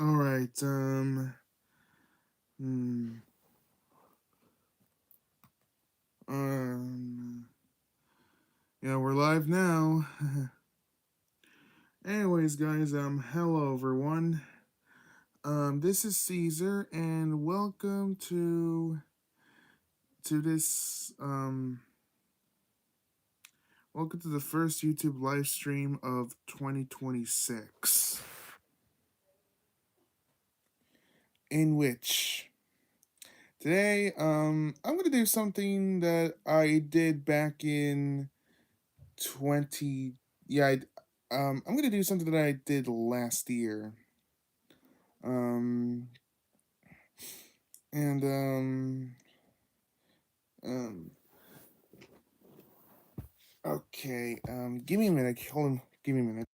All right. Hmm, um. Yeah, we're live now. Anyways, guys. Hello everyone. This is Caesar, and welcome to this. Welcome to the first YouTube live stream of 2026, in which today, I'm gonna do something that I did back in 20. Yeah, I'm gonna do something that I did last year. Um, and um, okay. Give me a minute. Hold on. Give me a minute.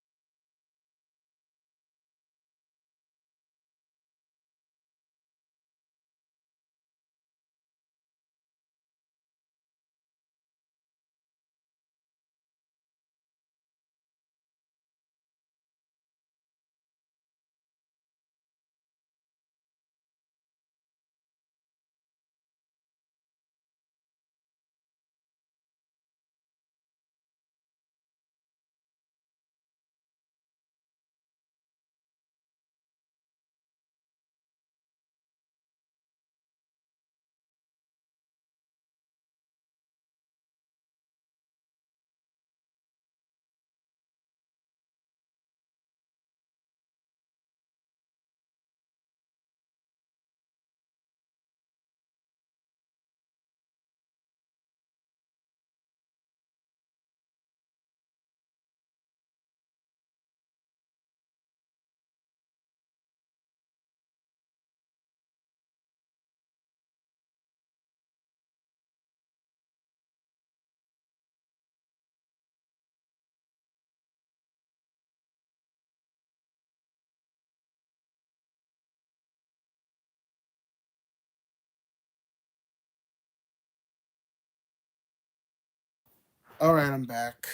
All right, I'm back.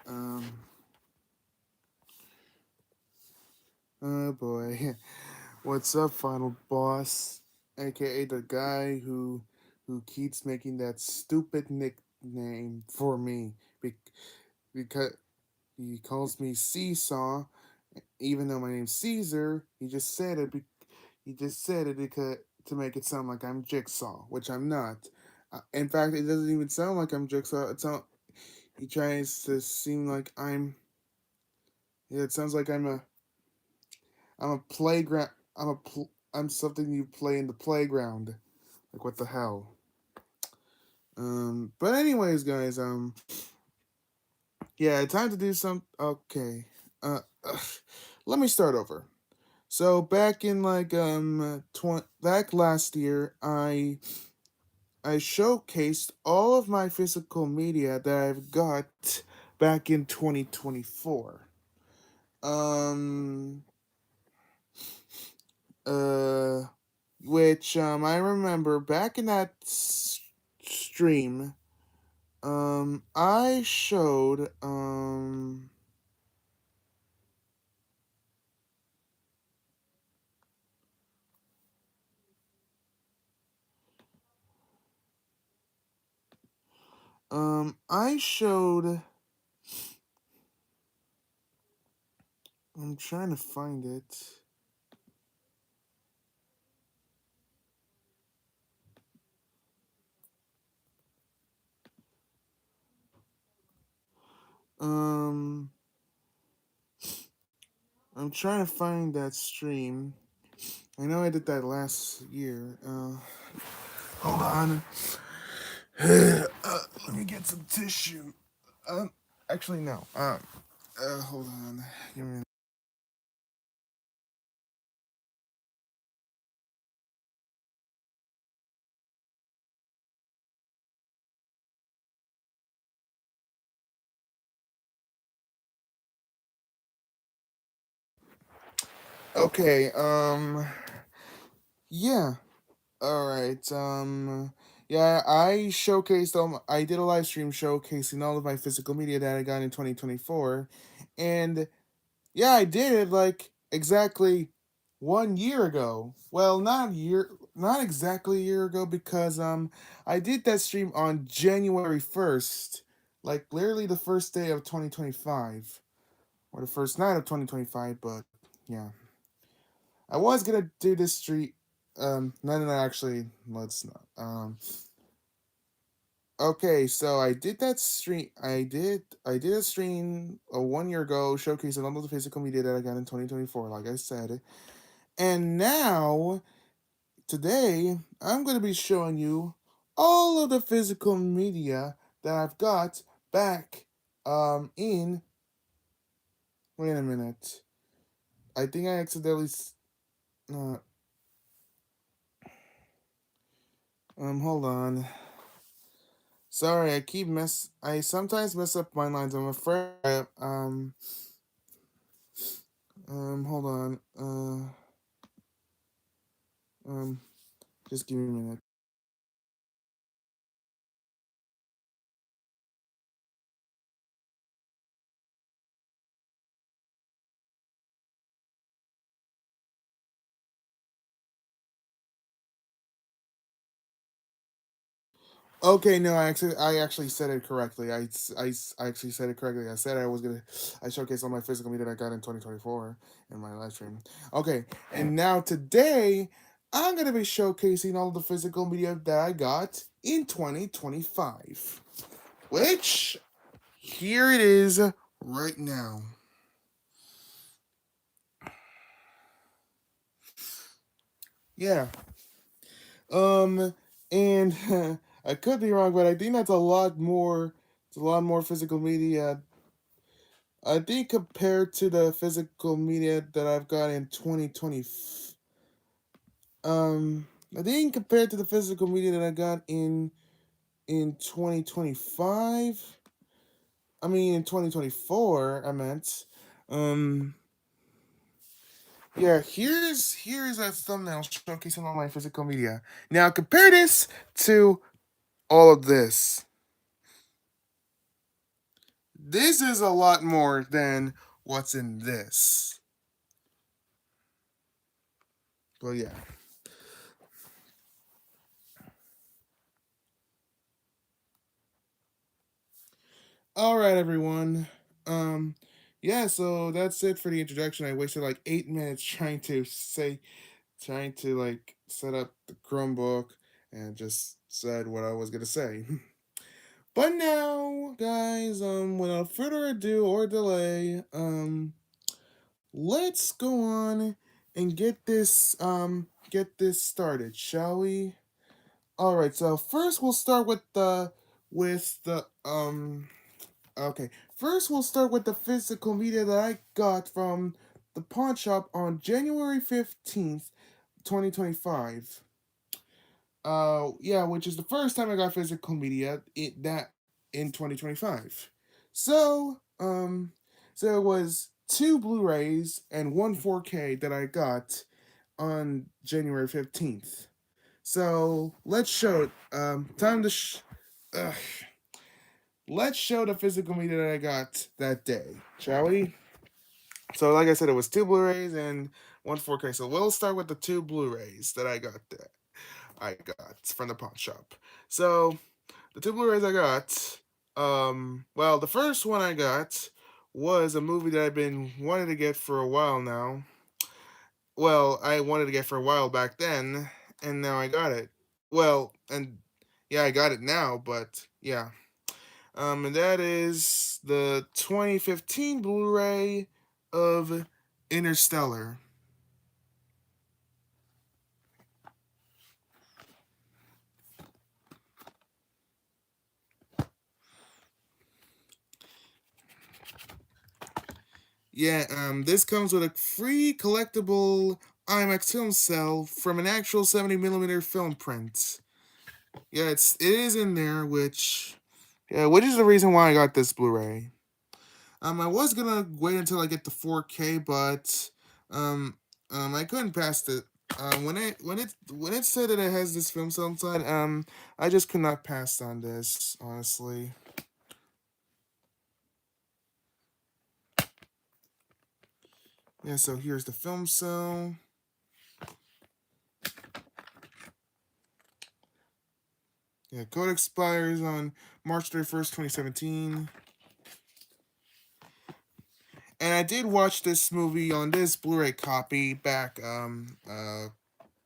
Um. Oh boy. What's up, final boss? AKA the guy who keeps making that stupid nickname for me because he calls me Seesaw, even though my name's Caesar. He just said it because to make it sound like I'm Jigsaw, which I'm not. In fact, it doesn't even sound like I'm Jigsaw. He tries to seem like I'm. Yeah, it sounds like I'm a playground. I'm something you play in the playground. Like what the hell? But anyways, guys. Yeah, time to do some. Okay. Ugh. Let me start over. So back in back last year, I showcased all of my physical media that I've got back in 2024. Um. Uh. Which I remember back in that stream. I showed I showed. I'm trying to find it. Um, I'm trying to find that stream. I know I did that last year. Hold on. Let me get some tissue. Um, actually no. Hold on. Give me. Okay. Yeah. All right. Yeah, I did a live stream showcasing all of my physical media that I got in 2024, and yeah, I did it like exactly. 1 year ago. Well, not exactly a year ago because I did that stream on January 1st, like literally the first day of 2025 or the first night of 2025. But yeah, I was gonna do this stream. No, no, no. Actually, let's not. Okay, so I did that stream. I did a stream 1 year ago, showcasing all of the physical media that I got in 2024. Like I said, and now today I'm going to be showing you all of the physical media that I've got back. In Wait a minute. I think I accidentally. Uh, hold on. Sorry, I sometimes mess up my lines. I'm afraid. Hold on. Um, just give me a minute. Okay, no, I actually said it correctly. I actually said it correctly. I said I showcased all my physical media that I got in 2024 in my live stream. Okay, and now today I'm gonna be showcasing all the physical media that I got in 2025, which here it is right now. Yeah. And I could be wrong, but I think that's a lot more. It's a lot more physical media. I think compared to the physical media that I've got in 2020, I think compared to the physical media that I got in 2025, I mean in 2024, I meant, um, yeah. Here's a thumbnail showcasing all my physical media. Now compare this to all of this. This is a lot more than what's in this. But yeah. All right, everyone. Um, yeah. So that's it for the introduction. I wasted like 8 minutes trying to like set up the Chromebook, and just said what I was gonna say. But now, guys, without further ado or delay, let's go on and get this started, shall we? All right. So first, we'll start with the Okay, first we'll start with the physical media that I got from the pawn shop on January 15th, 2025. Yeah, which is the first time I got physical media in 2025. So, so it was two Blu-rays and one 4K that I got on January 15th. So let's show it. Let's show the physical media that I got that day, shall we? So, like I said, it was two Blu-rays and one 4K. So we'll start with the two Blu-rays that I got from the pawn shop. So the two Blu-rays I got, well, the first one I got was a movie that I've been wanting to get for a while now. Well, I wanted to get for a while back then, and now I got it. Well, and yeah, I got it now, but yeah. And that is the 2015 Blu-ray of Interstellar. Yeah, this comes with a free collectible IMAX film cell from an actual 70 millimeter film print. Yeah, it is in there, which is the reason why I got this Blu-ray. I was gonna wait until I get the 4K, but um, I couldn't pass it. When it said that it has this film cell inside, I just could not pass on this, honestly. Yeah, so here's the film cell. Yeah, code expires on March 31st, 2017. And I did watch this movie on this Blu-ray copy back a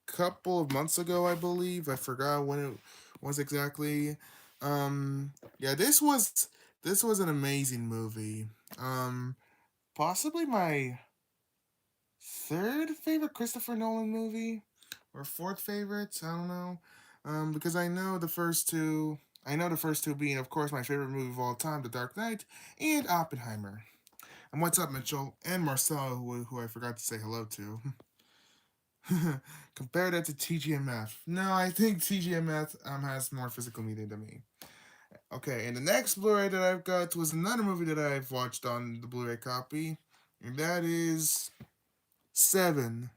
couple of months ago, I believe. I forgot when it was exactly. Yeah, this was an amazing movie. Possibly my third favorite Christopher Nolan movie, or fourth favorite. I don't know. Because I know the first two being, of course, my favorite movie of all time, The Dark Knight, and Oppenheimer. And what's up, Mitchell and Marcel, who I forgot to say hello to. Compare that to TGMF. No, I think TGMF has more physical meaning to me. Okay, and the next Blu-ray that I've got was another movie that I've watched on the Blu-ray copy, and that is Seven.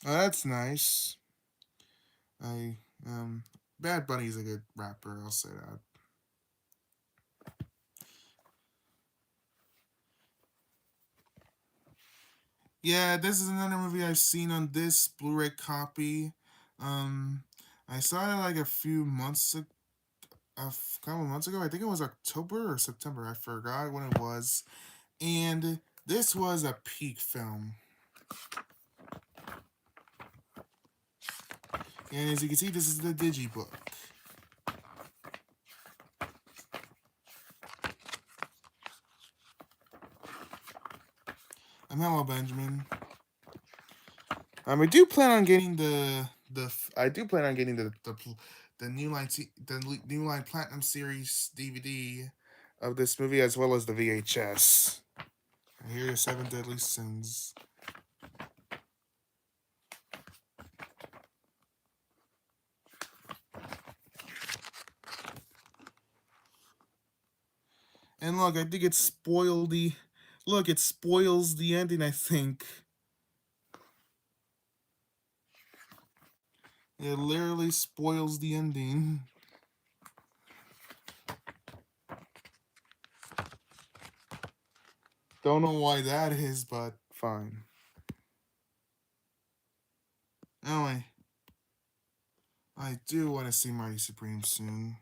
Oh, that's nice. I Bad Bunny's a good rapper. I'll say that. Yeah, this is another movie I've seen on this Blu-ray copy. Um, I saw it like a couple months ago. I think it was October or September. I forgot when it was. And this was a peak film. And as you can see, this is the digibook. Hello, Benjamin. I do plan on getting the New Line Platinum Series DVD of this movie, as well as the VHS. Here are Seven Deadly Sins. And look, I think it spoils the ending, I think. It literally spoils the ending. Don't know why that is, but fine. Anyway, I do want to see Mighty Supreme soon.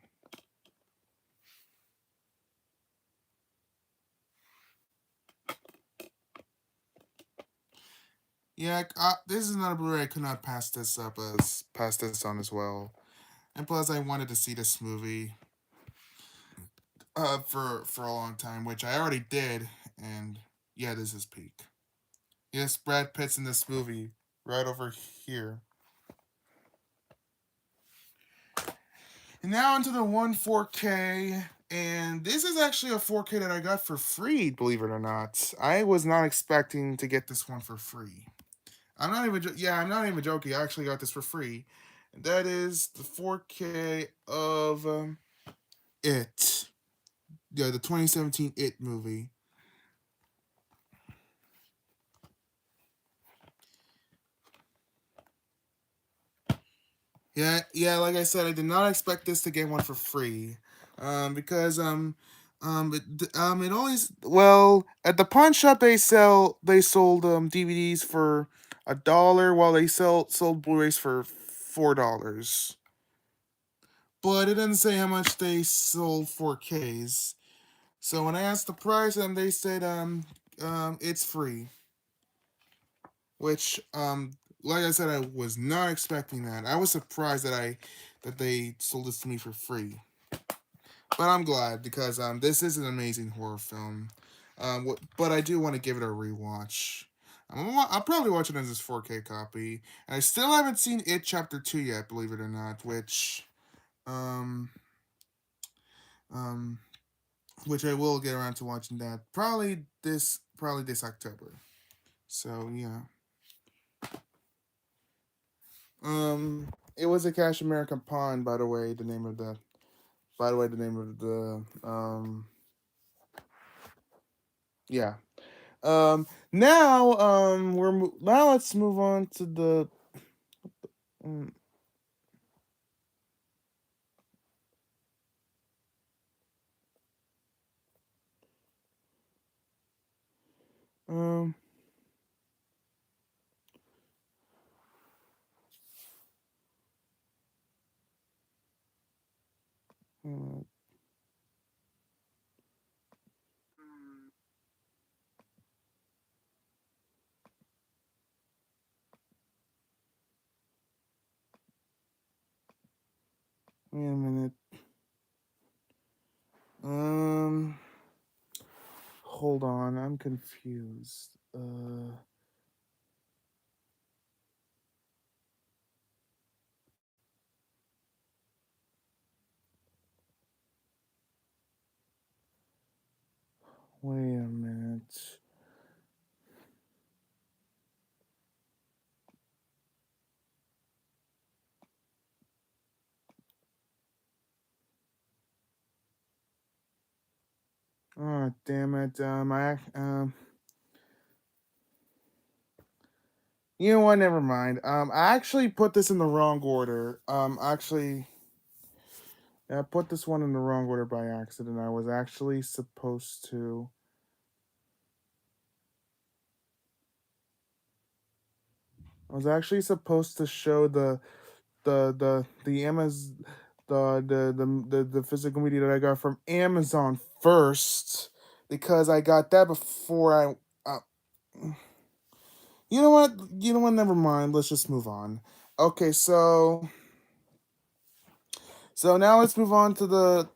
Yeah, this is not a Blu-ray. I could not pass this on as well. And plus, I wanted to see this movie for a long time, which I already did. And yeah, this is peak. Yes, Brad Pitt's in this movie right over here. And now onto the one 4K. And this is actually a 4K that I got for free, believe it or not. I was not expecting to get this one for free. I'm not even joking. I actually got this for free. And that is the 4K of It. Yeah, the 2017 It movie. Yeah, like I said, I did not expect this to get one for free, because it always well at the pawn shop they sold DVDs for $1 while they sold Blu-rays for $4, but it doesn't say how much they sold 4Ks. So when I asked the price, they said it's free, which like I said, I was not expecting that. I was surprised that they sold this to me for free. But I'm glad because this is an amazing horror film. But I do want to give it a rewatch. I'll probably watch it as this 4K copy. And I still haven't seen It Chapter 2 yet, believe it or not, um um which I will get around to watching that probably this October. So yeah. It was a Cash American Pawn, by the way. The name of the yeah. Now now let's move on to the um, um Uh, Wait a minute. Um, Hold on, I'm confused. Wait a minute. Oh, damn it. You know what? Never mind. I actually put this in the wrong order. I put this one in the wrong order by accident. I was actually supposed to. I was actually supposed to show the Amazon the physical media that I got from Amazon first because I got that before I. You know what? You know what? Never mind. Let's just move on. Okay, so now let's move on to the.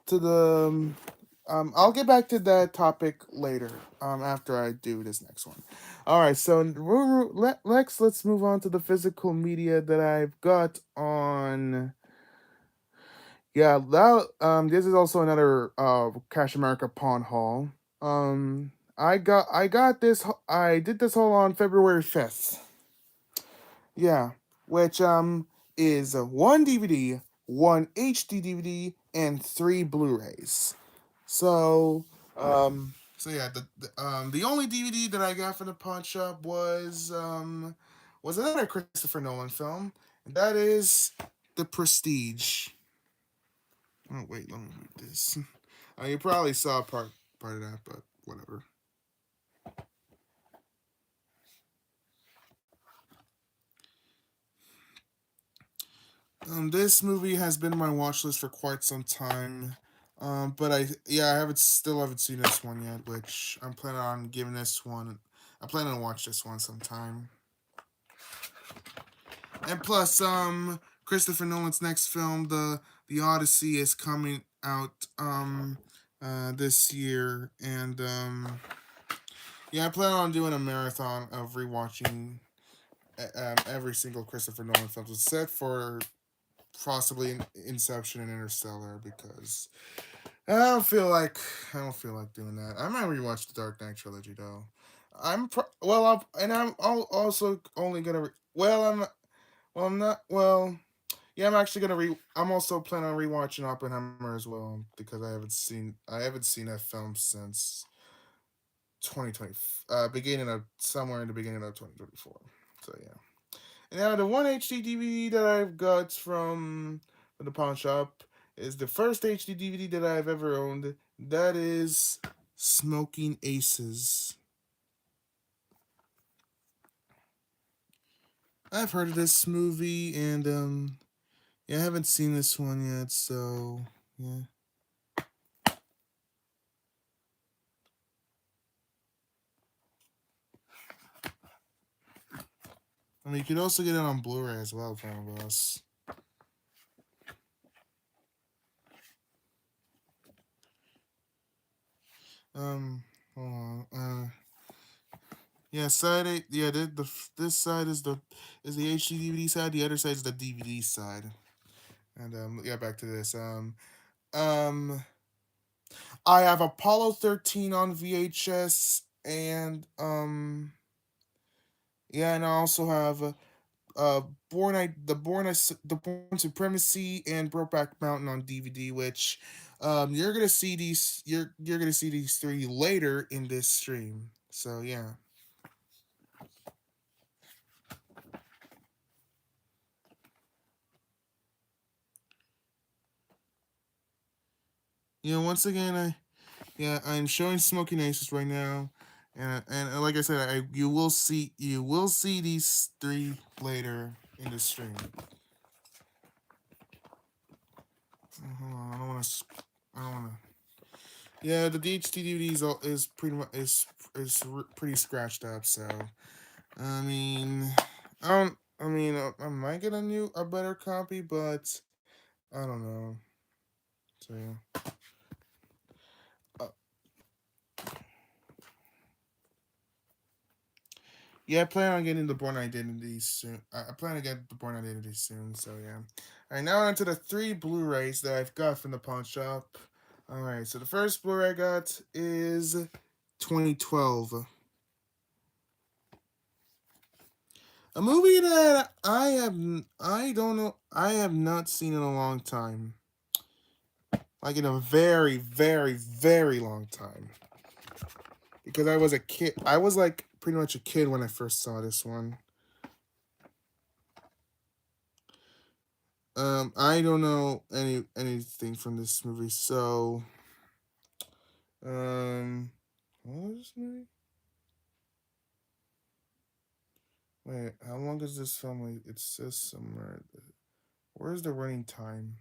I'll get back to that topic later. After I do this next one. All right. So let's move on to the physical media that I've got on. Yeah, that this is also another Cash America pawn haul. I did this haul on February 5th. Yeah, which is one DVD, one HD DVD, and three Blu-rays. So yeah, the only DVD that I got from the pawn shop was another Christopher Nolan film, and that is The Prestige. Oh wait, let me read this. You probably saw part of that, but whatever. This movie has been on my watch list for quite some time. But I haven't seen this one yet, which I'm planning on giving this one. I plan on watch this one sometime. And plus, Christopher Nolan's next film, the Odyssey, is coming out this year, and yeah, I plan on doing a marathon of rewatching every single Christopher Nolan film, except for possibly Inception and Interstellar, because I don't feel like doing that. I might rewatch the Dark Knight trilogy though. Also only gonna I'm not well. Yeah, I'm actually gonna re. I'm also planning on rewatching Oppenheimer as well because I haven't seen that film since 2020, beginning of somewhere in the beginning of 2024. So yeah. Now, the one HD DVD that I've got from the pawn shop is the first HD DVD that I've ever owned. That is Smoking Aces. I've heard of this movie, and yeah, I haven't seen this one yet, so yeah. I mean, you could also get it on Blu-ray as well, Final Boss. Um, hold on. Yeah, side eight. Yeah, this side is the HD DVD side. The other side is the DVD side. And yeah, back to this. Um, I have Apollo 13 on VHS, and yeah, and I also have the Born Supremacy and Brokeback Mountain on DVD, which you're gonna see these three later in this stream. So yeah. Once again, I'm showing Smoking Aces right now, and like I said, you will see these three later in the stream. Hold on, I don't want to. Yeah, the DHD DVD is pretty much pretty scratched up. So I mean, I don't. I mean, I might get a better copy, but I don't know. So yeah. Uh, yeah, I plan on getting the Born Identity soon. I plan to get the Born Identity soon. So yeah. All right, now on to the three Blu-rays that I've got from the pawn shop. All right, so the first Blu-ray I got is 2012. A movie that I don't know, I have not seen in a long time. Like in a very, very, very long time. Because I was a kid. I was like pretty much a kid when I first saw this one. I don't know anything from this movie, so what was this movie? Wait, how long is this film? Like, it says somewhere. Where's the running time?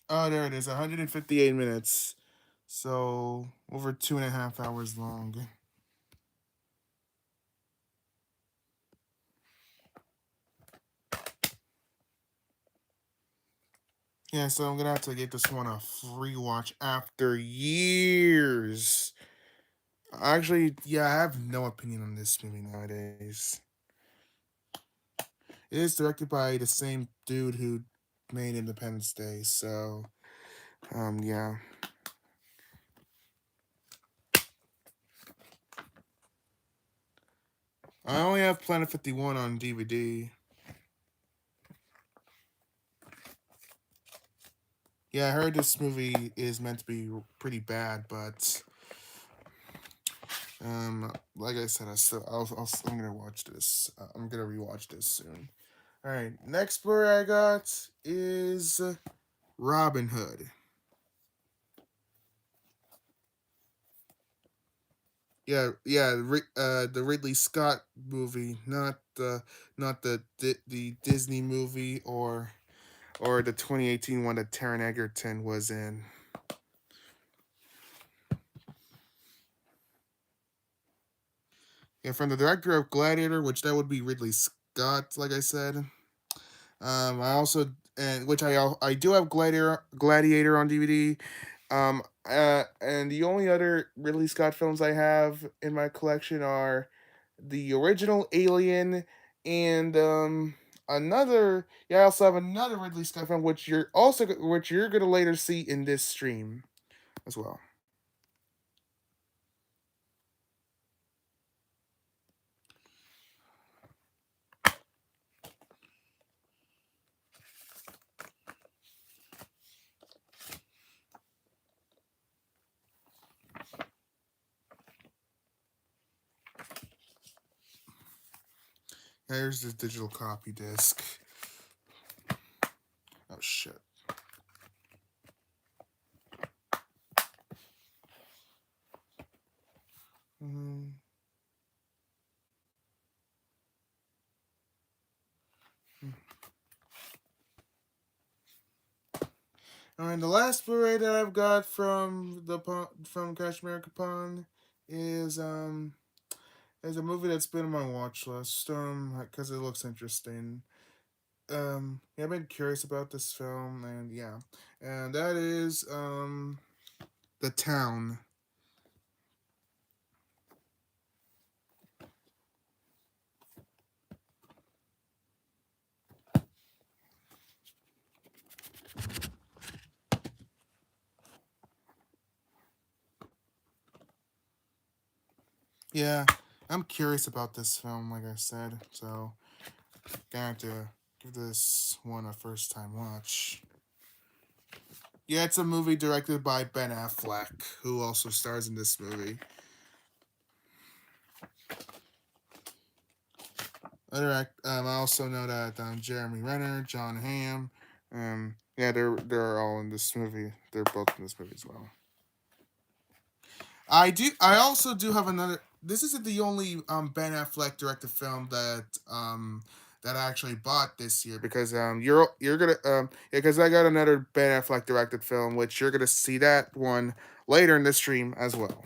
Oh, there it is. 158 minutes. So over 2.5 hours long. Yeah, so I'm gonna have to get this one a free watch after years. Actually, yeah, I have no opinion on this movie nowadays. It is directed by the same dude who made Independence Day, so yeah. I only have Planet 51 on DVD. Yeah, I heard this movie is meant to be pretty bad, but like I said, I'm gonna watch this. I'm gonna rewatch this soon. All right, next Blu-ray I got is Robin Hood. Yeah, the Ridley Scott movie, not the Disney movie or the 2018 one that Taron Egerton was in. Yeah, from the director of Gladiator, which that would be Ridley Scott, like I said. I also and which I do have Gladiator on DVD. And the only other Ridley Scott films I have in my collection are the original Alien and another. Yeah, I also have another Ridley Scott film, which you're gonna later see in this stream as well. Here's the digital copy disc. Oh shit. Mm-hmm. All right, the last Blu-ray that I've got from Kashmir Kapan is is a movie that's been on my watch list because it looks interesting. Yeah, I've been curious about this film, and yeah, and that is The Town. Yeah, I'm curious about this film, like I said, so gonna have to give this one a first time watch. Yeah, it's a movie directed by Ben Affleck, who also stars in this movie. I also know that Jeremy Renner, John Hamm, yeah, they're all in this movie. They're both in this movie as well. I also do have another. This isn't the only Ben Affleck directed film that I actually bought this year because you're gonna because I got another Ben Affleck directed film, which you're gonna see that one later in the stream as well.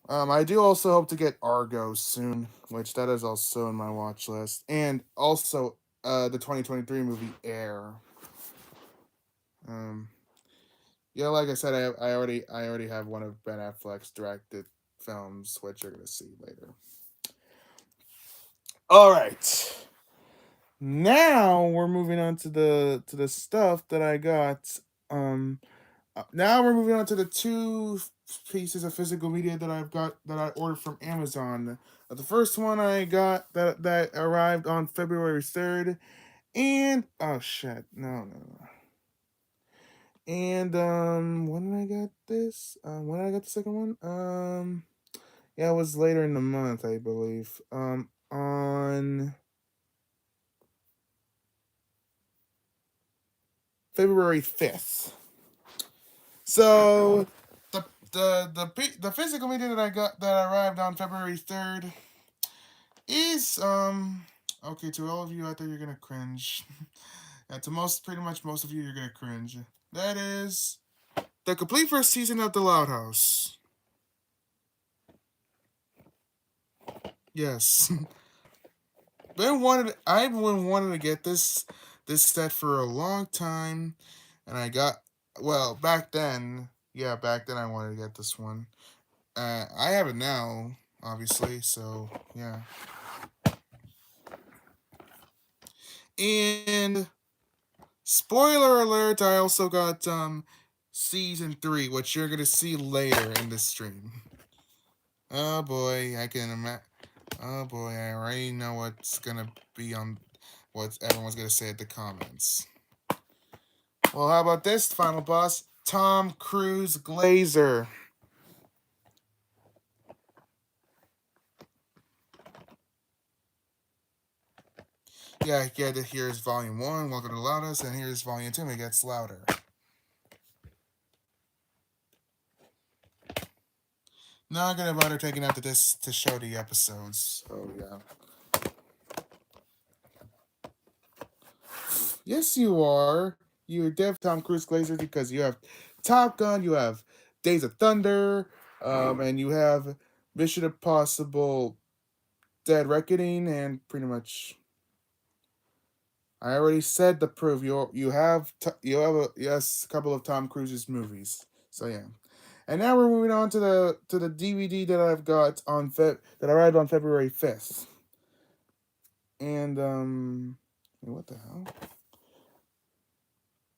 I do also hope to get Argo soon, which that is also in my watch list, and also the 2023 movie Air. Um, yeah, like I said, I already have one of Ben Affleck's directed films, which you're gonna see later. All right, now we're moving on to the stuff that I got. Um, Now we're moving on to the two pieces of physical media that I've got that I ordered from Amazon. The first one I got that arrived on February 3rd, and oh shit, no. And when did I get this? When did I get the second one? Yeah, it was later in the month, I believe. On February 5th. So the physical media that I got that arrived on February 3rd is okay to all of you out there. You're gonna cringe. To most pretty much most of you, you're gonna cringe. That is the complete first season of The Loud House. Yes. I've been wanting to get this set for a long time, and I got well back then. Yeah, back then I wanted to get this one. I have it now, obviously. So yeah, and spoiler alert, I also got season 3, which you're gonna see later in this stream. Oh boy, I can imagine. Oh boy, I already know what's gonna be on what everyone's gonna say at the comments. Well, how about this final boss? Tom Cruise Glazer. Yeah, here's volume 1, Welcome to Loudest, and here's volume 2, it gets louder. Not gonna bother taking out this to show the episodes. Oh yeah. Yes, you are. You're Dev Tom Cruise Glazer because you have Top Gun, you have Days of Thunder, and you have Mission Impossible Dead Reckoning, and pretty much. I already said the proof. You have a couple of Tom Cruise's movies. So yeah, and now we're moving on to the DVD that I've got that arrived on February 5th, and what the hell?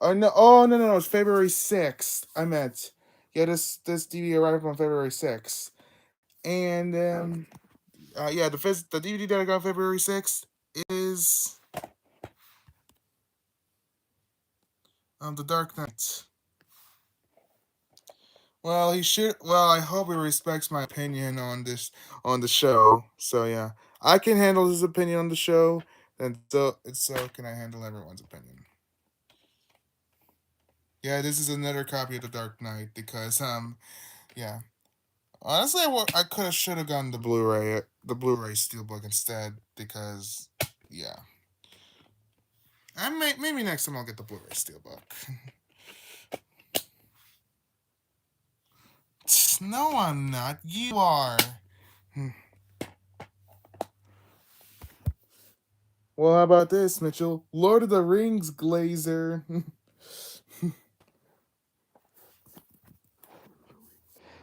Oh no, it's February 6th. I meant, yeah, this DVD arrived on February 6th, and yeah, the DVD that I got February 6th is The Dark Knight. Well, he should. Well, I hope he respects my opinion on the show. So yeah, I can handle his opinion on the show, and so can I handle everyone's opinion. Yeah, this is another copy of The Dark Knight because yeah. Honestly, I could have should have gotten the Blu-ray Steelbook instead because yeah. Maybe next time I'll get the Blu-ray Steelbook. No, I'm not. You are. Well, how about this, Mitchell? Lord of the Rings Glazer.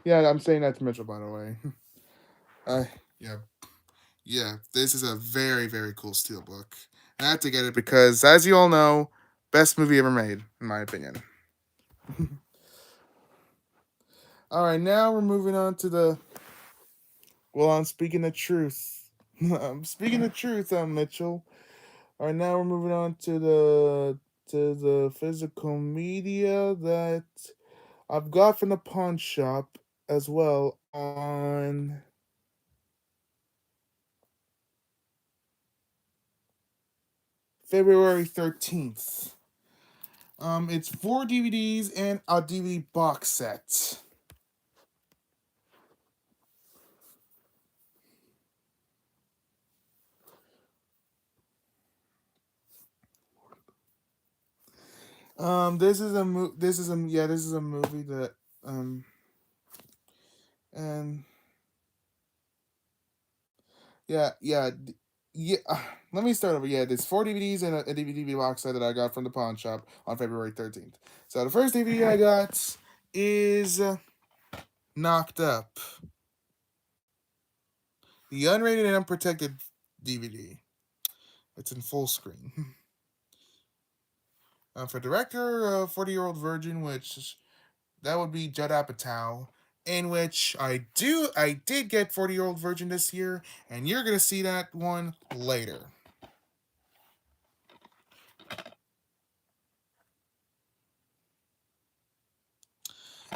Yeah, I'm saying that to Mitchell, by the way. Yeah, yeah. This is a very, very cool steelbook. I had to get it because, as you all know, best movie ever made, in my opinion. All right, now we're moving on to the. Well, I'm speaking the truth. I'm speaking the truth, Mitchell. All right, now we're moving on to the physical media that I've got from the pawn shop as well on February 13th. It's 4 DVDs and a DVD box set. this is a movie that um and yeah yeah yeah. Let me start over. Yeah, there's four DVDs and a DVD box set that I got from the pawn shop on February 13th. So the first DVD I got is Knocked Up, the unrated and unprotected DVD. It's in full screen. For director, 40-year-old virgin, which that would be Judd Apatow. In which I did get 40-year-old virgin this year, and you're gonna see that one later.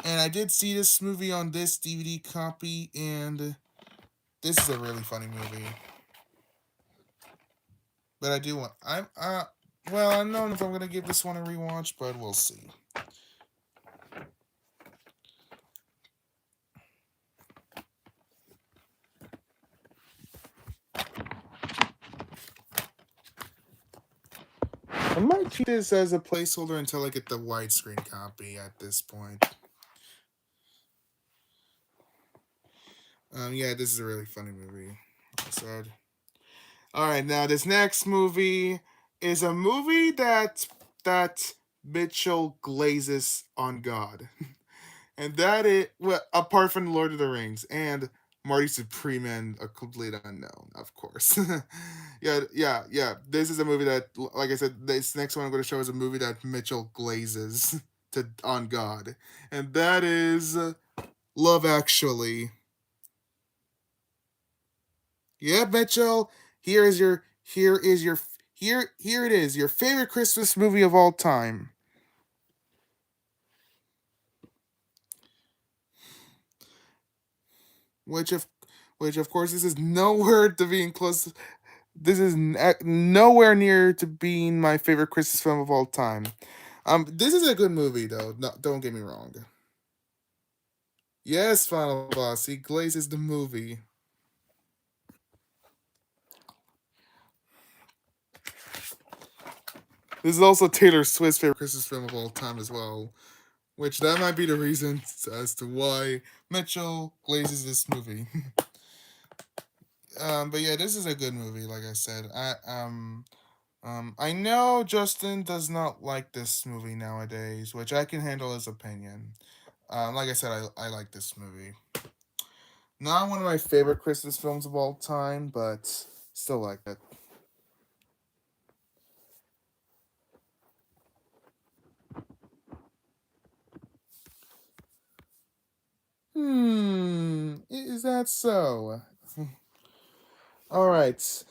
And I did see this movie on this DVD copy, and this is a really funny movie. But I do want well, I don't know if I'm gonna give this one a rewatch, but we'll see. I might keep this as a placeholder until I get the widescreen copy at this point. Yeah, this is a really funny movie, like I said. Alright, now this next movie is a movie that Mitchell glazes on God. And that is, well, apart from Lord of the Rings and Marty Supreme and A Complete Unknown, of course. Yeah. This is a movie that, like I said, this next one I'm going to show is a movie that Mitchell glazes to on God, and that is Love Actually. Yeah, Mitchell. Here is your here is your here it is, your favorite Christmas movie of all time. Which of which of course this is nowhere to being close. This is nowhere near to being my favorite Christmas film of all time. This is a good movie though. No, don't get me wrong. Yes, Final Boss. He glazes the movie. This is also Taylor Swift's favorite Christmas film of all time as well. Which that might be the reason as to why Mitchell glazes this movie. But yeah, this is a good movie. Like I said, I know Justin does not like this movie nowadays, which I can handle his opinion. Like I said, I like this movie. Not one of my favorite Christmas films of all time, but still like it. Is that so? All right.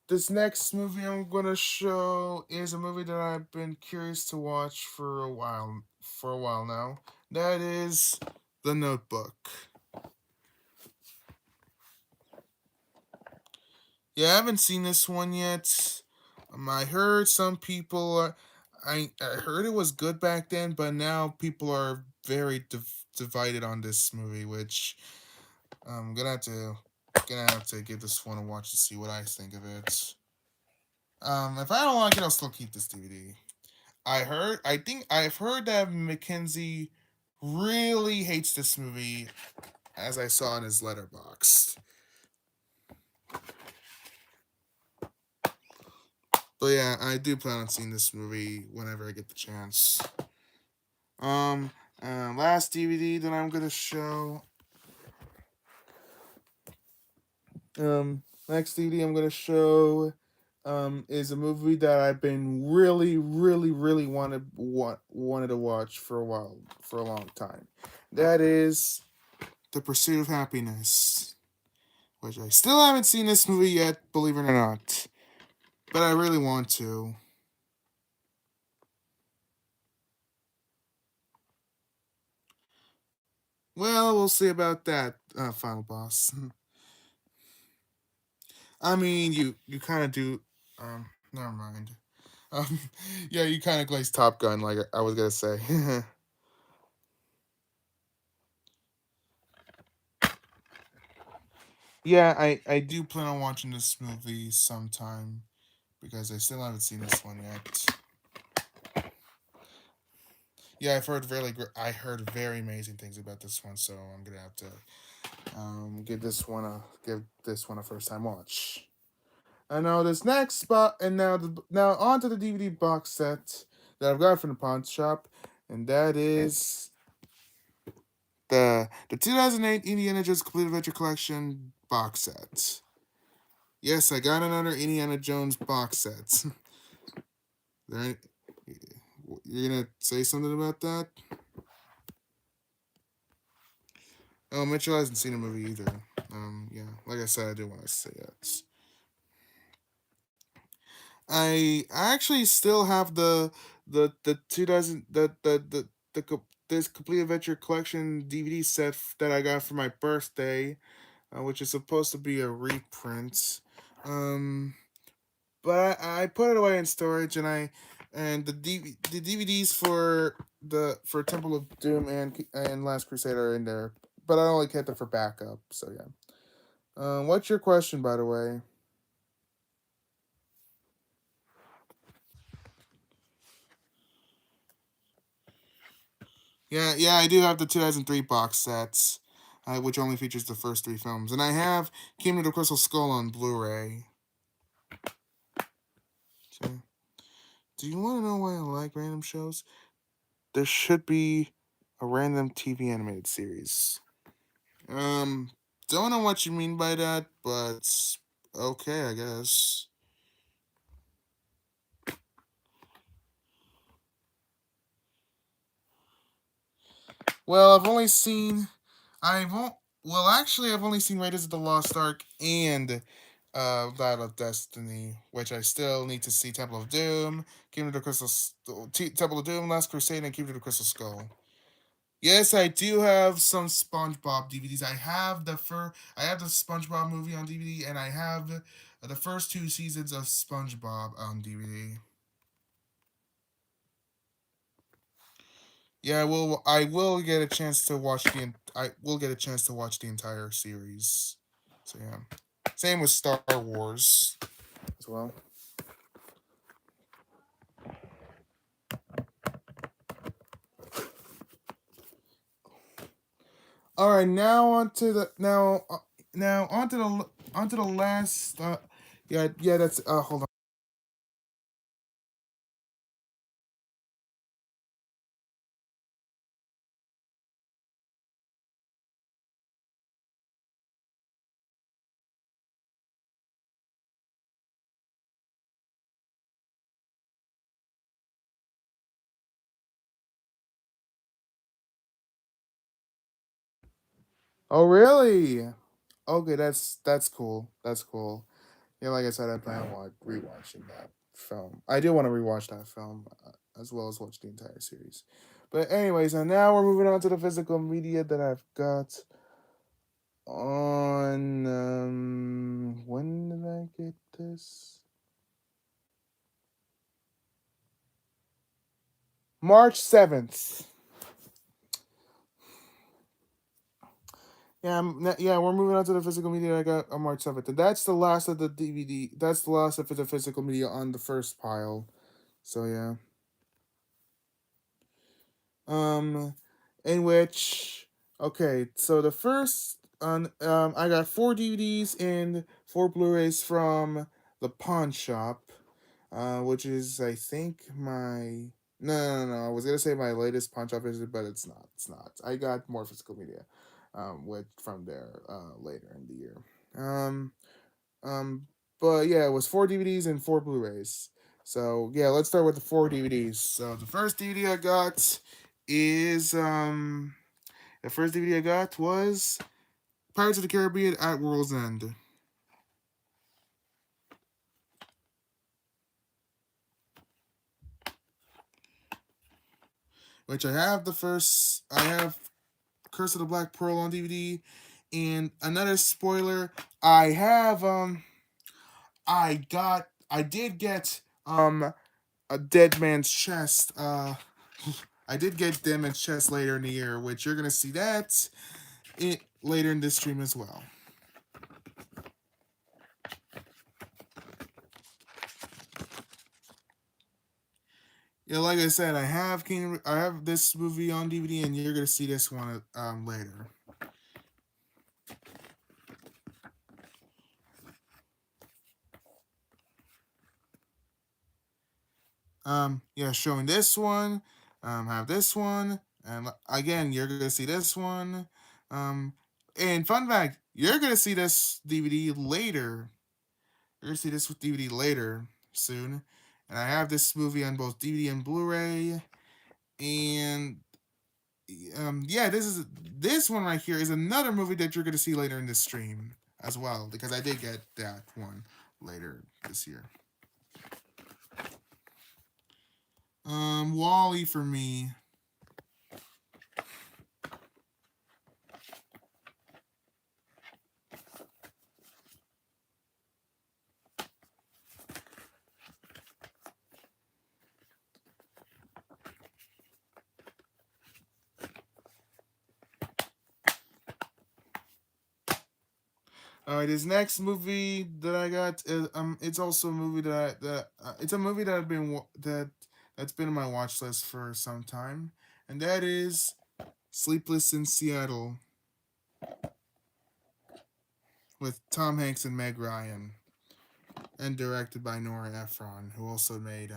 This next movie I'm gonna show is a movie that I've been curious to watch for a while. For a while now. That is The Notebook. Yeah, I haven't seen this one yet. I heard some people. I heard it was good back then, but now people are very divided on this movie, which I'm gonna have to give this one a watch to see what I think of it. If I don't like it, I'll still keep this DVD. I think I've heard that Mackenzie really hates this movie, as I saw in his letterbox. But yeah, I do plan on seeing this movie whenever I get the chance. Um, last DVD that I'm gonna show. Next DVD I'm gonna show. Is a movie that I've been really wanted to watch for a while, for a long time. That is The Pursuit of Happiness, which I still haven't seen this movie yet, believe it or not, but I really want to. Well, we'll see about that, Final Boss. I mean, you kind of do. Never mind. Um, yeah, you kind of glaze Top Gun, like I was gonna say. Yeah, I do plan on watching this movie sometime because I still haven't seen this one yet. Yeah, I've heard I heard very amazing things about this one, so I'm gonna have to give this one a first time watch. And now this next spot, and now onto the DVD box set that I've got from the pawn shop, and that is the 2008 Indiana Jones Complete Adventure Collection box set. Yes, I got another Indiana Jones box set. there, you're gonna say something about that? Oh, Mitchell hasn't seen a movie either. Yeah, like I said, I do want to say it. I actually still have the 2000 this complete adventure collection DVD set that I got for my birthday, which is supposed to be a reprint. Um, but I put it away in storage, and the DVDs for Temple of Doom and Last Crusade are in there, but I only kept it for backup. So yeah. What's your question, by the way? Yeah, I do have the 2003 box sets, which only features the first three films, and I have Kingdom of the Crystal Skull on Blu-ray. So, do you want to know why I like random shows? There should be a random TV animated series. Um, don't know what you mean by that, but okay, I guess. Well, I've only, actually, I've only seen Raiders of the Lost Ark and Battle of Destiny, which I still need to see Temple of Doom, Temple of Doom, Last Crusade, and Kingdom of the Crystal Skull. Yes, I do have some SpongeBob DVDs. I have the SpongeBob movie on DVD, and I have the first two seasons of SpongeBob on DVD. Yeah, I will get a chance to watch I will get a chance to watch the entire series. So yeah. Same with Star Wars as well. All right, now on to the now onto the last yeah, that's hold on. Oh, really? Okay, that's cool. That's cool. Yeah, like I said, I plan on rewatching that film. I do want to rewatch that film as well as watch the entire series. But anyways, and now we're moving on to the physical media that I've got on. When did I get this? March 7th. Yeah, we're moving on to the physical media I got on March 7th, and that's the last of the DVD. That's the last of the physical media on the first pile. So yeah. um in which okay, so the first on I got four DVDs and four Blu-rays from the pawn shop, which is I think my no, I was gonna say my latest pawn shop visit, but it's not. I got more physical media with from there later in the year. um um but yeah, it was four DVDs and four Blu-rays. So yeah, let's start with the four DVDs. So the first DVD I got is the first DVD I got was Pirates of the Caribbean at World's End, which I have Curse of the Black Pearl on DVD, and another spoiler, I did get a Dead Man's Chest. I did get Dead Man's Chest later in the year, which you're gonna see that later in this stream as well. Yeah, like I said, I have this movie on DVD, and you're gonna see this one later. Yeah, showing this one, have this one, and again, you're gonna see this one. Um, and fun fact, you're gonna see this DVD later. You're gonna see this DVD later soon, and I have this movie on both DVD and Blu-ray. And yeah, this one right here is another movie that you're gonna see later in this stream as well, because I did get that one later this year. Wally for me. All right, this next movie that I got is it's also a movie it's a movie that that's been on my watch list for some time, and that is Sleepless in Seattle with Tom Hanks and Meg Ryan, and directed by Nora Ephron, who also made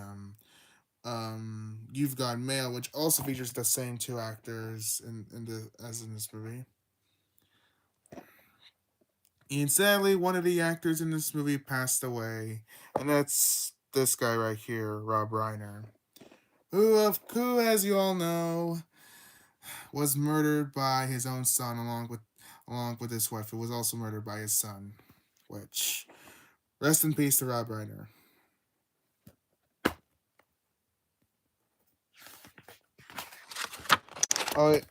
You've Got Mail, which also features the same two actors in the as in this movie. And sadly, one of the actors in this movie passed away, and that's this guy right here, Rob Reiner, who, as you all know, was murdered by his own son along with his wife, who was also murdered by his son. Which, rest in peace to Rob Reiner.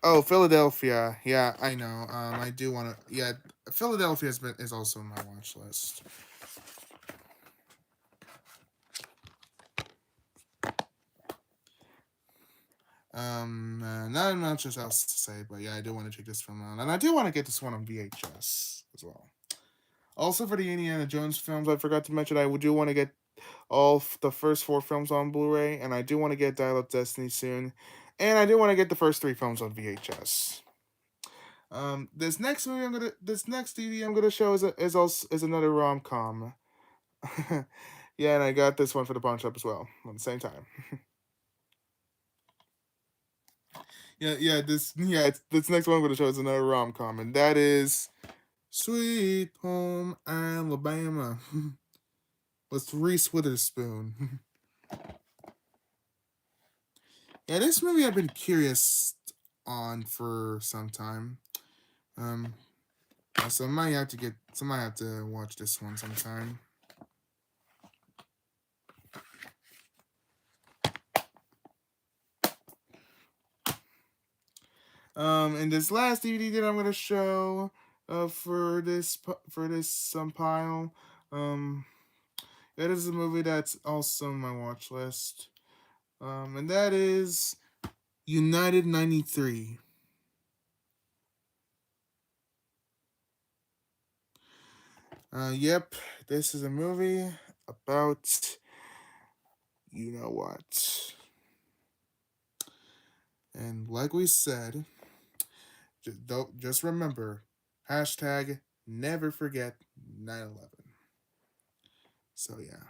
Oh, Philadelphia. Yeah, I know. I do want to. Yeah, Philadelphia is also on my watch list. not much else to say, but yeah, I do want to check this film out, and I do want to get this one on VHS as well. Also, for the Indiana Jones films, I forgot to mention I do want to get the first four films on Blu-ray, and I do want to get Dial Up Destiny soon, and I do want to get the first three films on VHS. This next DVD I'm gonna show is another rom com. Yeah, and I got this one for the pawn shop as well at the same time. This next one I'm gonna show is another rom com, and that is Sweet Home Alabama with Reese Witherspoon. Yeah, this movie I've been curious on for some time. Um, so I might have to watch this one sometime. And this last DVD that I'm gonna show, for this pile, it is a movie that's also on my watch list. And that is United '93. Yep, this is a movie about you know what. And like we said, just remember, hashtag never forget 9/11. So yeah.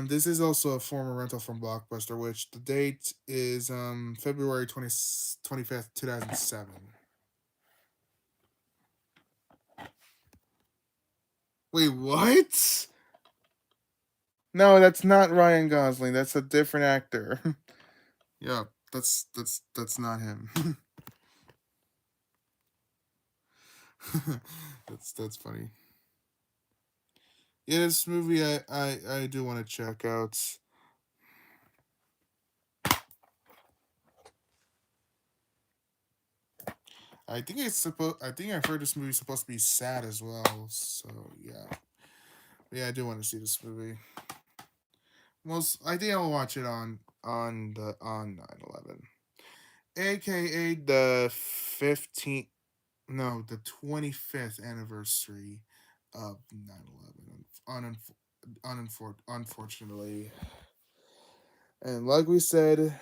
This is also a former rental from Blockbuster, which the date is February 25th, 2007. Wait, what? No, that's not Ryan Gosling. That's a different actor. Yeah, that's not him. That's funny. Yeah, this movie I do want to check out. I think I've heard this movie's supposed to be sad as well. So yeah, yeah, I do want to see this movie. I think I'll watch it on 9/11, aka the 15th, no, the 25th anniversary of 9/11. Unfortunately, And like we said,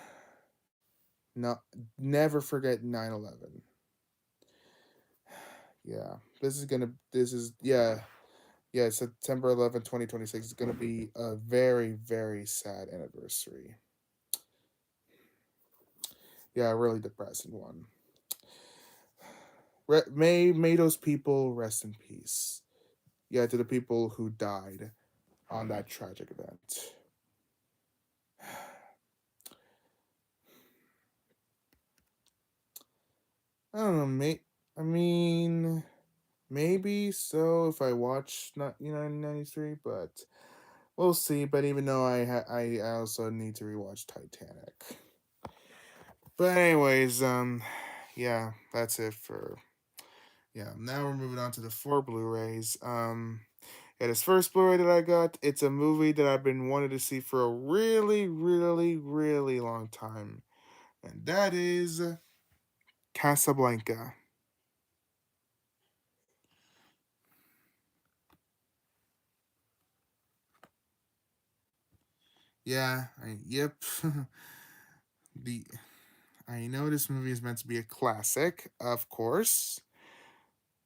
not never forget 9/11. Yeah, this is gonna. This is yeah. September 11th, 2026 is gonna be a very very sad anniversary. Yeah, a really depressing one. May those people rest in peace. Yeah, to the people who died on that tragic event. I don't know. I mean, maybe so if I watch not 1993, but we'll see. But even though I also need to rewatch Titanic. But anyways, yeah, that's it for yeah. Now we're moving on to the four Blu-rays. Yeah, this first Blu-ray that I got, it's a movie that I've been wanting to see for a really, really, really long time, and that is Casablanca. Yeah, yep. the I know this movie is meant to be a classic, of course,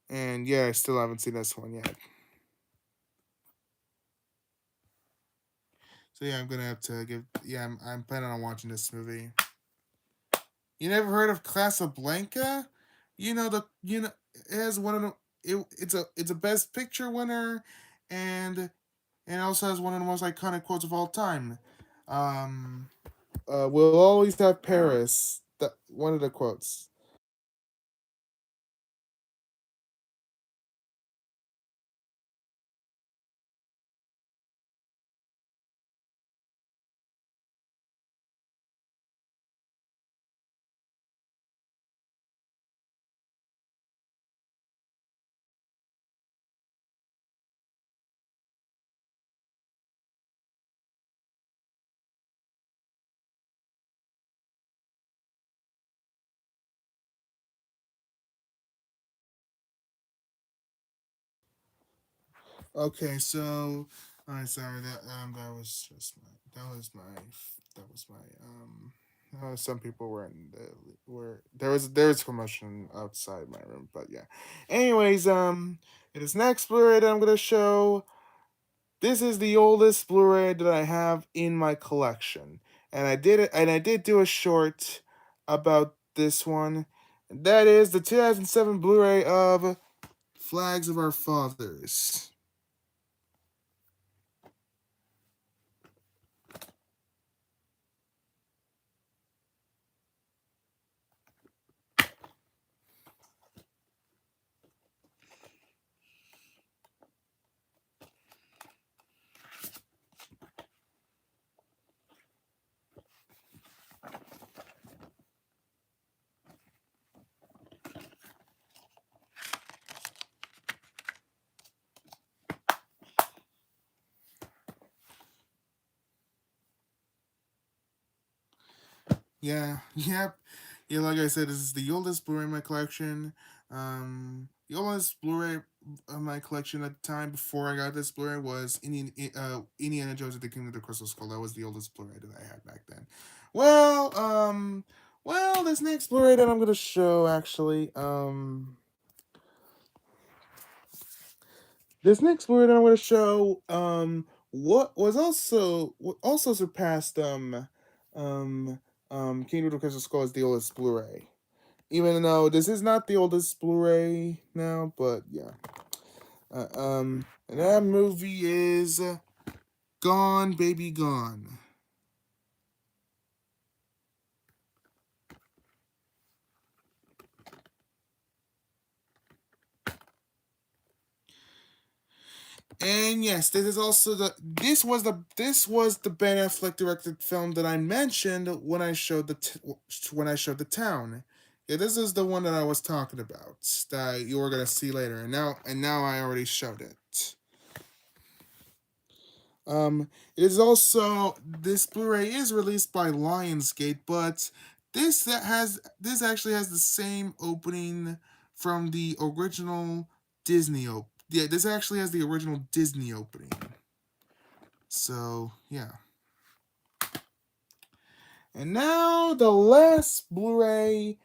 and yeah, I still haven't seen this one yet. So yeah, I'm gonna have to give. Yeah, I'm planning on watching this movie. You never heard of Casablanca? You know it has one of the it's a Best Picture winner, and it also has one of the most iconic quotes of all time. Um, we'll always have Paris. That one of the quotes. Okay, so I'm sorry that was just that was my some people were in the were there was commotion outside my room, but yeah. Anyways, it is next Blu-ray that I'm gonna show. This is the oldest Blu-ray that I have in my collection, and I did do a short about this one. That is the 2007 Blu-ray of Flags of Our Fathers. Yeah, yep. Yeah, like I said, this is the oldest Blu-ray in my collection. The oldest Blu-ray of my collection at the time before I got this Blu-ray was Indiana Jones and the Kingdom of the Crystal Skull. That was the oldest Blu-ray that I had back then. Well, this next Blu-ray that I'm gonna show actually, this next Blu-ray that I'm gonna show, what also surpassed um, Kingdom of the Crystal Skull as the oldest Blu-ray. Even though this is not the oldest Blu-ray now, but yeah. And that movie is Gone Baby Gone. And yes, this is also this was the Ben Affleck directed film that I mentioned when I showed when I showed the town. Yeah, this is the one that I was talking about that you were gonna see later, and now I already showed it. It is also this Blu-ray is released by Lionsgate, but this actually has the same opening from the original Yeah, this actually has the original Disney opening. So yeah. And now the last Blu-ray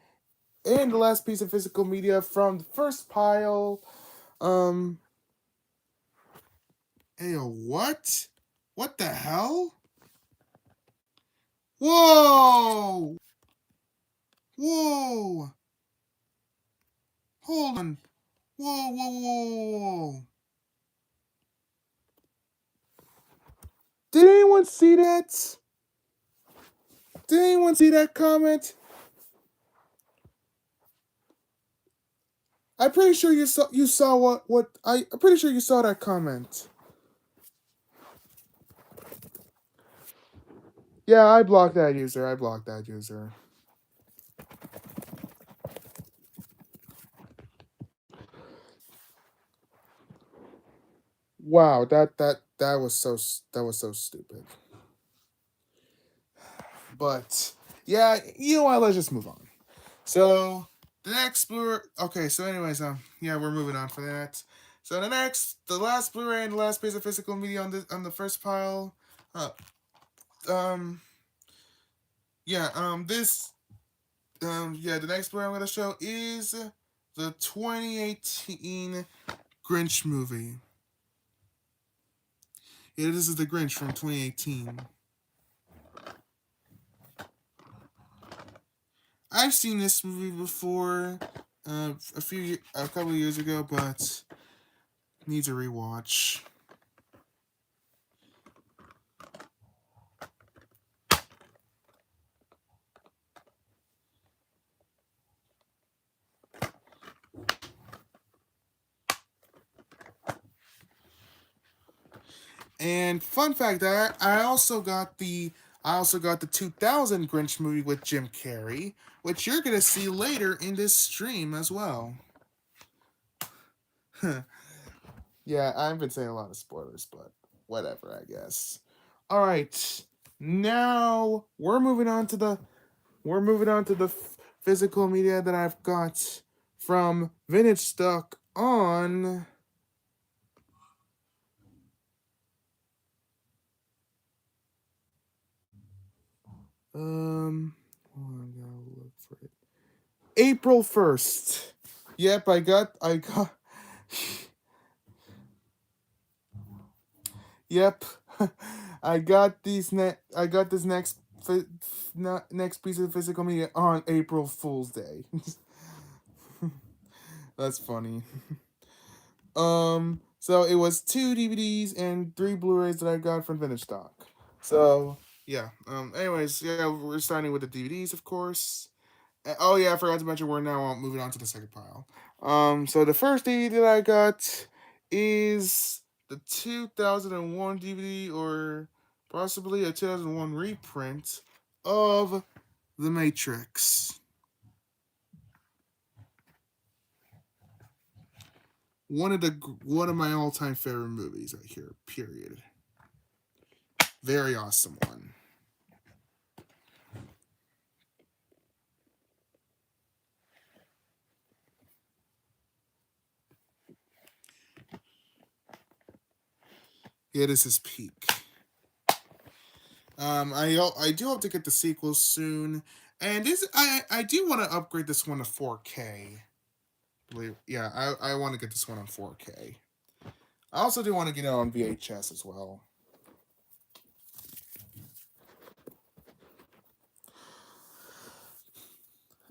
and the last piece of physical media from the first pile. Hey, what? What the hell? Whoa! Whoa! Hold on. Whoa, whoa, whoa. Did anyone see that? Did anyone see that comment? I'm pretty sure you saw what I'm pretty sure you saw that comment. Yeah, I blocked that user. I blocked that user. Wow, that was so stupid. But yeah, you know what? Let's just move on. So the next Blu-ray. Okay, so anyways, yeah, we're moving on for that. So the last Blu-ray and the last piece of physical media on the first pile. Uh, um, yeah, yeah, the next Blu-ray I'm gonna show is the 2018 Grinch movie. Yeah, this is the Grinch from 2018. I've seen this movie before, a couple of years ago, but needs a rewatch. And fun fact, I also got the 2000 Grinch movie with Jim Carrey, which you're gonna see later in this stream as well. Yeah, I've been saying a lot of spoilers, but whatever, I guess. All right, now we're moving on to the physical media that I've got from Vintage Stock on. Um, I'm gonna look for it. April 1st. Yep, I got. Yep, I got this next piece of physical media on April Fool's Day. That's funny. So it was 2 DVDs and 3 Blu-rays that I got from Vintage Stock. So yeah. Anyways, yeah, we're starting with the DVDs, of course. Oh yeah, I forgot to mention we're now moving on to the second pile. So the first DVD that I got is the 2001 DVD, or possibly a 2001 reprint of The Matrix. One of my all time favorite movies right here. Period. Very awesome one. Yeah, this is peak. I do hope to get the sequel soon, and I do want to upgrade this one to 4K. Yeah, I want to get this one on 4K. I also do want to get it on VHS as well.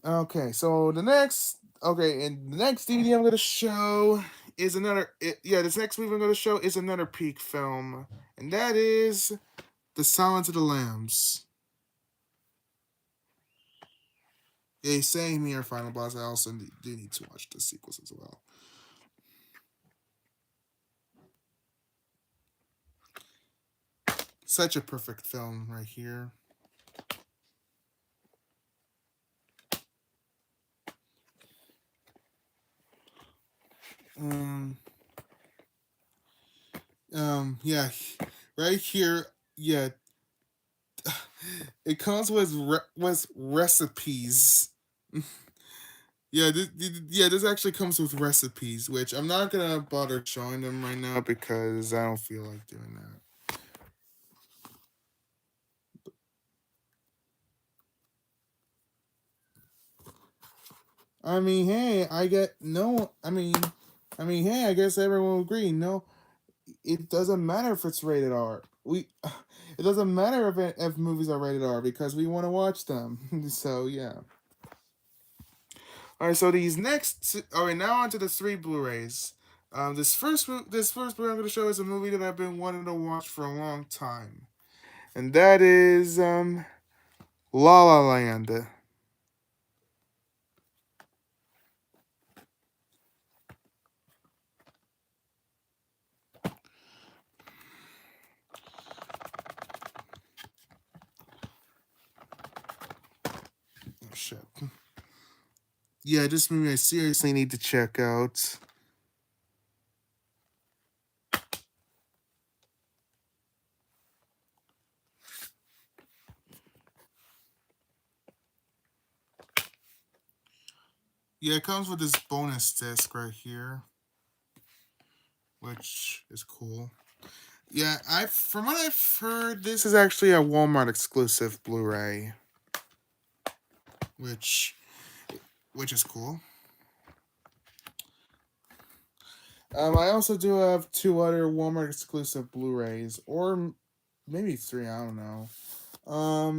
Okay, so and the next DVD I'm gonna show is this next movie I'm gonna show is another peak film, and that is The Silence of the Lambs. Yeah, same here, Final Boss. I also do need to watch the sequels as well. Such a perfect film right here. Um, yeah, right here, yeah, it comes with recipes. This actually comes with recipes, which I'm not gonna bother showing them right now because I don't feel like doing that. I mean, hey, I get no. Hey, I guess everyone will agree. No, it doesn't matter if it's rated R. It doesn't matter if movies are rated R because we want to watch them. So yeah. All right. So these next. All right. Now on to the three Blu-rays. This first movie I'm going to show is a movie that I've been wanting to watch for a long time, and that is La La Land. Oh shit. Yeah, this movie I seriously need to check out. Yeah, it comes with this bonus disc right here, which is cool. Yeah, I from what I've heard, this is actually a Walmart exclusive Blu-ray, which which is cool. I also do have two other Walmart exclusive Blu-rays, or maybe three. I don't know.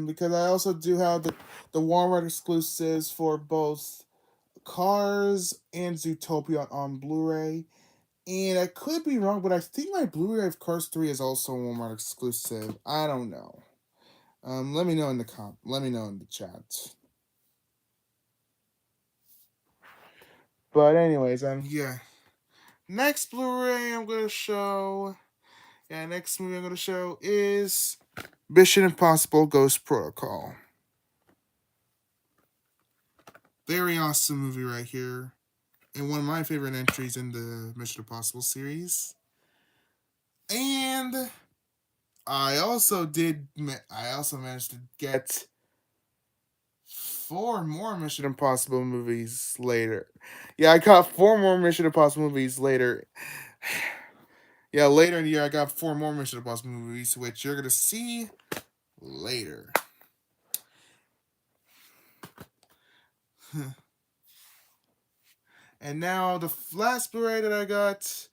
Because I also do have the Walmart exclusives for both Cars and Zootopia on Blu-ray. And I could be wrong, but I think my Blu-ray of Cars 3 is also a Walmart exclusive. I don't know. Let me know in the let me know in the chat. But anyways, yeah. Next Blu-ray I'm gonna show. Yeah, next movie I'm gonna show is Mission Impossible: Ghost Protocol. Very awesome movie right here, and one of my favorite entries in the Mission Impossible series. And I also managed to get four more Mission Impossible movies later. Yeah, I got four more Mission Impossible movies later. Yeah, later in the year, I got four more Mission Impossible movies, which you're gonna see later. And now the last Blu-ray that I got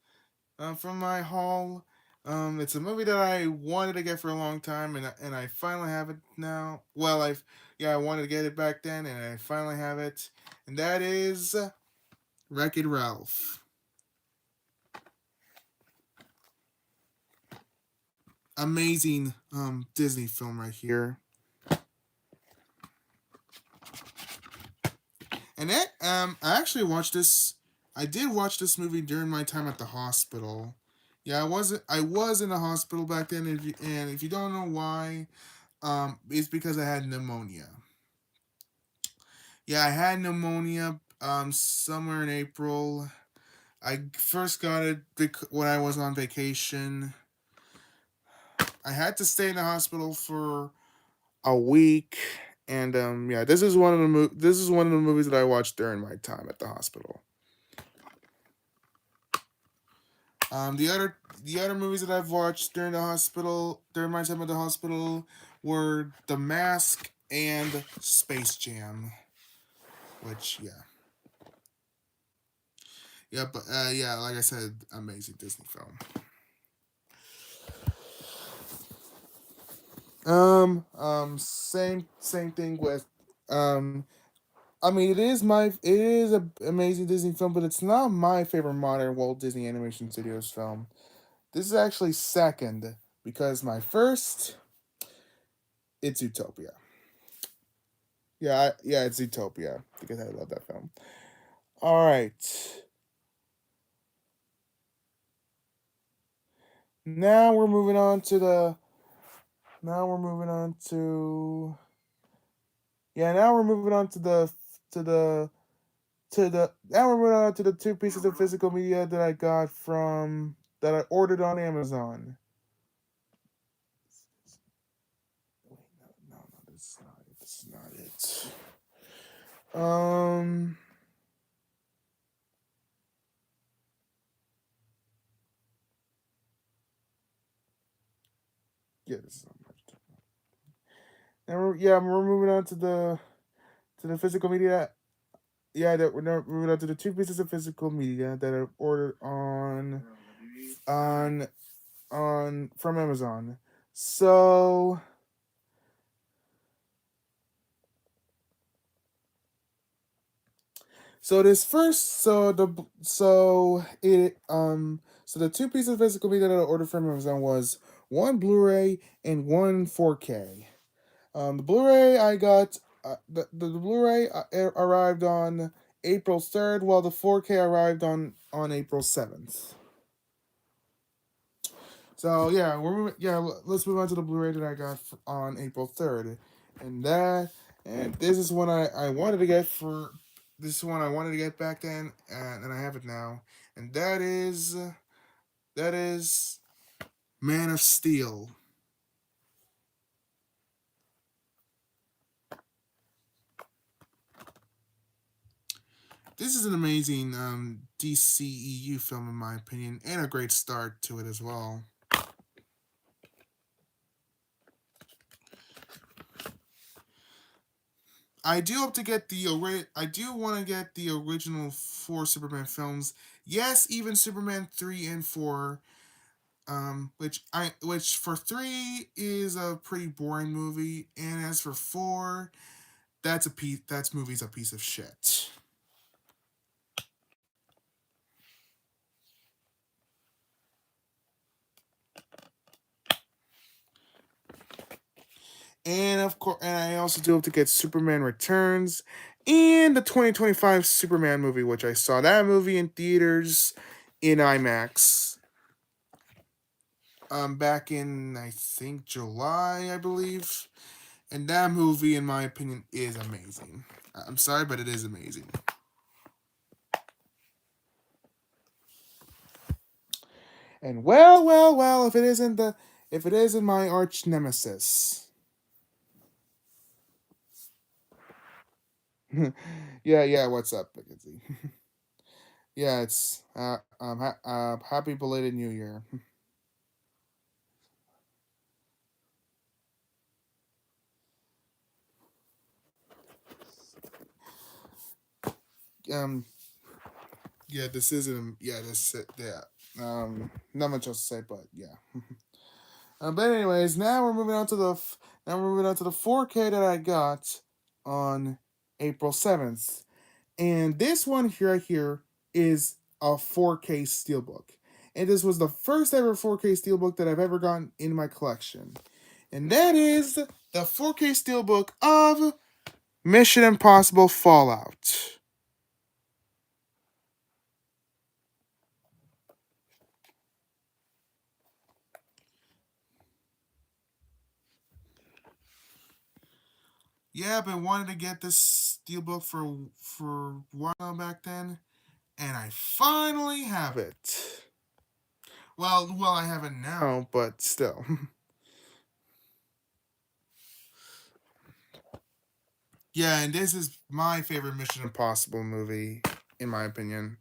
from my haul. It's a movie that I wanted to get for a long time, and I finally have it now. Well, I wanted to get it back then, and I finally have it, and that is Wreck-It Ralph. Amazing Disney film right here. And I actually watched this. I did watch this movie during my time at the hospital. Yeah, I was in the hospital back then, and if you don't know why, it's because I had pneumonia. Yeah, I had pneumonia somewhere in April. I first got it when I was on vacation. I had to stay in the hospital for a week, and yeah, this is one of the movies that I watched during my time at the hospital. The other movies that I've watched during my time at the hospital were The Mask and Space Jam, which yeah, like I said, amazing Disney film. Same thing with um. I mean, it is a amazing Disney film, but it's not my favorite modern Walt Disney Animation Studios film. This is actually second because my first, it's Utopia. Yeah, it's Utopia because I love that film. All right, now we're moving on to the. Now we're moving on to. Yeah, now we're moving on to the now we're moving on to the two pieces of physical media that I got from that I ordered on Amazon. Wait, no, this is not it. This is not it. Yeah, this is not much. And we're moving on to the physical media. yeah, that we're not moving on to the two pieces of physical media that I've ordered on from Amazon. So this first so the two pieces of physical media that I ordered from Amazon was one Blu-ray and one 4K. The Blu-ray I got the Blu-ray arrived on April 3rd, while the 4K arrived on April 7th. So yeah, let's move on to the Blu-ray that I got on April 3rd, and this is one I wanted to get for this is one I wanted to get back then, and I have it now, and that is Man of Steel. This is an amazing DCEU film in my opinion, and a great start to it as well. I do hope to get I do want to get the original four Superman films. Yes, even Superman 3 and 4, which for 3 is a pretty boring movie, and as for 4, that's movie's a piece of shit. And of course, and I also do hope to get Superman Returns and the 2025 Superman movie, which I saw that movie in theaters in IMAX. Back in I think July, I believe, and that movie, in my opinion, is amazing. I'm sorry, but it is amazing. And well, if it isn't my arch nemesis. Yeah. What's up, Mackenzie? Yeah, it's happy belated New Year. Um, yeah, this isn't. Yeah, this. Yeah. Not much else to say, but yeah. But anyways, now we're moving on to the 4K that I got on April 7th, and this one here right here is a 4K steelbook, and this was the first ever 4K steelbook that I've ever gotten in my collection, and that is the 4K steelbook of Mission Impossible Fallout. Yeah, I've been wanting to get this steelbook for a while back then, and I finally have it. I have it now, but still. Yeah, and this is my favorite Mission Impossible movie, in my opinion.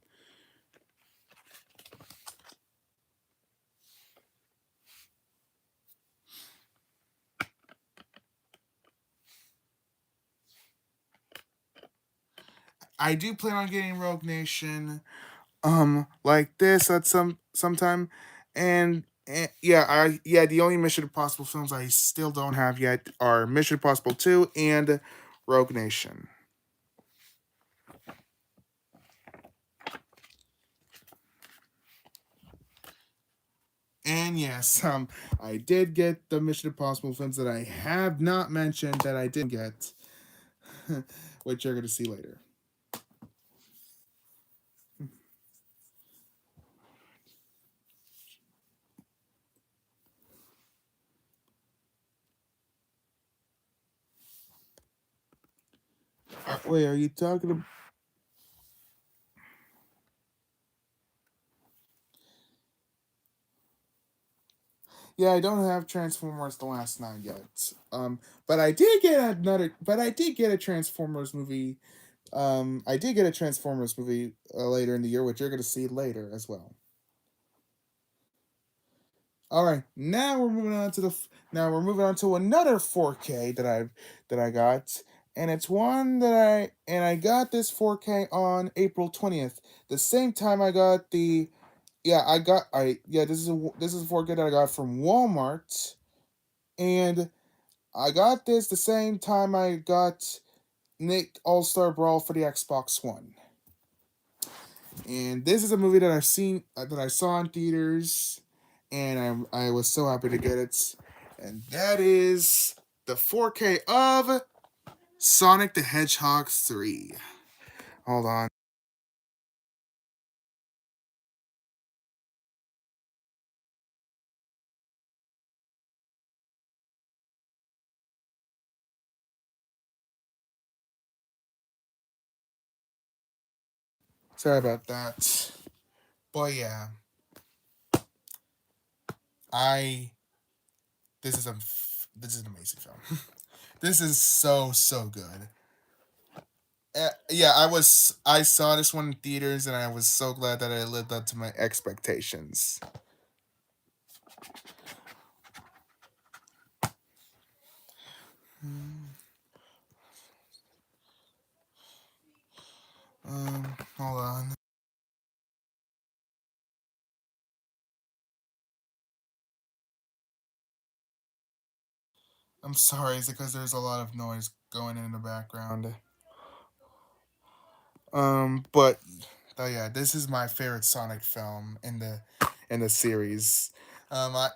I do plan on getting Rogue Nation, like this at sometime, and yeah, the only Mission Impossible films I still don't have yet are Mission Impossible 2 and Rogue Nation. And yes, I did get the Mission Impossible films that I have not mentioned that I didn't get, which you're going to see later. Wait, are you talking about? Yeah, I don't have Transformers: The Last Night yet. But I did get another. But I did get a Transformers movie. I did get a Transformers movie later in the year, which you're going to see later as well. All right, now we're moving on to another 4K that I got, and it's one that I got this 4K on April 20th, the same time I got the yeah I got I yeah this is a 4K that I got from Walmart, and I got this the same time I got Nick All Star Brawl for the Xbox One. And this is a movie that I saw in theaters, and I was so happy to get it. And that is the 4K of Sonic the Hedgehog 3. Hold on. Sorry about that. But yeah, I this is an amazing film. This is so good. Yeah, I saw this one in theaters, and I was so glad that I lived up to my expectations. Hold on. I'm sorry, it's because there's a lot of noise going in the background. But oh yeah, this is my favorite Sonic film in the series. I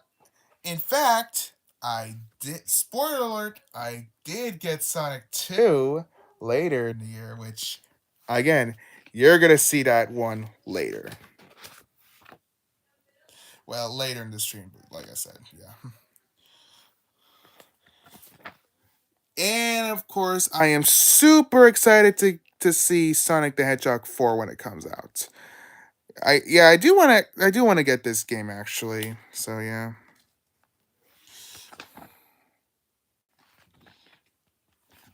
in fact I did spoiler alert, I did get Sonic 2 later in the year, which again, you're gonna see that one later. Well, later in the stream, like I said, yeah. And of course, I am super excited to see Sonic the Hedgehog 4 when it comes out. I do want to get this game actually. So yeah.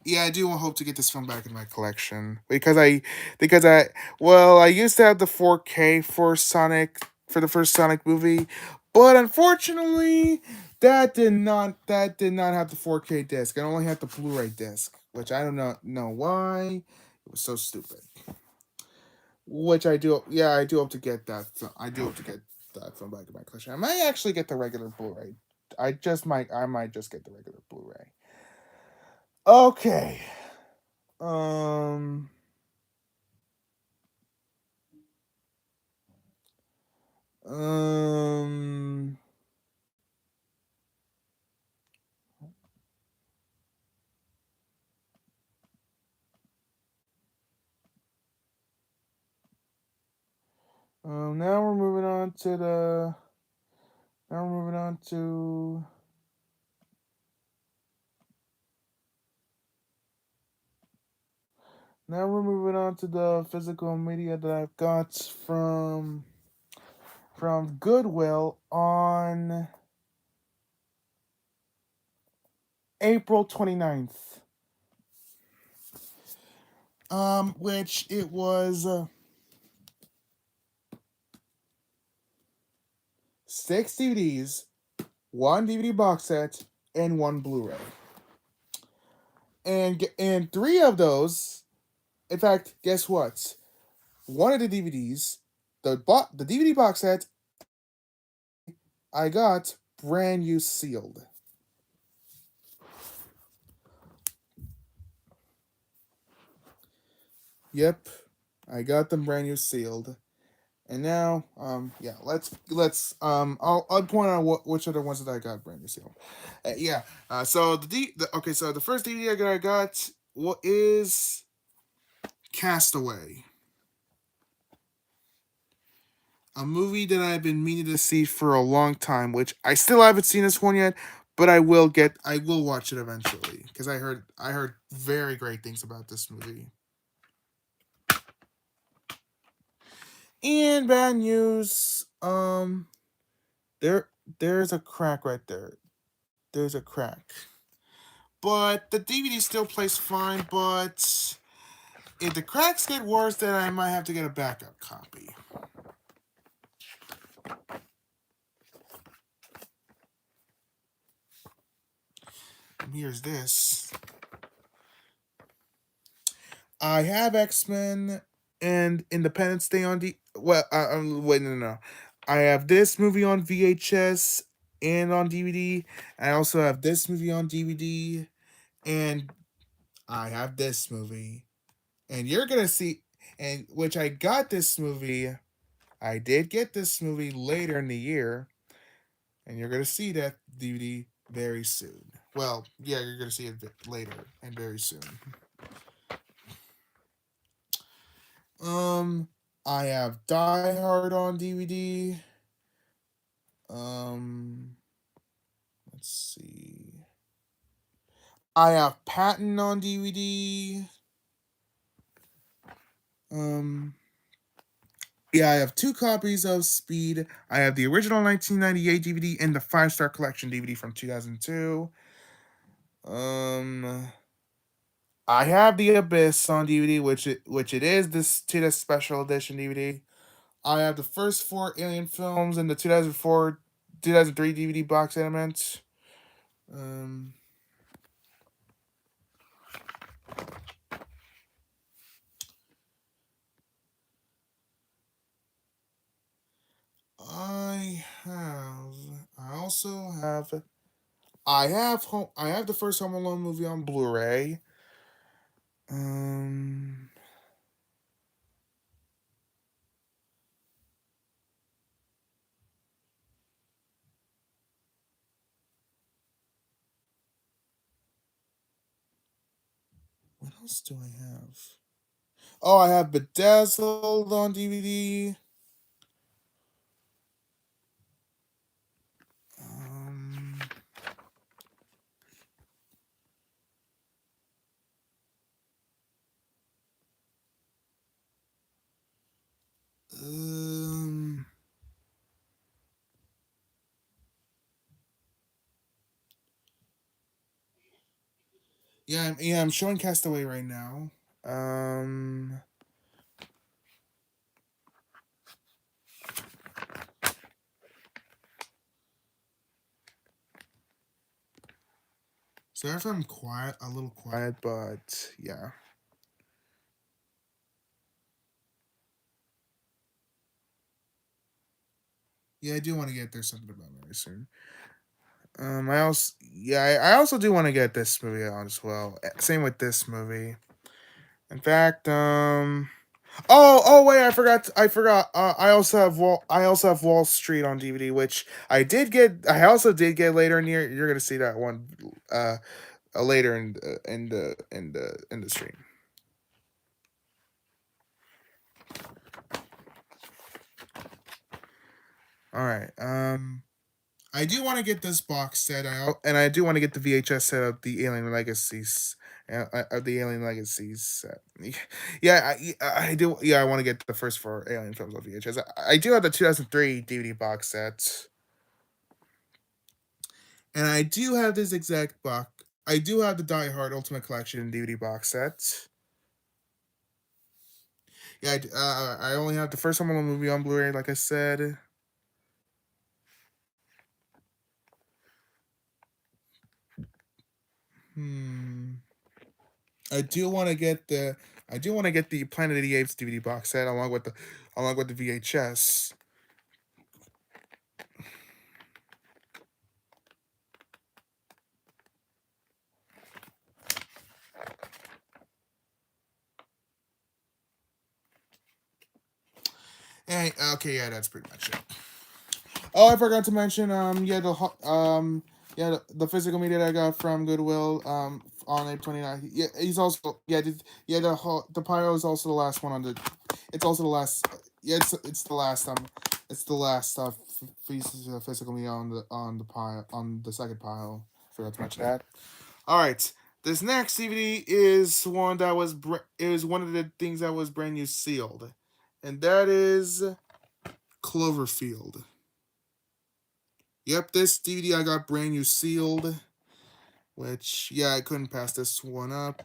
Yeah, I do hope to get this film back in my collection because I used to have the 4K for Sonic for the first Sonic movie, but unfortunately that did not have the 4K disc. I only had the Blu-ray disc, which I don't know why. It was so stupid. Which I do, yeah, I do hope to get that. I do hope to get that film back in my collection. I might actually get the regular Blu-ray. I might just get the regular Blu-ray. Okay. Um. Um. Now we're moving on to the. Now we're moving on to. Now we're moving on to the physical media that I've got from Goodwill on April 29th. Which it was 6 DVDs, one DVD box set, and one Blu-ray. And three of those, in fact, guess what? One of the DVDs, the DVD box set, I got brand new sealed. Yep, I got them brand new sealed. And now, yeah, I'll point out which are the ones that I got brand new sealed. Yeah, so the first DVD I got what is Castaway, a movie that I've been meaning to see for a long time, which I still haven't seen this one yet, but I will watch it eventually because I heard very great things about this movie. And bad news, there there's a crack right there. There's a crack. But the DVD still plays fine, but if the cracks get worse, then I might have to get a backup copy. And here's this. I have X-Men and Independence Day on wait, no. I have this movie on VHS and on DVD. I also have this movie on DVD, and I have this movie. And you're gonna see, and which I got this movie. I did get this movie later in the year, and you're gonna see that DVD very soon. Well, yeah, you're gonna see it later and very soon. Um, I have Die Hard on DVD. Um, let's see. I have Patton on DVD. Um, yeah, I have two copies of Speed. I have the original 1998 DVD and the 5-star collection DVD from 2002. Um, I have the Abyss on DVD, which it is this to the special edition DVD. I have the first four Alien films in the 2004 2003 DVD box element. Um, I have. I also have. I have the first Home Alone movie on Blu-ray. Um. What else do I have? Oh, I have Bedazzled on DVD. Um. Um. Yeah, I'm showing Castaway right now. Um. Sorry if I'm quiet, a little quiet, but yeah. Yeah, I do want to get There's Something About Mary soon. I also do want to get this movie on as well. Same with this movie. In fact, wait, I forgot. I also have Wall Street on DVD, which I did get. I also did get later in the year. You're gonna see that one, later in the stream. All right. I do want to get this box set out, and I do want to get the VHS set of the Alien Legacies. Of the Alien Legacies set. Yeah, I do. Yeah, I want to get the first four Alien films on VHS. I do have the 2003 DVD box set, and I do have this exact box. I do have the Die Hard Ultimate Collection DVD box set. Yeah, I only have the first Home Alone movie on Blu-ray, like I said. Hmm. I do want to get the I do want to get the Planet of the Apes DVD box set along with the VHS. And okay, yeah, that's pretty much it. Oh, I forgot to mention the physical media that I got from Goodwill on April 29th. Yeah, he's also the Pyro is also the last one on the. It's also the last. Yeah, it's the last pieces of physical media on the pile on the second pile. Forgot to mention that. All right. This next DVD is one of the things that was brand new sealed, and that is Cloverfield. Yep, this DVD I got brand new sealed, which yeah, I couldn't pass this one up.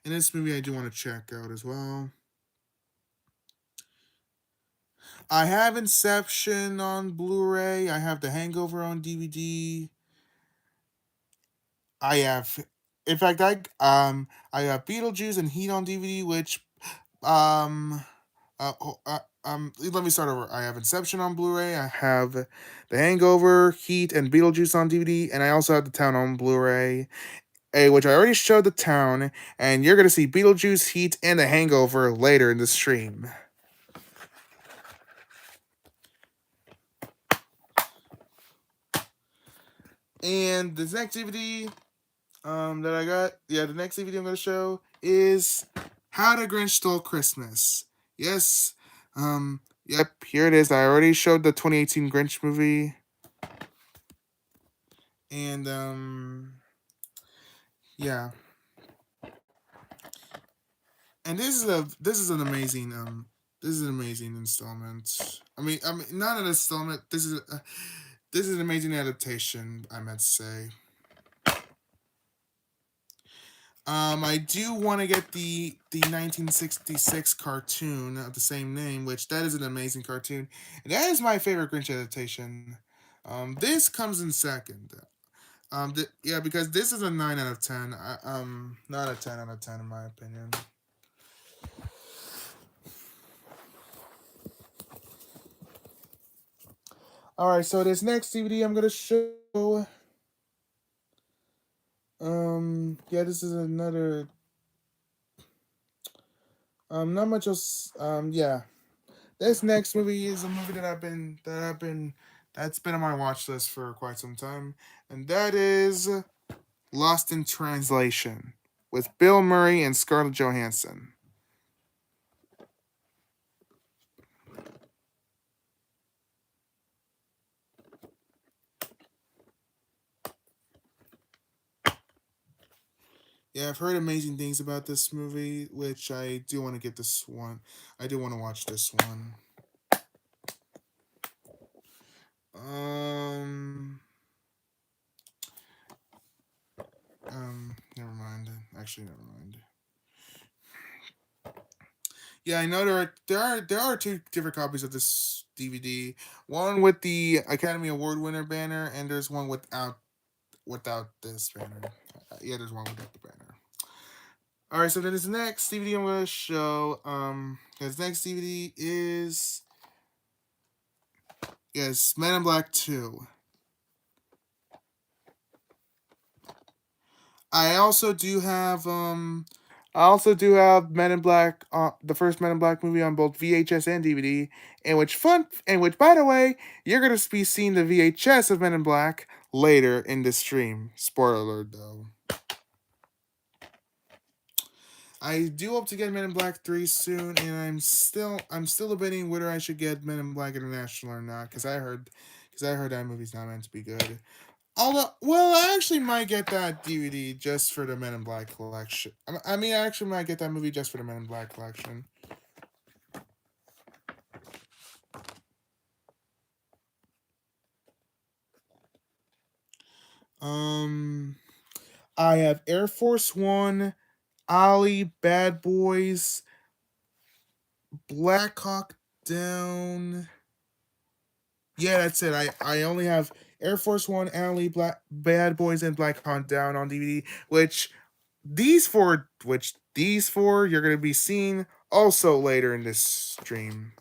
And this movie I do want to check out as well. I have Inception on Blu-ray. I have The Hangover on DVD. I have, in fact, I have Beetlejuice and Heat on DVD, which um let me start over. I have Inception on Blu-ray. I have The Hangover, Heat, and Beetlejuice on DVD, and I also have The Town on Blu-ray, which I already showed The Town, and you're gonna see Beetlejuice, Heat, and The Hangover later in the stream. And the next DVD that I got, the next DVD I'm gonna show is How the Grinch Stole Christmas. Yes, yep, here it is. I already showed the 2018 Grinch movie, and yeah, and this is an amazing this is an amazing installment. I mean, not an installment. This is an amazing adaptation. I meant to say. I do want to get the 1966 cartoon of the same name, which that is an amazing cartoon. And that is my favorite Grinch adaptation. This comes in second. Yeah, because this is a 9 out of 10. Not a 10 out of 10 in my opinion. All right, so this next DVD I'm gonna show. Yeah, this is another. Not much else. Yeah, this next movie is a movie that's been on my watch list for quite some time, and that is Lost in Translation with Bill Murray and Scarlett Johansson. Yeah, I've heard amazing things about this movie, which I do want to get this one. I do want to watch this one. Um, never mind. Actually, never mind. Yeah, I know there are two different copies of this DVD. One with the Academy Award winner banner, and there's one without this banner. Yeah, there's one without the banner. All right, so then this next DVD I'm gonna show. This next DVD is Men in Black 2. I also do have Men in Black, the first Men in Black movie on both VHS and DVD. And which, by the way, you're gonna be seeing the VHS of Men in Black later in the stream. Spoiler alert, though. I do hope to get Men in Black 3 soon, and I'm still debating whether I should get Men in Black International or not, because I heard that movie's not meant to be good. Although, well, I actually might get that DVD just for the Men in Black collection. I actually might get that movie just for the Men in Black collection. Um, I have Air Force One, Ollie, Bad Boys, Black Hawk Down. Yeah, that's it. I only have Air Force One, Ollie, Bad Boys, and Black Hawk Down on DVD. Which these four you're gonna be seeing also later in this stream.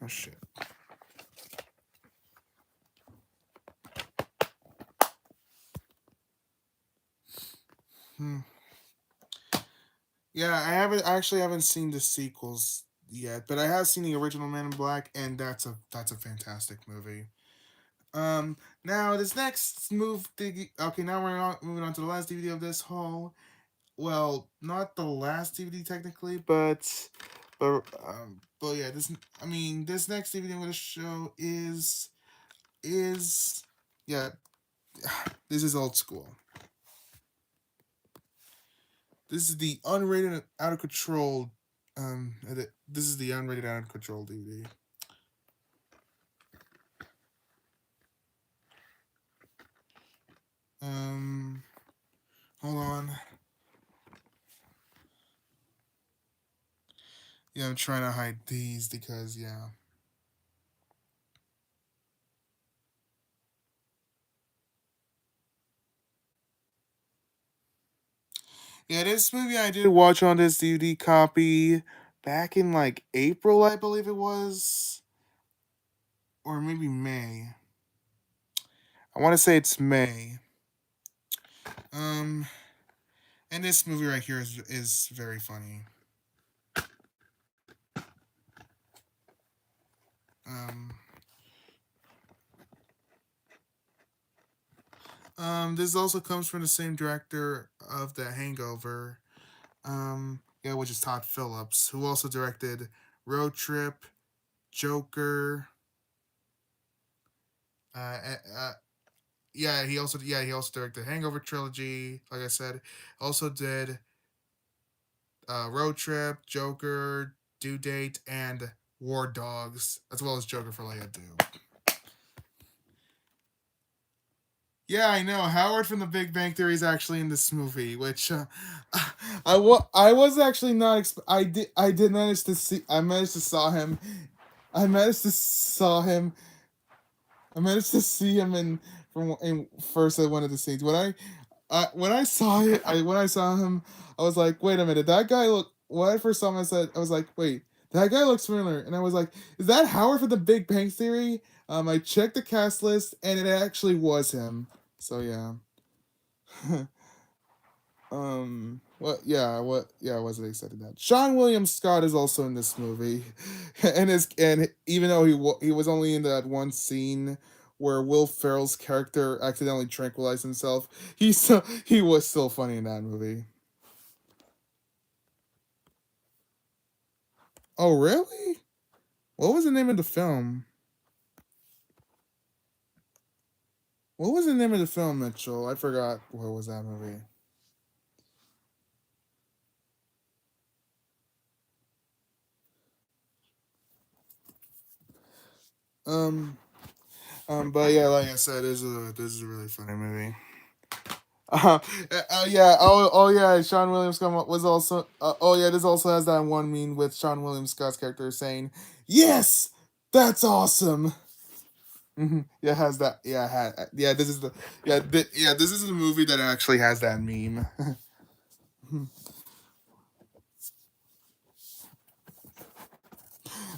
Oh shit. Hmm. Yeah, I actually haven't seen the sequels yet, but I have seen the original Man in Black, and that's a fantastic movie. Now this next okay, now moving on to the last DVD of this haul. Well, not the last DVD technically, but yeah, this next DVD I'm gonna show is yeah, this is old school. This is the unrated out of control. This is the unrated out of control DVD. Um, hold on. Yeah, I'm trying to hide these because yeah. Yeah, this movie I did watch on this DVD copy back in like April, I believe it was, or maybe May. I want to say it's May. Um, and this movie right here is very funny. Um, this also comes from the same director of The Hangover. Yeah, which is Todd Phillips, who also directed Road Trip, Joker. Uh, uh, uh, he also directed Hangover trilogy. Like I said, also did Road Trip, Joker, Due Date, and War Dogs, as well as Joker for Leia Do. Yeah, I know. Howard from The Big Bang Theory is actually in this movie, which I was actually not. I did manage to see. I managed to saw him. I managed to saw him. I managed to see him in first at one of the scenes. When I saw it, when I saw him, I was like, wait a minute, that guy look. When I first saw him, I was like, wait, that guy looks familiar, and I was like, is that Howard from The Big Bang Theory? I checked the cast list, and it actually was him. So yeah. What was it excited that Sean William Scott is also in this movie, and even though he was only in that one scene where Will Ferrell's character accidentally tranquilized himself, he was still funny in that movie. Oh really? What was the name of the film? What was the name of the film, Mitchell? I forgot. What was that movie? Um, but yeah, like I said, this is a really funny movie. Uh, yeah. Oh, yeah. Sean Williams Scott was also. Oh, yeah. This also has that one meme with Sean Williams Scott's character saying, "Yes, that's awesome." Yeah, it has that. Yeah, yeah. This is the. Yeah, yeah. This is the movie that actually has that meme.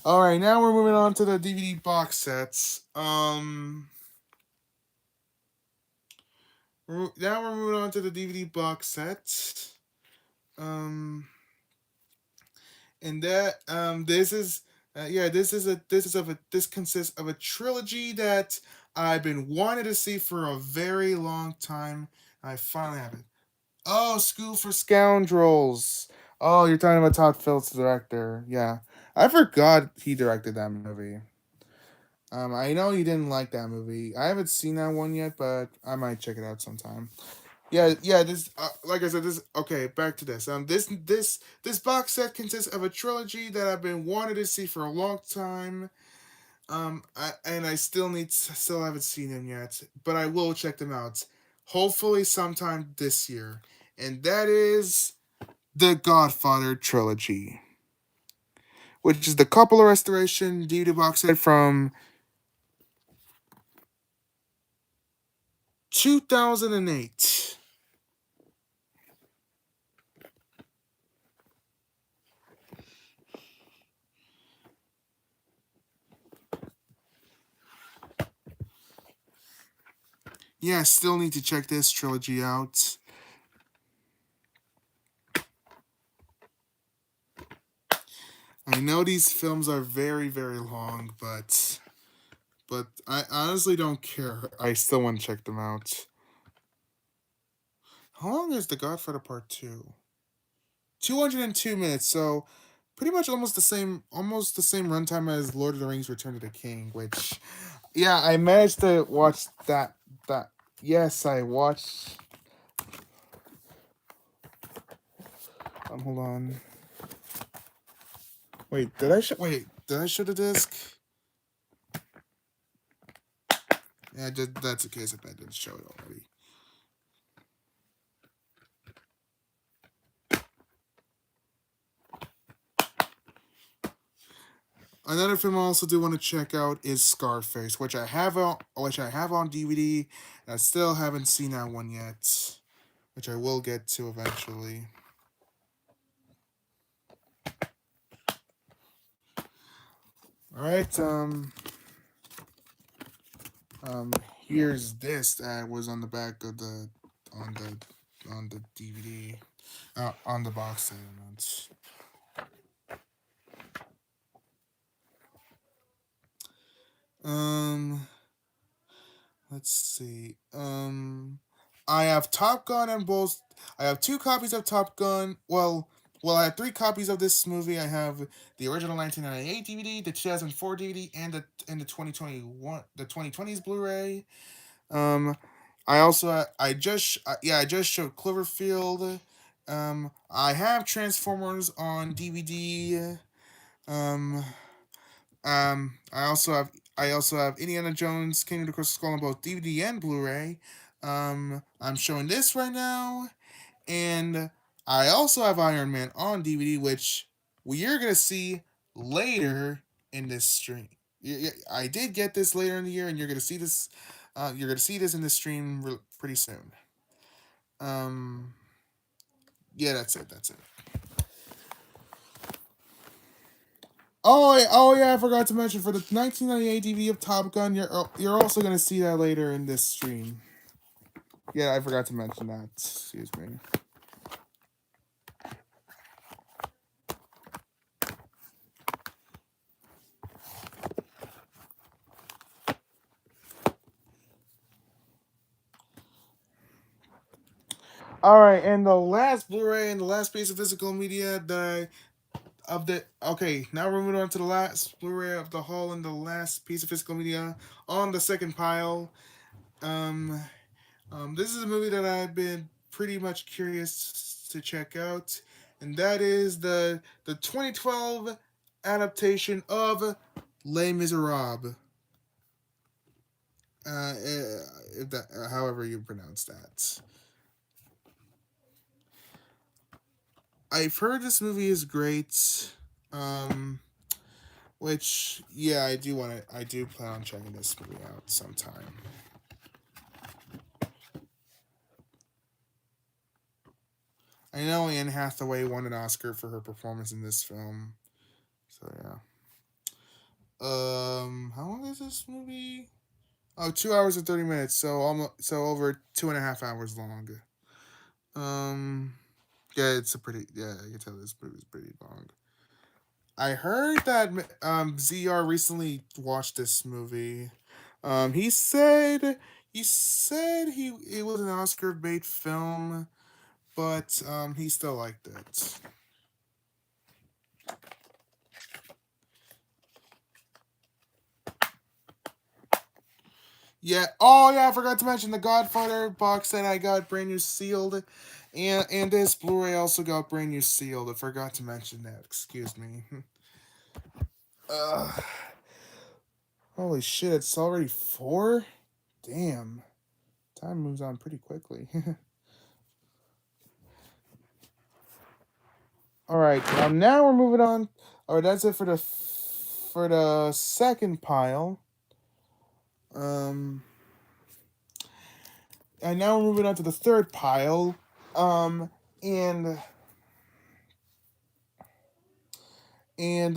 All right, now we're moving on to the DVD box sets. Now we're moving on to the DVD box set. Um, and that this is yeah this consists of a trilogy that I've been wanting to see for a very long time. I finally have it. Oh, School for Scoundrels. Oh, you're talking about Todd Phillips, the director. Yeah, I forgot he directed that movie. I know you didn't like that movie. I haven't seen that one yet, but I might check it out sometime. Yeah. This, like I said, this. Okay, back to this. This box set consists of a trilogy that I've been wanting to see for a long time. And I still haven't seen them yet, but I will check them out. Hopefully, sometime this year, and that is the Godfather trilogy, which is the Coppola restoration DVD box set from 2008. Yeah, still need to check this trilogy out. I know these films are very, very long, but I honestly don't care. I still want to check them out. How long is The Godfather Part 2? 202 minutes, so pretty much almost the same runtime as Lord of the Rings Return to the King, which yeah, I managed to watch that yes, I watched hold on. Did I show the disc? Yeah, that's the case if I didn't show it already. Another film I also do want to check out is Scarface, which I have on DVD. And I still haven't seen that one yet, which I will get to eventually. All right, um, here's this that was on the back of the on the DVD, on the box set. Um, let's see. I have Top Gun and both. I have two copies of Top Gun. I have three copies of this movie. I have the original 1998 DVD, the 2004 DVD, and the 2021 the 2020s Blu-ray. Um, I just showed Cloverfield. I have Transformers on DVD. Um, I also have Indiana Jones Kingdom of the Crystal Skull on both DVD and Blu-ray. I'm showing this right now, and I also have Iron Man on DVD, which we're gonna see later in this stream. I did get this later in the year, and you're gonna see this. You're gonna see this in the stream pretty soon. Um, yeah, that's it. That's it. Oh yeah, I forgot to mention for the 1998 DVD of Top Gun, you're also gonna see that later in this stream. Yeah, I forgot to mention that. Excuse me. All right, and the last Blu-ray and the last piece of physical media that of the okay, now we're moving on to the last Blu-ray of the haul and the last piece of physical media on the second pile. Um, this is a movie that I've been pretty much curious to check out, and that is the 2012 adaptation of Les Miserables. If that, however you pronounce that. I've heard this movie is great. Um, which yeah, I do plan on checking this movie out sometime. I know Anne Hathaway won an Oscar for her performance in this film. So yeah. How long is this movie? Oh, 2 hours and 30 minutes. So over 2.5 hours long. Um, yeah, I can tell this movie's pretty long. I heard that ZR recently watched this movie. He said it was an Oscar bait film, but he still liked it. Yeah. Oh yeah, I forgot to mention the Godfather box set I got brand new sealed, and this Blu-ray also got brand new sealed. I forgot to mention that. Excuse me. uh, Holy shit! It's already 4. Damn. Time moves on pretty quickly. All right. Now we're moving on. All right, that's it for the second pile. Um, and now we're moving on to the third pile. Um, and and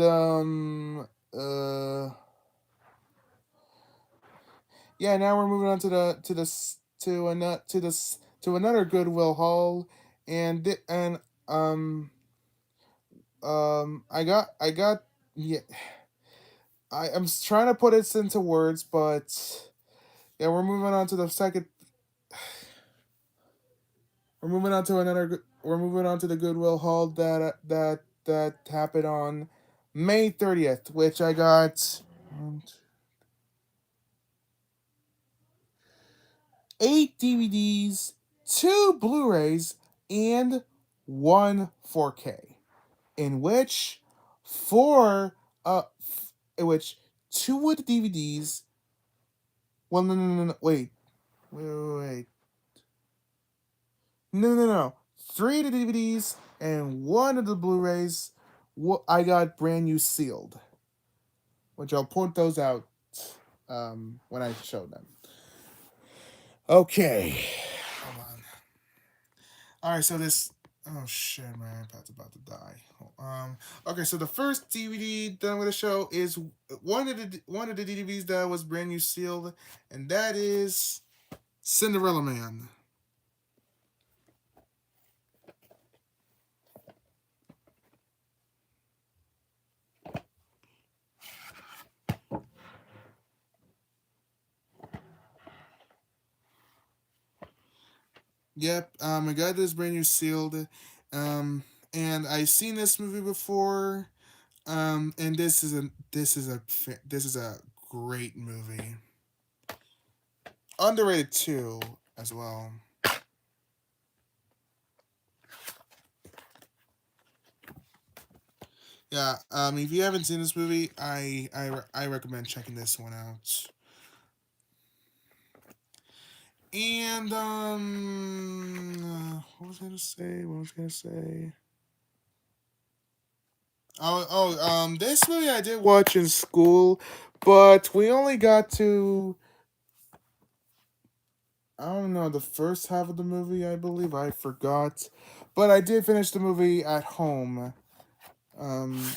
yeah, now we're moving on to another Goodwill haul, and I got yeah. I'm trying to put it into words, but yeah, we're moving on to the second. We're moving on to the Goodwill haul that happened on May 30th, which I got 8 DVDs, 2 Blu-rays, and 1 4K. In which four in which two of the DVDs. Well, no, wait. No. 3 of the DVDs and 1 of the Blu-rays. I got brand new sealed. which I'll point those out when I show them. Okay, hold on. All right, so this. Oh shit, my iPad's about to die. Okay, so the first DVD that I'm gonna show is one of the DVDs that was brand new sealed, and that is Cinderella Man. Yep, I got this brand new sealed, and I've seen this movie before, and this is a great movie, underrated too as well. Yeah, if you haven't seen this movie, I recommend checking this one out. And what was I gonna say? What was I gonna say? This movie I did watch in school, but we only got to, I don't know, the first half of the movie. I believe I forgot, but I did finish the movie at home.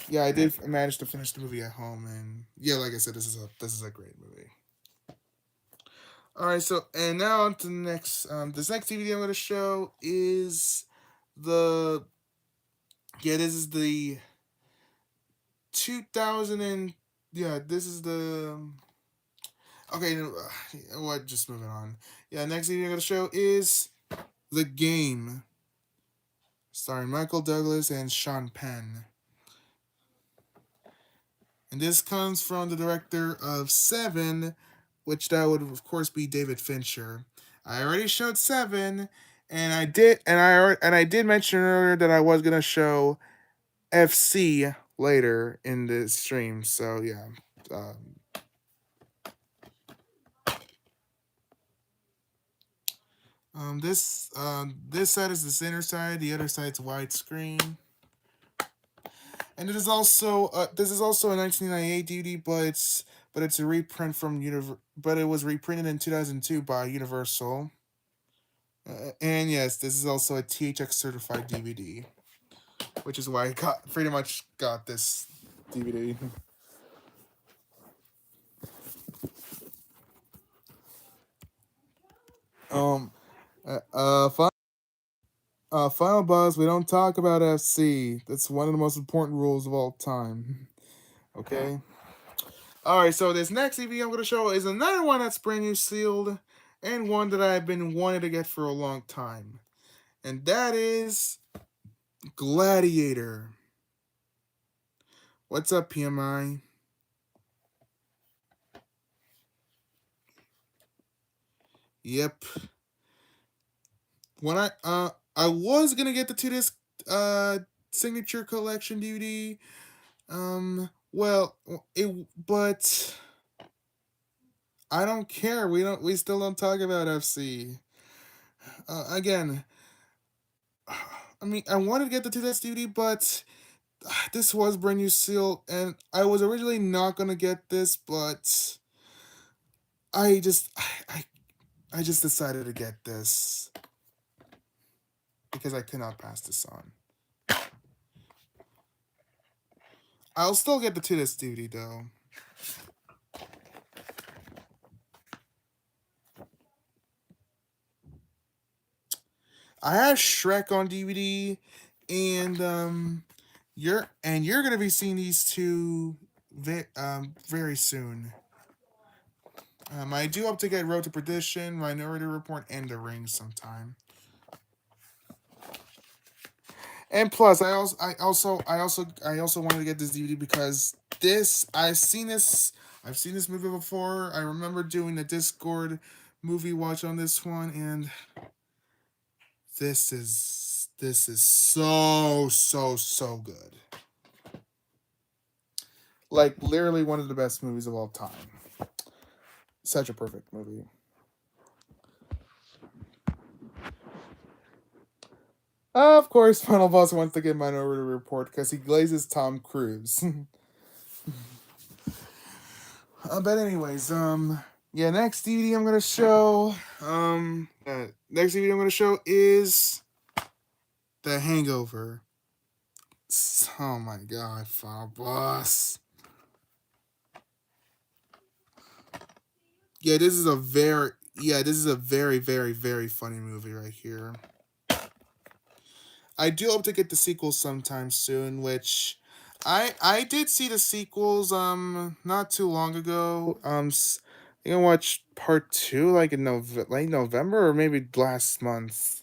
Yeah, I did manage to finish the movie at home, and yeah, like I said, this is a great movie. All right, so and now on to the next. This next DVD I'm going to show is the this is the 2000 and this is the okay. What? Just moving on. Yeah, next DVD I'm going to show is The Game, starring Michael Douglas and Sean Penn, and this comes from the director of Seven, which that would of course be David Fincher. I already showed Seven, and I did mention earlier that I was gonna show FC later in the stream. So yeah, um, this side is the center side. The other side's widescreen. And this is also a 1998 DVD, but it's a reprint but it was reprinted in 2002 by Universal. And yes, this is also a THX certified DVD, which is why I pretty much got this DVD. um, Final boss. We don't talk about FC. That's one of the most important rules of all time. Okay. All right. So this next DVD I'm going to show is another one that's brand new sealed, and one that I've been wanting to get for a long time, and that is Gladiator. What's up, PMI? Yep. When I was gonna get the 2 disc signature collection DVD. Well, but I don't care. We still don't talk about FC. Again, I mean, I wanted to get the 2 disc DVD, but this was brand new seal, and I was originally not gonna get this, but I just I just decided to get this because I could not pass this on. I'll still get the 2 disc DVD though. I have Shrek on DVD, and you're gonna be seeing these two very soon. I do hope to get Road to Perdition, Minority Report, and The Ring sometime. And plus, I also wanted to get this DVD because I've seen this movie before. I remember doing the Discord movie watch on this one, and this is so good. Like literally one of the best movies of all time. Such a perfect movie. Of course, Final Boss wants to get Minority Report because he glazes Tom Cruise. But anyways, yeah, next DVD I'm gonna show, next DVD I'm gonna show is The Hangover. Oh my god, Final Boss. Yeah, this is a very, very funny movie right here. I do hope to get the sequels sometime soon, which I did see the sequels not too long ago. I think I watched part two like in late November or maybe last month.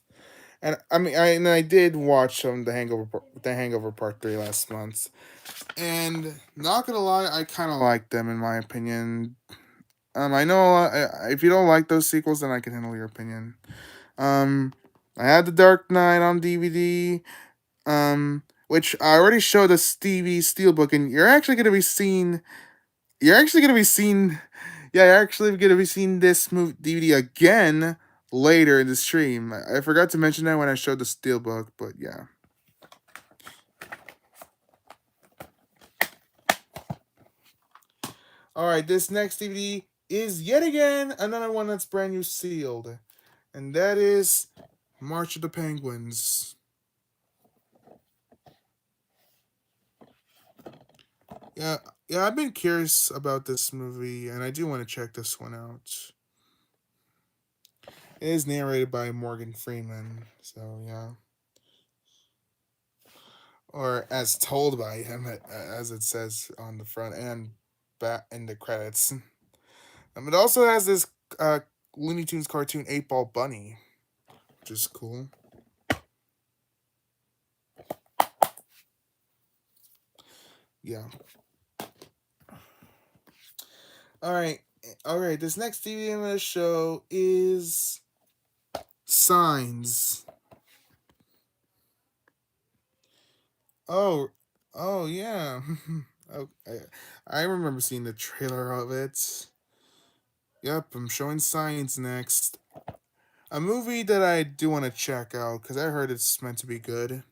And I mean I did watch the Hangover Part 3 last month. And not gonna lie, I kind of like them in my opinion. I know if you don't like those sequels, then I can handle your opinion. Um, I had The Dark Knight on DVD. Which I already showed the Stevie Steelbook, and you're actually gonna be seeing. You're actually gonna be seeing. Yeah, you're actually gonna be seeing this movie DVD again later in the stream. I forgot to mention that when I showed the Steelbook, but yeah. All right, this next DVD is yet again another one that's brand new sealed, and that is March of the Penguins. Yeah, yeah, I've been curious about this movie, and I do want to check this one out. It is narrated by Morgan Freeman, so yeah, or as told by him, as it says on the front and back in the credits. It also has this uh, Looney Tunes cartoon 8 Ball Bunny, which is cool. Yeah. All right, all right. This next TV I'm gonna show is Signs. Oh, oh yeah. Okay. I remember seeing the trailer of it. Yep, I'm showing Signs next. A movie that I do want to check out because I heard it's meant to be good.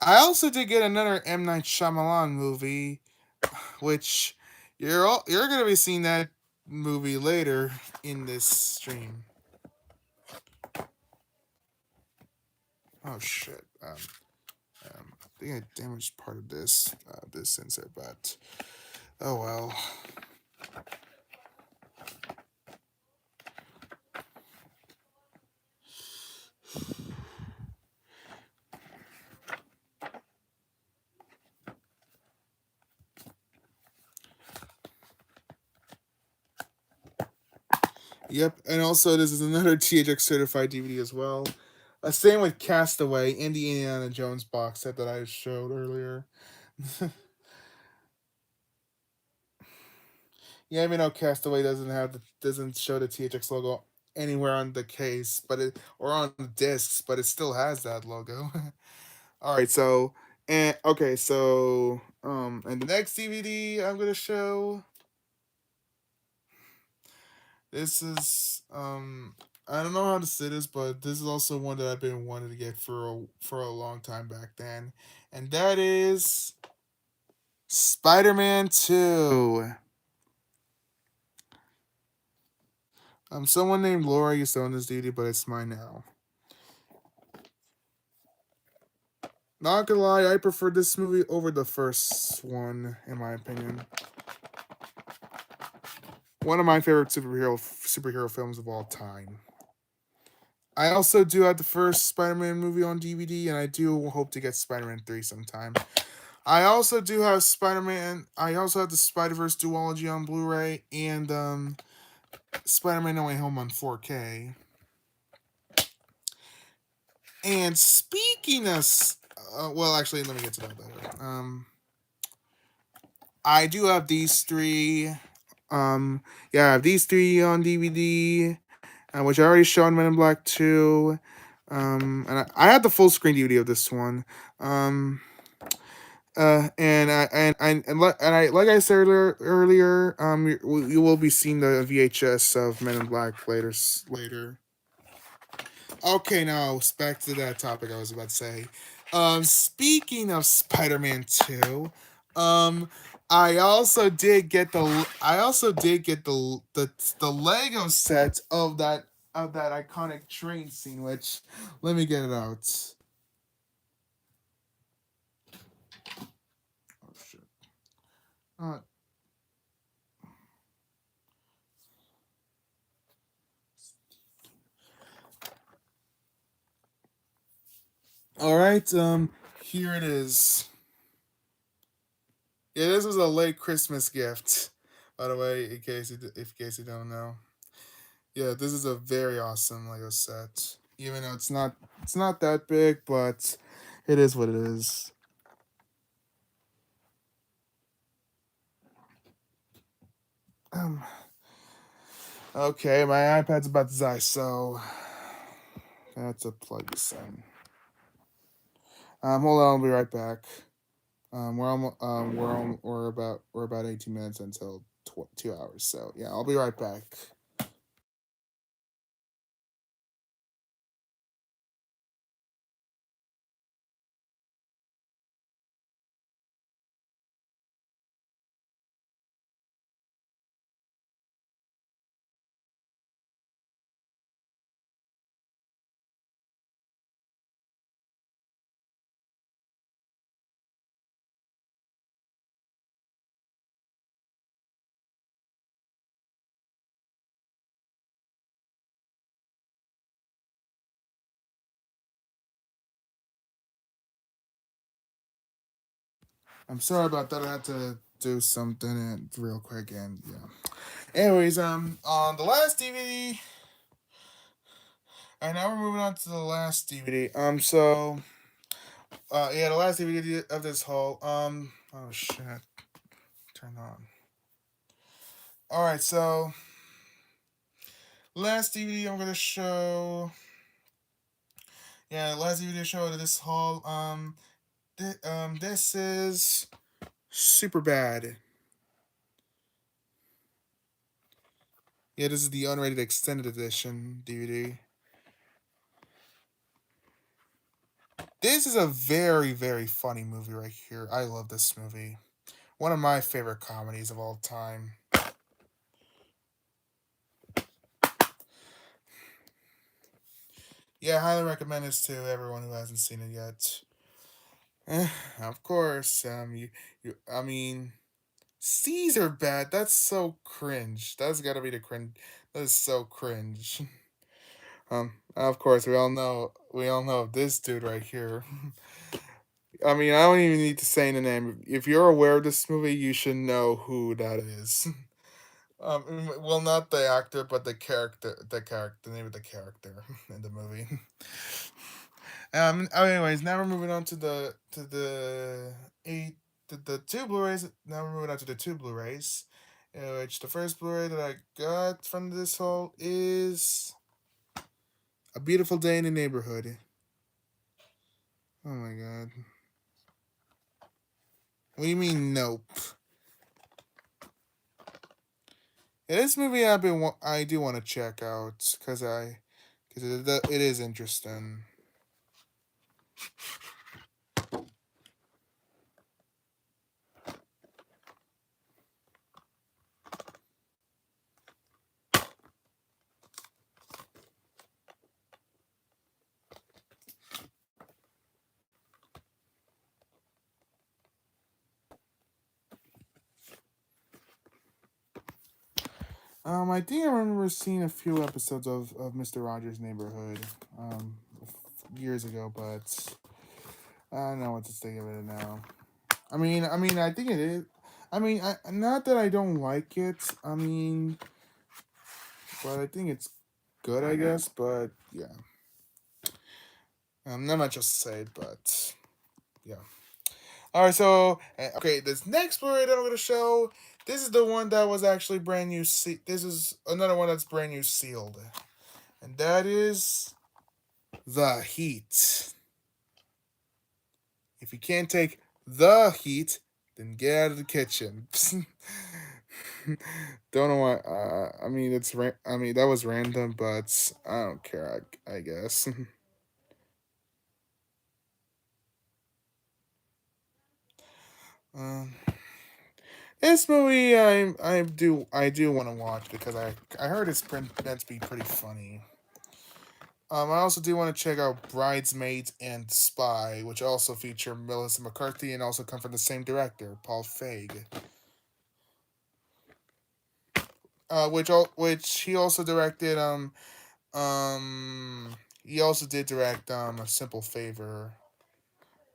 I also did get another M Night Shyamalan movie, which you're gonna be seeing that movie later in this stream. Oh shit! I think I damaged part of this sensor, but oh well. Yep, and also this is another THX certified DVD as well. Same with Castaway and the Indiana Jones box set that I showed earlier. Yeah, even though Castaway doesn't show the THX logo anywhere on the case, but it or on the discs, but it still has that logo. All right, so and okay, so and the next DVD I'm gonna show. This is I don't know how to say this, but this is also one that I've been wanting to get for a long time back then, and that is Spider-Man 2. Someone named Laura used to own this DVD, but it's mine now. Not gonna lie, I prefer this movie over the first one, in my opinion. One of my favorite superhero films of all time. I also do have the first Spider-Man movie on DVD, and I do hope to get Spider-Man 3 sometime. I also do have Spider-Man. I also have the Spider-Verse duology on Blu-ray and Spider-Man No Way Home on 4K. And speaking of, well, actually, let me get to that later. I do have these three. Yeah, I have these three on DVD, which I already showed Men in Black 2. And I had the full screen DVD of this one. Like I said earlier, you will be seeing the VHS of Men in Black later. Okay, now back to that topic I was about to say. Speaking of Spider-Man 2, I also did get the Lego set of that iconic train scene. Which, let me get it out. Oh shit. Uh, all right. Here it is. Yeah, this was a late Christmas gift. By the way, in case you don't know. Yeah, this is a very awesome Lego set. Even though it's not that big, but it is what it is. Um, okay, my iPad's about to die, so I have to plug this in. Hold on, I'll be right back. We're about 18 minutes until 2 hours, so yeah, I'll be right back. I'm sorry about that. I had to do something real quick, and yeah. Anyways, on the last DVD, and now we're moving on to the last DVD. Yeah, the last DVD of this haul. Oh shit, turn on. All right, so last DVD I'm gonna show. Yeah, last DVD show of this haul. This is super bad. Yeah, this is the unrated extended edition DVD. This is a very, very funny movie right here. I love this movie. One of my favorite comedies of all time. Yeah, I highly recommend this to everyone who hasn't seen it yet. Of course, I mean, C's are bad. That's so cringe. That's gotta be the cringe. That is so cringe. Of course, we all know this dude right here. I mean, I don't even need to say the name. If you're aware of this movie, you should know who that is. Well, not the actor, but the name of the character in the movie. Anyways, now we're moving on to eight the two Blu-rays. Now we're moving on to the two Blu-rays. Which the first Blu-ray that I got from this haul is A Beautiful Day in the Neighborhood. Oh my god. What do you mean, nope? Yeah, this movie I do want to check out because it is interesting. I think I remember seeing a few episodes of Mister Rogers' Neighborhood, years ago, but I don't know what to think of it now. I think it is. Not that I don't like it. But I think it's good, I guess. But yeah, not much else to say. But yeah. All right, so okay, this next Blu-ray that I'm gonna show. This is the one that was actually brand new. This is another one that's brand new sealed, and that is The Heat. If you can't take the heat, then get out of the kitchen. Don't know why. I mean, that was random, but I don't care. I guess. um, This movie, I do want to watch because I heard it's meant to be pretty funny. I also do want to check out Bridesmaids and Spy, which also feature Melissa McCarthy and also come from the same director, Paul Feig. Which he also directed. He also did direct A Simple Favor,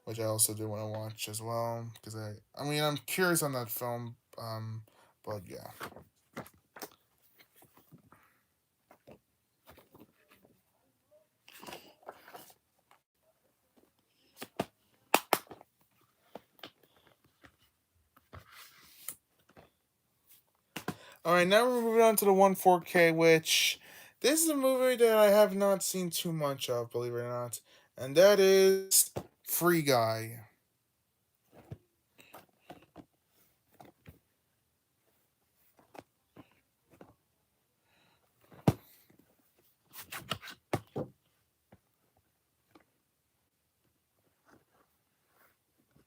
which I also do want to watch as well because I mean I'm curious on that film. But yeah. All right, now we're moving on to the 1/4K, which this is a movie that I have not seen too much of, believe it or not, and that is Free Guy.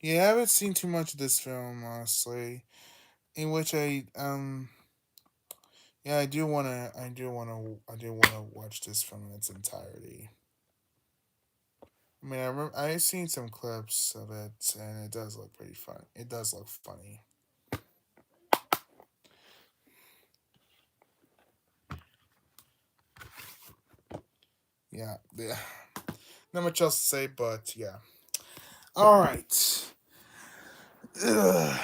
Yeah, I haven't seen too much of this film, honestly. In which yeah, I do wanna watch this film in its entirety. I mean, I've seen some clips of it, and it does look pretty fun. It does look funny. Yeah. Not much else to say, but yeah. All right. Ugh.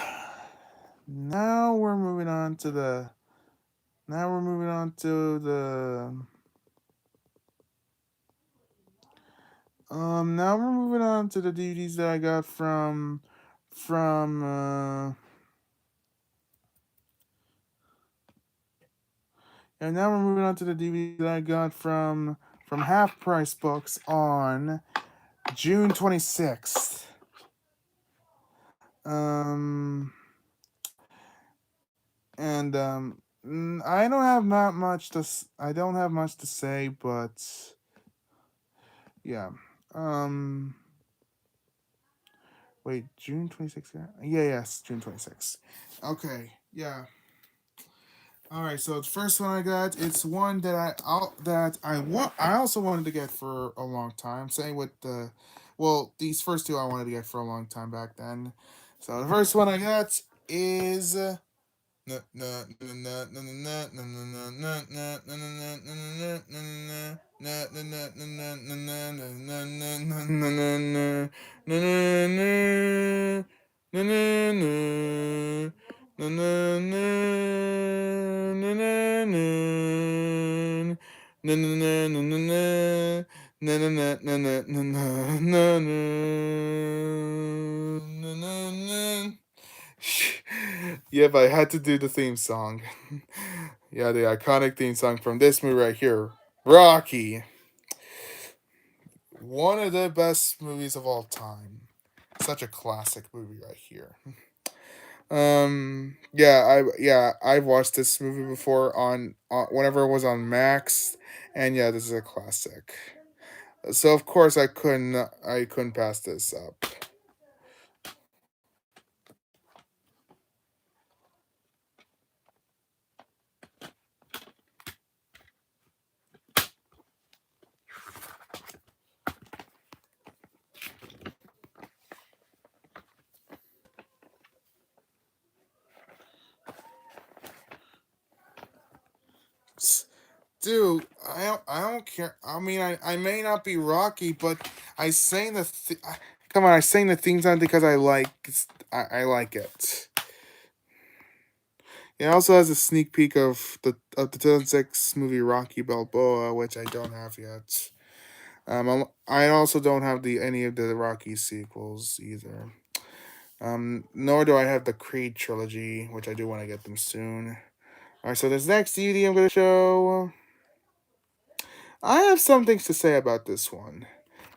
Now we're moving on to the. Now we're moving on to the. Now we're moving on to the DVDs that I got from. And now we're moving on to the DVD that I got from Half Price Books on June 26th. Um, and I don't have not much to I don't have much to say, but yeah. Um, wait, June 26th? Yeah, yes, June 26th. Okay, yeah. All right, so the first one I got, it's one that I also wanted to get for a long time. Same with these first two I wanted to get for a long time back then. So the first one I got is Yep, I had to do the theme song. Yeah, the iconic theme song from this movie right here, Rocky. One of the best movies of all time. Such a classic movie right here. I've watched this movie before on whenever it was on Max, and yeah, this is a classic. So of course I couldn't pass this up. Dude, I don't care. I mean, I may not be Rocky, but I sang come on, I sang the theme song because I like it. It also has a sneak peek of the 2006 movie Rocky Balboa, which I don't have yet. I also don't have the any of the Rocky sequels either. Nor do I have the Creed trilogy, which I do want to get them soon. All right, so this next DVD I'm gonna show, I have some things to say about this one,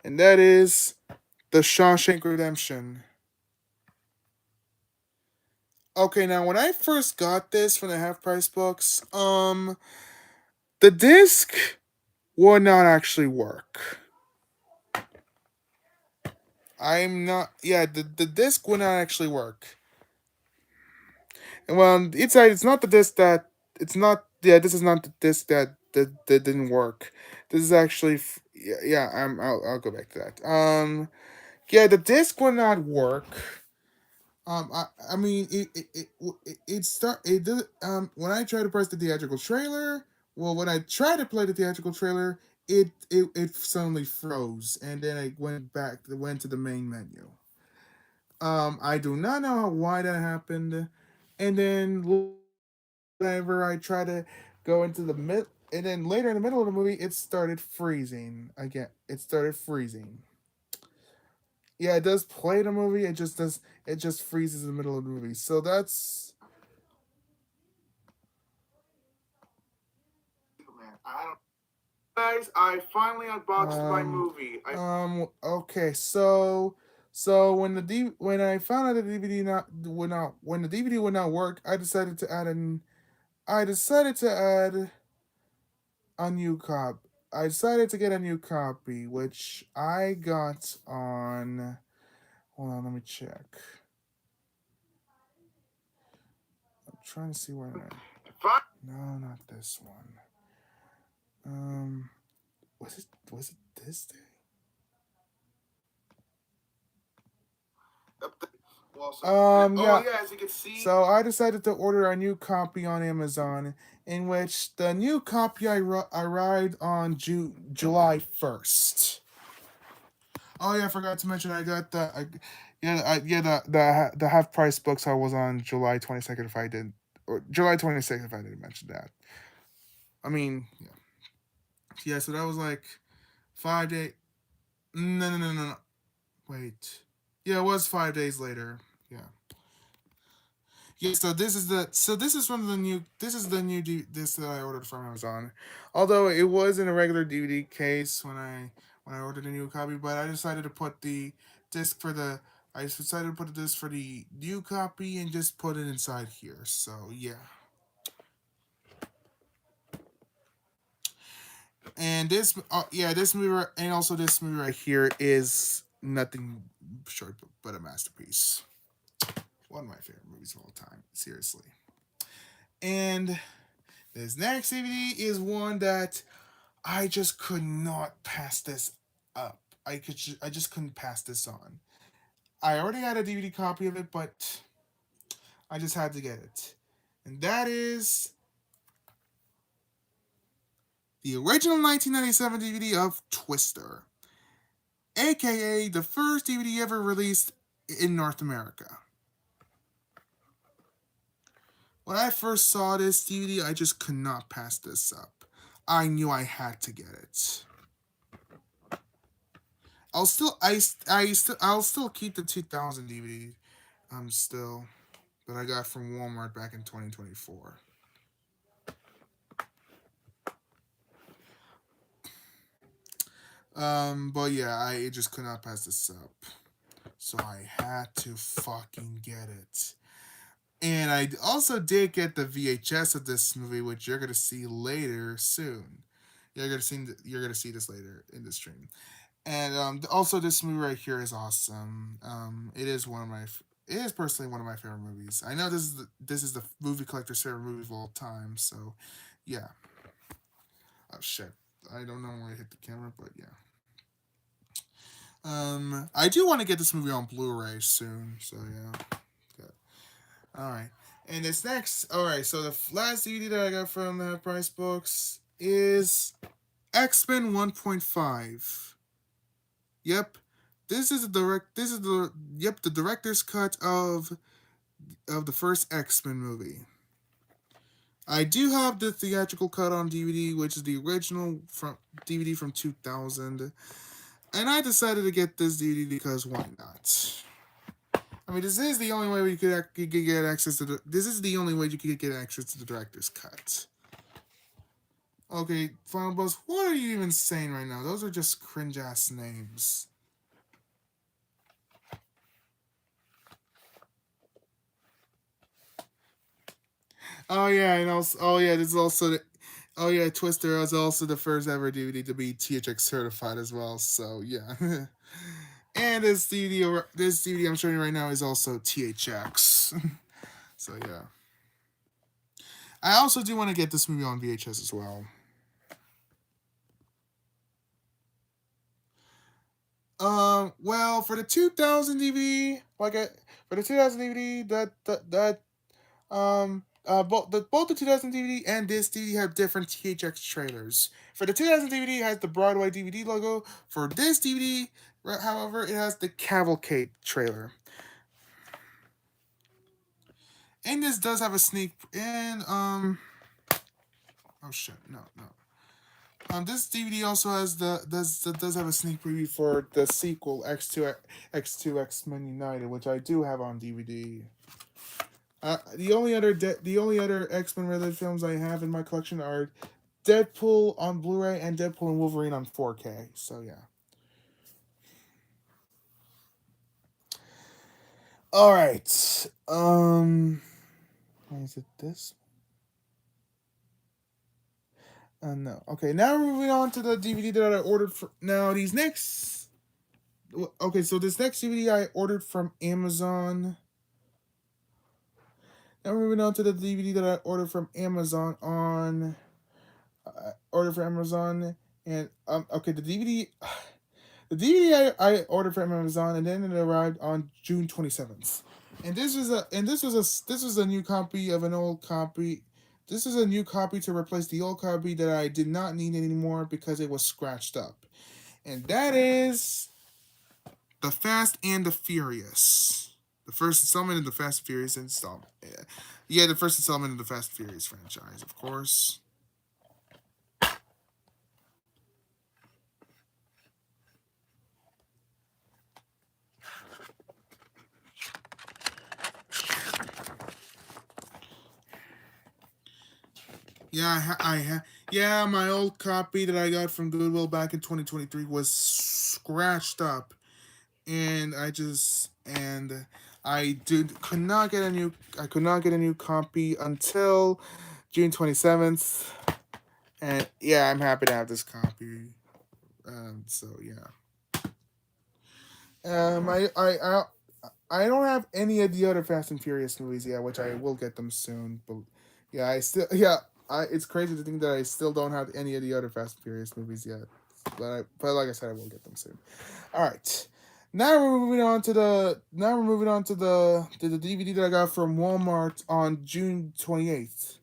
and that is the Shawshank Redemption. Okay, now when I first got this from the Half Price Books, the disc would not actually work. The disc would not actually work. well, it's not the disc that it's not. Yeah, this is not the disc that didn't work. This is actually yeah, yeah. I'll go back to that. Yeah, the disc will not work. I mean, it start it does when I try to press the theatrical trailer. Well, when I try to play the theatrical trailer, it suddenly froze, and then I went to the main menu. I do not know why that happened, and then whenever I try to go into the mid, and then later in the middle of the movie, it started freezing again. It started freezing. Yeah, it does play the movie. It just freezes in the middle of the movie. So that's man. I don't. Guys, I finally unboxed my movie. Okay. So when I found out the DVD not would not when the DVD would not work, I decided to add a new copy. I decided to get a new copy, which I got on. Hold on, let me check. I'm trying to see where I. No, not this one. Um, was it this day? Yeah. Yeah, as you can see. So I decided to order a new copy on Amazon, in which the new copy arrived on July 1st. Oh yeah, I forgot to mention I got the half price books I was on July 22nd if I didn't or July 26th if I didn't mention that. I mean, yeah, so that was like 5 days. No. Wait. Yeah, it was 5 days later. Yeah. Yeah, so this is from the new this is the new this that I ordered from Amazon. Although it was in a regular DVD case when I ordered a new copy, but I decided to put the disc for the I decided to put the disc for the new copy and just put it inside here. So yeah. And this movie and also this movie right here is nothing short but a masterpiece. One of my favorite movies of all time, seriously. And this next DVD is one that I just could not pass this up. I just couldn't pass this on. I already had a DVD copy of it, but I just had to get it. And that is the original 1997 DVD of Twister, aka the first DVD ever released in North America. When I first saw this DVD, I just could not pass this up. I knew I had to get it. I'll still keep the 2000 DVD. Still that I got from Walmart back in 2024. But yeah, I just could not pass this up, so I had to fucking get it. And I also did get the VHS of this movie, which you're gonna see later soon. You're gonna see this later in the stream. And also this movie right here is awesome. It is it is personally one of my favorite movies. I know this is the movie collector's favorite movie of all time. So, yeah. Oh shit, I don't know where I hit the camera, but yeah. I do want to get this movie on Blu-ray soon. So yeah. Good. All right. And this next, all right. So the last DVD that I got from the Price Books is X-Men 1.5. Yep. The director's cut of the first X-Men movie. I do have the theatrical cut on DVD, which is the original from DVD from 2000. And I decided to get this DVD because why not? I mean, this is the only way you could get access to this is the only way you could get access to the director's cut. Okay, Final Boss, what are you even saying right now? Those are just cringe ass names. Oh yeah, and also this is also oh yeah, Twister is also the first ever DVD to be THX certified as well. So yeah, and this DVD I'm showing you right now is also THX. So yeah. I also do want to get this movie on VHS as well. Well, for the 2000 DVD, for the 2000 DVD, both the 2000 DVD and this DVD have different THX trailers. For the 2000 DVD, it has the Broadway DVD logo. For this DVD, however, it has the Cavalcade trailer. And this does have a sneak and oh shit, no. This DVD also has does have a sneak preview for the sequel X2 X Men United, which I do have on DVD. The only other X Men related films I have in my collection are Deadpool on Blu-ray and Deadpool and Wolverine on 4K. So yeah. All right. Is it this? No. Okay. Now we're moving on to the DVD that I ordered for. Now these next. Okay, so this next DVD I ordered from Amazon. Now we're moving on to the DVD that I ordered from Amazon on. Ordered from Amazon and okay, the DVD I ordered from Amazon and then it arrived on June 27th. And this was a new copy of an old copy. This is a new copy to replace the old copy that I did not need anymore because it was scratched up. And that is The Fast and the Furious. The first installment of the Fast and Furious installment. Yeah, the first installment of the Fast and Furious franchise, of course. Yeah, my old copy that I got from Goodwill back in 2023 was scratched up, and I could not get a new copy until June 27th, and yeah, I'm happy to have this copy. So yeah. Um, I I I I don't have any of the other Fast and Furious movies yet, which I will get them soon. But yeah, it's crazy to think that I still don't have any of the other Fast and Furious movies yet. But like I said, I will get them soon. All right. Now we're moving on to the DVD that I got from Walmart on June 28th.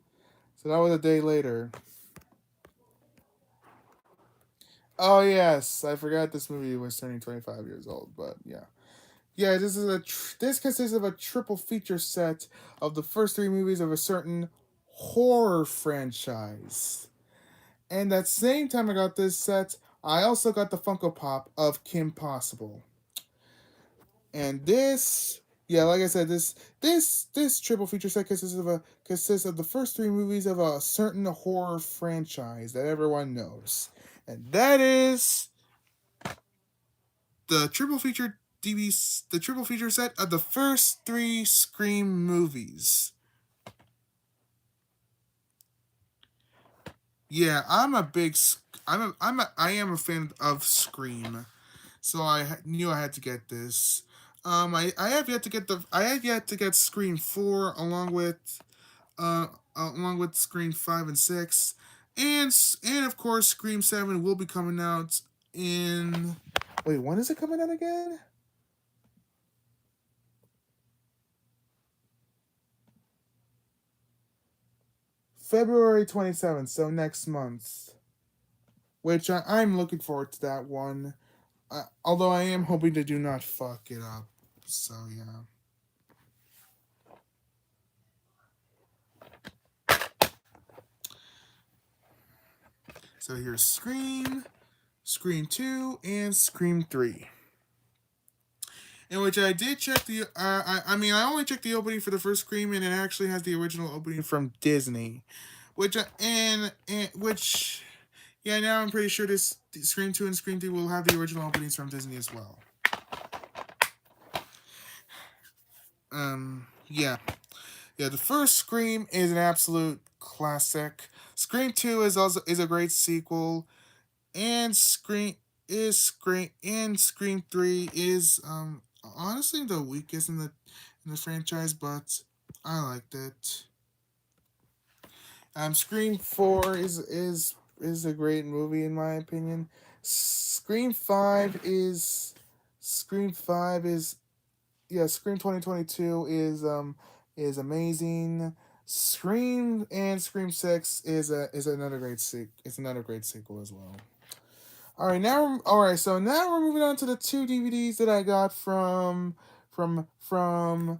So that was a day later. Oh yes, I forgot this movie was turning 25 years old, but yeah. Yeah, this consists of a triple feature set of the first three movies of a certain horror franchise. And that same time I got this set, I also got the Funko Pop of Kim Possible. And yeah, like I said, this triple feature set consists of the first three movies of a certain horror franchise that everyone knows, and that is the triple feature set of the first three Scream movies. Yeah, I am a fan of Scream, so knew I had to get this. I have yet to get Scream 4 uh along with Scream 5 and 6, and of course Scream 7 will be coming out in. Wait, when is it coming out again? February 27th, so next month. Which I'm looking forward to that one. Although I am hoping they do not fuck it up. So, yeah. So here's Scream, Scream 2, and Scream 3. In which I did check I only checked the opening for the first Scream, and it actually has the original opening from Disney. Which yeah, now I'm pretty sure this Scream 2 and Scream 3 will have the original openings from Disney as well. Yeah. Yeah, the first Scream is an absolute classic. Scream 2 is a great sequel, and Scream 3 is honestly the weakest in the franchise, but I liked it. Scream 4 is a great movie in my opinion. Scream 5 is yeah, Scream 2022 is amazing. Scream and Scream 6 is another it's another great sequel as well. All right, so now we're moving on to the two DVDs that I got from oh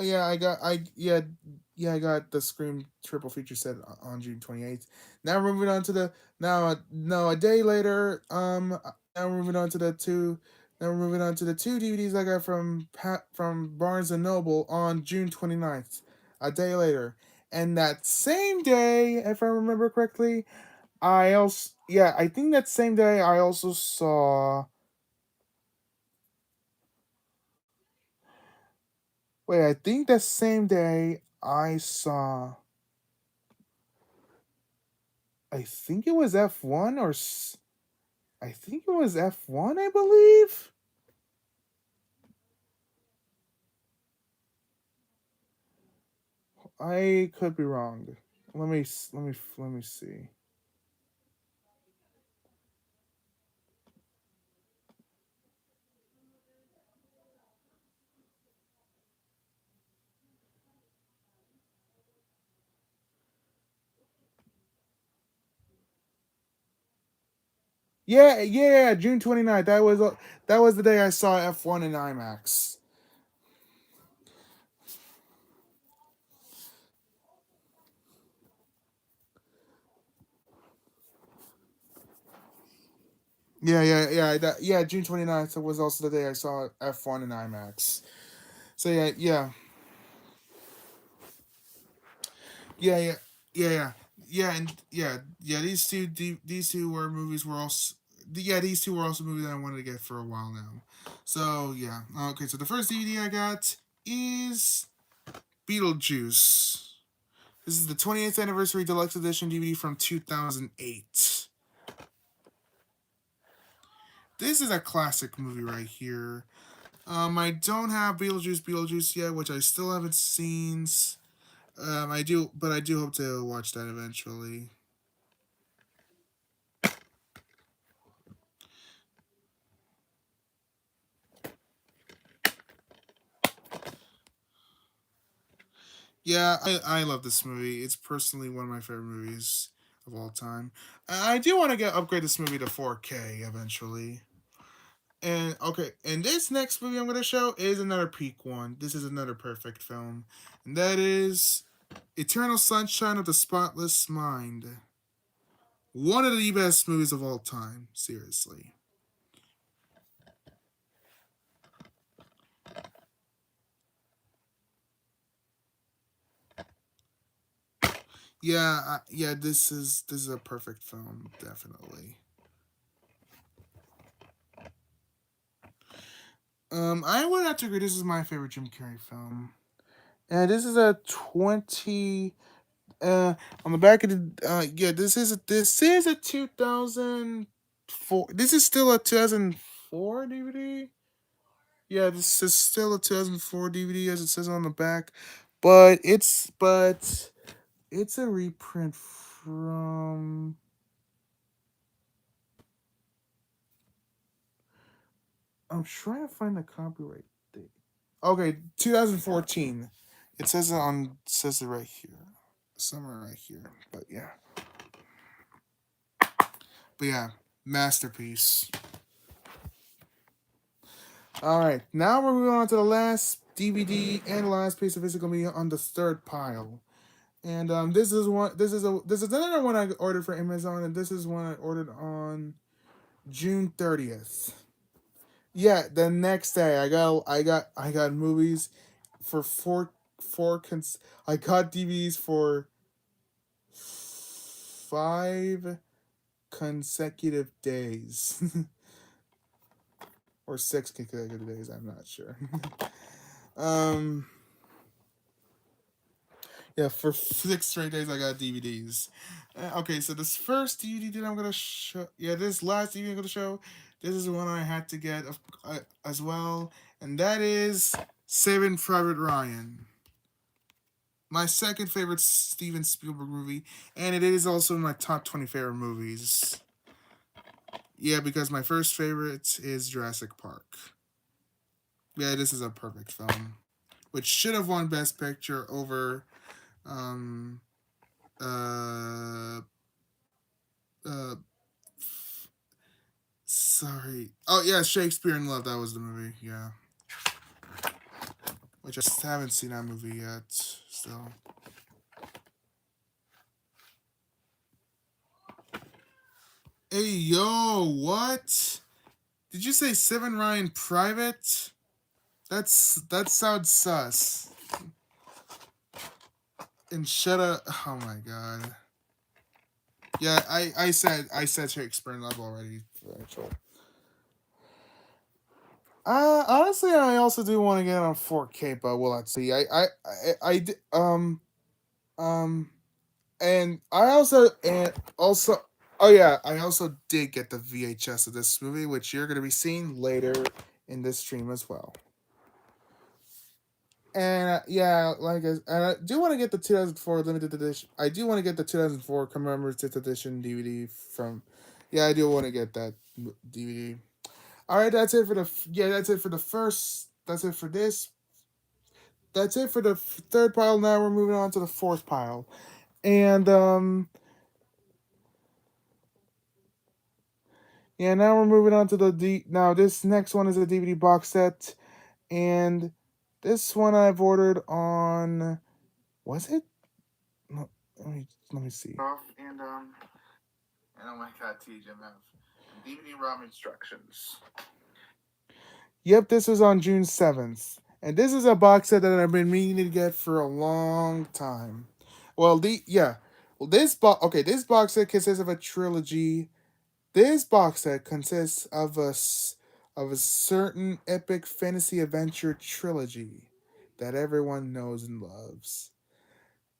yeah, I got the Scream triple feature set on June 28th. Now we're moving on to the now a day later. Now we're moving on to the two. Now we're moving on to the two DVDs I got from Barnes and Noble on June 29th. A day later, and that same day, if I remember correctly, I think that same day I also saw. Wait, I think that same day I saw. I think it was F1 I think it was F1, I believe. I could be wrong. Let me see. Yeah, June 29th. That was the day I saw F1 in IMAX. June 29th was also the day I saw F1 in IMAX. So yeah, yeah, yeah, yeah, these two were movies were also these two were also movies that I wanted to get for a while now. So yeah, okay. So the first DVD I got is Beetlejuice. This is the 20th anniversary deluxe edition DVD from 2008. This is a classic movie right here. I don't have Beetlejuice yet, which I still haven't seen. I do hope to watch that eventually. I love this movie. It's personally one of my favorite movies of all time. I do want to get upgrade this movie to 4K eventually. And okay, and this next movie I'm gonna show is another peak one. This is another perfect film, and that is Eternal Sunshine of the Spotless Mind. One of the best movies of all time. Seriously. This is a perfect film, definitely. I would have to agree. This is my favorite Jim Carrey film. And this is a 20 on the back of the this is a 2004. This is still a 2004 DVD. Yeah, this is still a 2004 DVD as it says on the back, but it's a reprint from. I'm trying to find the copyright date. Okay, 2014. It says it right here, somewhere right here. But yeah, masterpiece. All right, now we're moving on to the last DVD and the last piece of physical media on the third pile. And this is one. This is another one I ordered for Amazon, and this is one I ordered on June 30th. Yeah, the next day I got movies for four cons. I got DVDs for 5 consecutive days. Or 6 consecutive days. I'm not sure. um, yeah, for 6 straight days I got DVDs. Okay, so this first DVD that I'm gonna show, this last DVD I'm gonna show, this is one I had to get as well, and that is Saving Private Ryan. my second favorite Steven Spielberg movie, and it is also in my top 20 favorite movies. Yeah, because my first favorite is Jurassic Park. Yeah, this is a perfect film, which should have won Best Picture over, um, uh, uh, sorry. Oh yeah, Shakespeare in Love. That was the movie. Yeah, which I haven't seen that movie yet. Still. Hey yo, what? Did you say Seven Ryan Private? That sounds sus. And shut up. Oh my god. Yeah, I said Shakespeare in Love already. Actually. Honestly, I also do want to get on 4K, but we'll have to see. Um, and also, oh yeah, I also did get the VHS of this movie, which you're gonna be seeing later in this stream as well. And yeah, and I do want to get the 2004 limited edition. I do want to get the 2004 commemorative edition DVD from. Yeah, I do want to get that DVD. All right, that's it for that's it for the first. That's it for this. That's it for the third pile. Now we're moving on to the fourth pile, and yeah, now we're moving on to the Now this next one is a DVD box set, and this one I've ordered on. Was it? No, let me see. And oh my god, TJ have DVD ROM instructions. Yep, this was on June 7th. And this is a box set that I've been meaning to get for a long time. Well, this box set consists of a trilogy. This box set consists of a certain epic fantasy adventure trilogy that everyone knows and loves.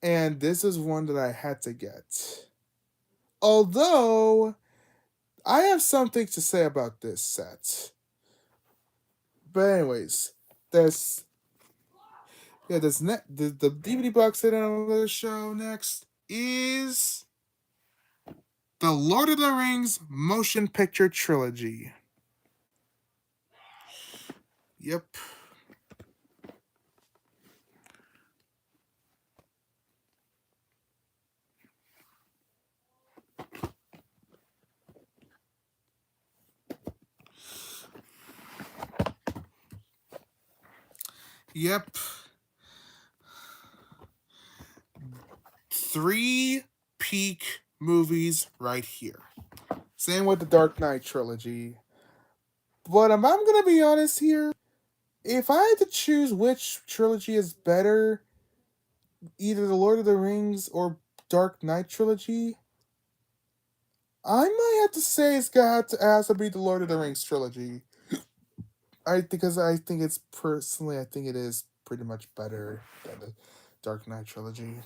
And this is one that I had to get. Although I have something to say about this set. But anyways, there's the DVD box set on the show next is the Lord of the Rings motion picture trilogy. Yep. Yep. 3 peak movies right here. Same with the Dark Knight trilogy. But I'm gonna be honest here. If I had to choose which trilogy is better, either the Lord of the Rings or Dark Knight trilogy, I might have to say has to be the Lord of the Rings trilogy. Because I think I think it is pretty much better than the Dark Knight trilogy.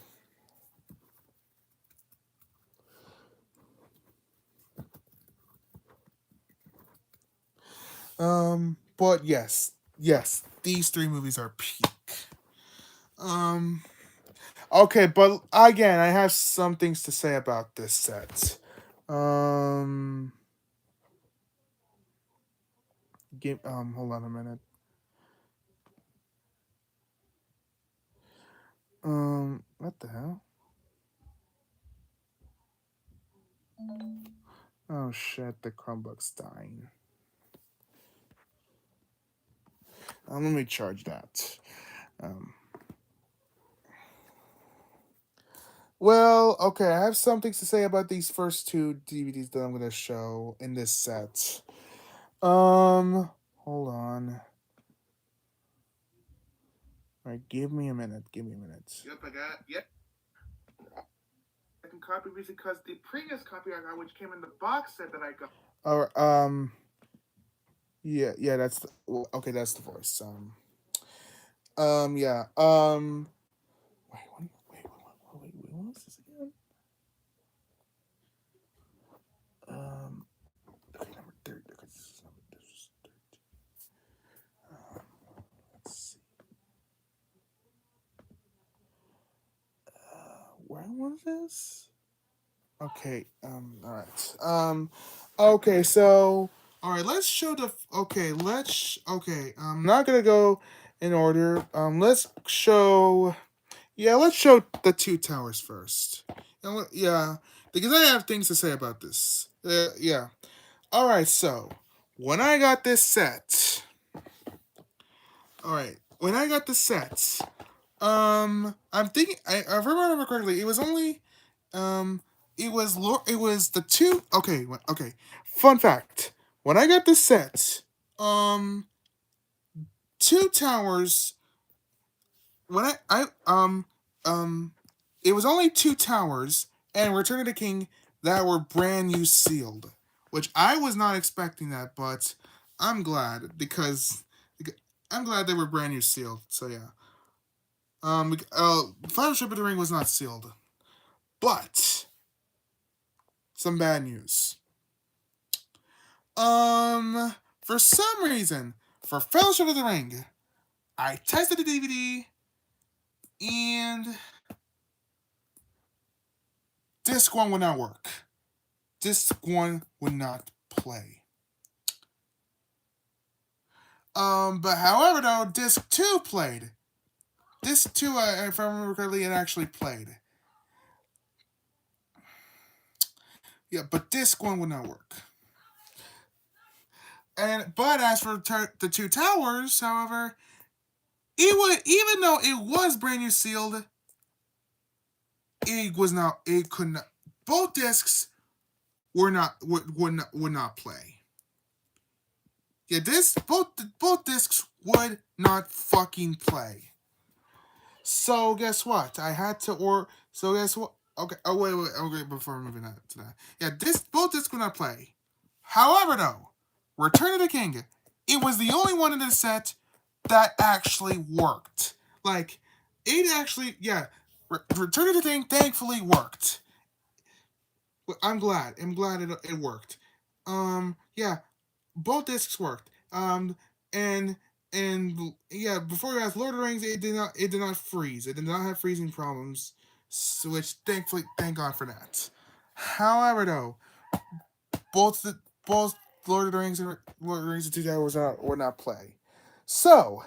But yes, these 3 movies are peak. Okay, but again, I have some things to say about this set. Um, hold on a minute. What the hell? Oh shit, the Chromebook's dying. Let me charge that. Um, well, okay, I have some things to say about these first 2 DVDs that I'm gonna show in this set. Hold on. All right, give me a minute. Give me a minute. Yep, I got. Yep. Second copy because the previous copy I got, which came in the box set that I got. All right. Yeah. That's okay. That's the voice. Yeah. Wait. What was this again? Okay, number 30. Okay, this is number. This is 30. Let's see. where was this? Okay. All right. Okay. So. All right. Let's show the. Okay. Let's. Okay. I'm not gonna go in order. Let's show. Yeah. Let's show the two towers first. Yeah. Because I have things to say about this. Yeah. All right. So when I got this set. All right. When I got the set. I'm thinking. I remember correctly. It was only Um, it was the two. Okay, okay. Fun fact: when I got this set, um, two towers. When I it was only two towers and Return of the King that were brand new sealed, which I was not expecting that, but I'm glad because I'm glad they were brand new sealed. So yeah. Fellowship of the Ring was not sealed, but some bad news. For some reason, for Fellowship of the Ring, I tested the DVD and disc one would not work. Disc one would not play. But however though, disc two played. Disc two, if I remember correctly, it actually played. Yeah, but disc one would not work. But as for the two towers, however, it would, even though it was brand new sealed, it was not. It could not. Both discs would not play. Yeah, both discs would not fucking play. So guess what? I had to so guess what? Okay. Oh wait. Okay. Before moving on to that, yeah, both discs would not play. However, though, Return of the King, it was the only one in the set that actually worked. Like, it actually, yeah, Return of the King thankfully worked. I'm glad. I'm glad it worked. Yeah, both discs worked. And yeah, before you ask, Lord of the Rings, it did not freeze. It did not have freezing problems, so which thank God for that. However, though, both Lord of the Rings and Lord of the Rings and Two Towers would not play. So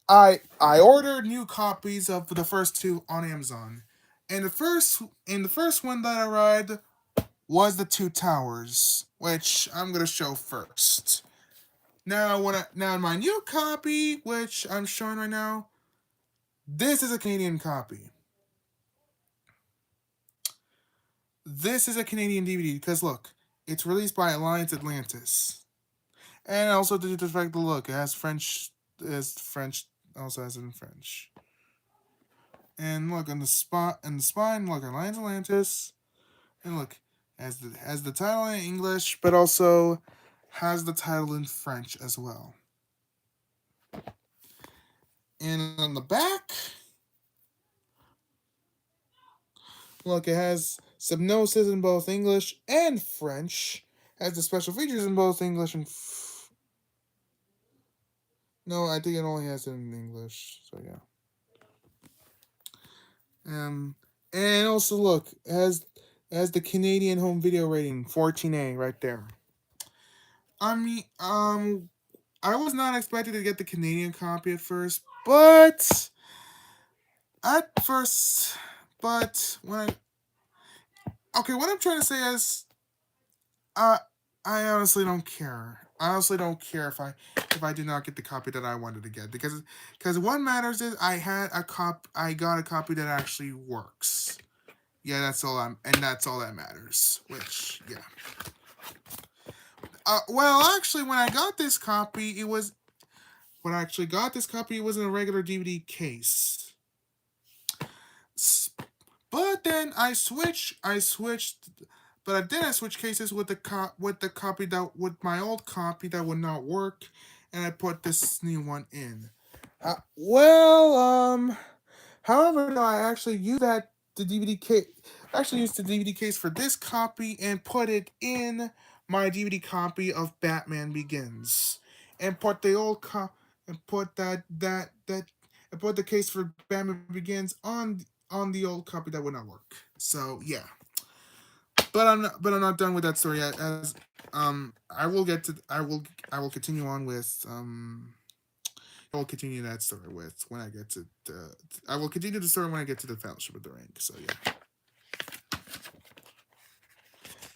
I ordered new copies of the first two on Amazon, and the first one that arrived was the Two Towers, which I'm gonna show first. Now in my new copy, which I'm showing right now, this is a Canadian copy. This is a Canadian DVD because look, it's released by Alliance Atlantis, and also to reflect the look, it has French. Also has it in French. And look on the spot and the spine, look Alliance Atlantis, and look has the title in English, but also has the title in French as well. And on the back, look, it has Subgnosis in both English and French. Has the special features in both English and. No, I think it only has it in English. So yeah. And also look, it has the Canadian home video rating 14A right there. I mean, I was not expected to get the Canadian copy at first, but when what I'm trying to say is, I honestly don't care. I honestly don't care if I did not get the copy that I wanted to get because what matters is I got a copy that actually works. Yeah, that's all that matters. Which yeah. Well, actually, when I got this copy, it was when I actually got this copy. It was in a regular DVD case. But then I switched, but then I switched cases with the copy that with my old copy that would not work, and I put this new one in. However, no, I actually used the DVD case. Actually, used the DVD case for this copy and put it in my DVD copy of Batman Begins, and put the old and put that and put the case for Batman Begins on the old copy that would not work. So yeah, but I'm not done with that story yet. As I will continue on with I will continue that story with when I get to the. I will continue the story when I get to the Fellowship of the Ring. So yeah.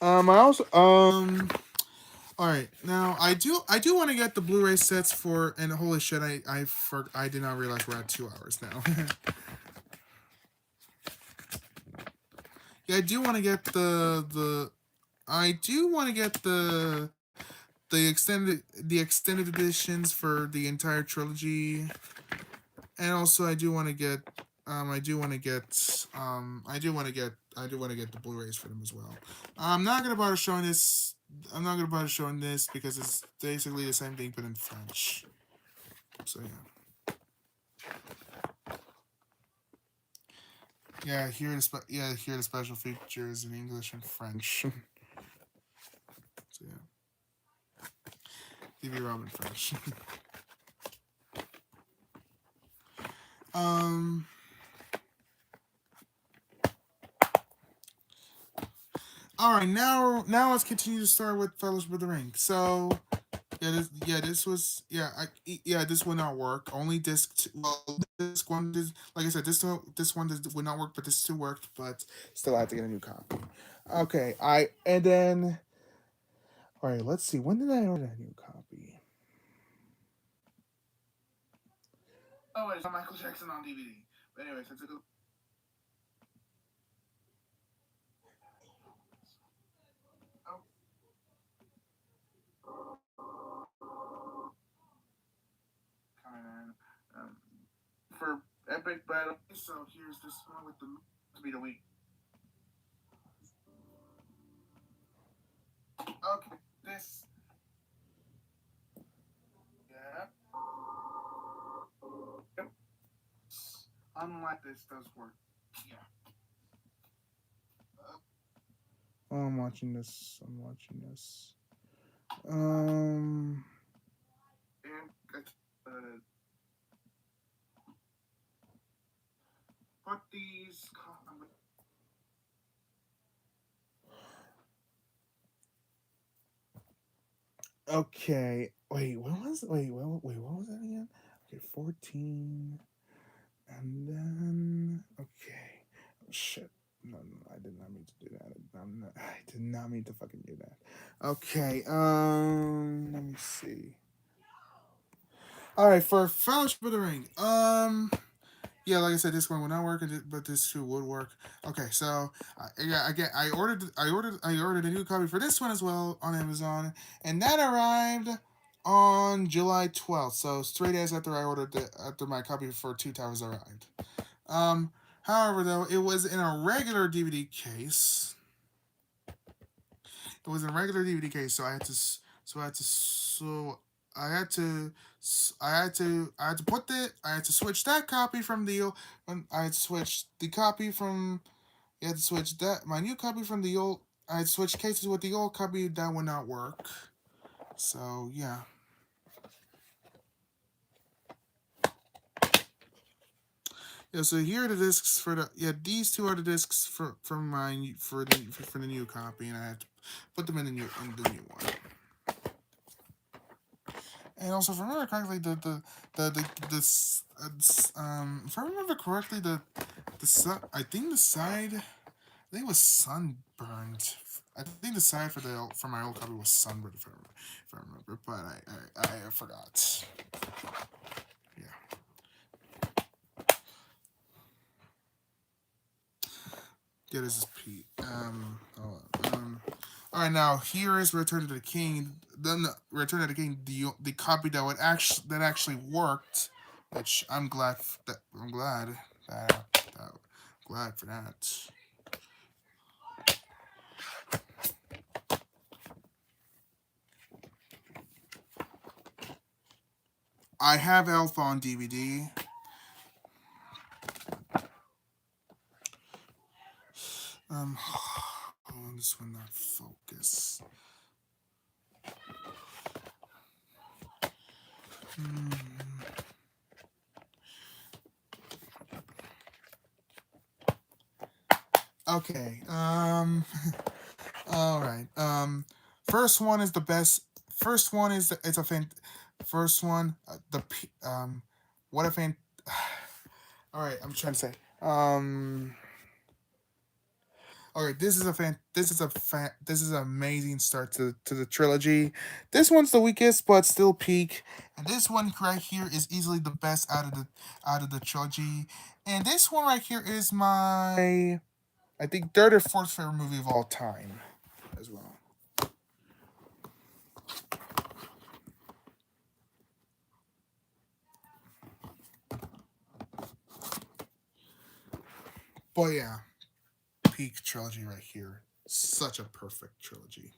I also All right, now I do want to get the Blu-ray sets for, and holy shit, I did not realize we're at 2 hours now. Yeah, I do want to get the I do want to get the extended editions for the entire trilogy, and also I do want to get the Blu-rays for them as well. I'm not gonna bother showing this. I'm not gonna bother showing this because it's basically the same thing but in French. So yeah. Here are the special features in English and French. So yeah, TV-ROM in French. um. All right, now let's continue to start with Fellowship of the Ring. So this was this will not work. Only disc two, well, disc one did, like I said, this one would not work, but this two worked. But still, I have to get a new copy. Okay, and then all right. Let's see. When did I order that new copy? Oh wait, it's on Michael Jackson on DVD. But anyways, I took a oh, kind of for epic battle. So here's this one with the to be the week. Okay, this yeah. Yep. Unlike this does work. Yeah. Oh, I'm watching this. I'm watching this. Um. And put these. Okay. What was that again? Okay, 14. And then okay. Oh, shit. No, I did not mean to do that. I did not mean to fucking do that. Okay. Let me see. All right, for Fellowship of the Ring. Yeah, like I said, this one will not work, but this two would work. Okay, so I ordered a new copy for this one as well on Amazon, and that arrived on July 12th. So 3 days after after my copy for Two Towers arrived. Um, However, though, it was in a regular DVD case. It was a regular DVD case, so I had to so I had to so I had to I had to I had to switch that copy from the I had to switch the copy from you had to switch that my new copy from the old. I had switched cases with the old copy that would not work. So yeah. Yeah, so here are the discs for the these two are the discs for the new copy, and I had to put them in the new one. And also, if I remember correctly, if I remember correctly, I think the side, I think it was sunburned. I think the side for my old copy was sunburned, if I remember, but I forgot. Yeah. Yeah, this is Pete. All right, now here is Return to the King. Then Return to the King, the copy that actually worked, which I'm glad that glad for that. I have Alpha on DVD. This one not focus. Hmm. Okay. All right. First one is the best. First one is it's a fan. First one, what a fan. All right, I'm trying to say. All right, this is a fan. This is a fan. This is an amazing start to the trilogy. This one's the weakest, but still peak. And this one right here is easily the best out of the trilogy. And this one right here is my, I think, third or fourth favorite movie of all time, as well. But yeah, peak trilogy right here. Such a perfect trilogy.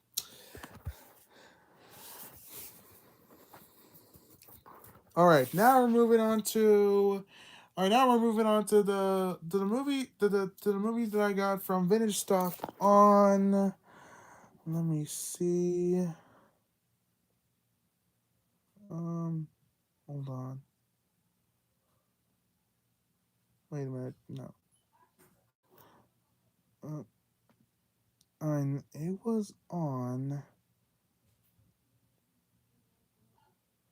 All right, now we're moving on to. All right, now we're moving on to the movie to the movies that I got from Vintage Stock on. Let me see. Um, hold on. Wait a minute. No. Uh, it was on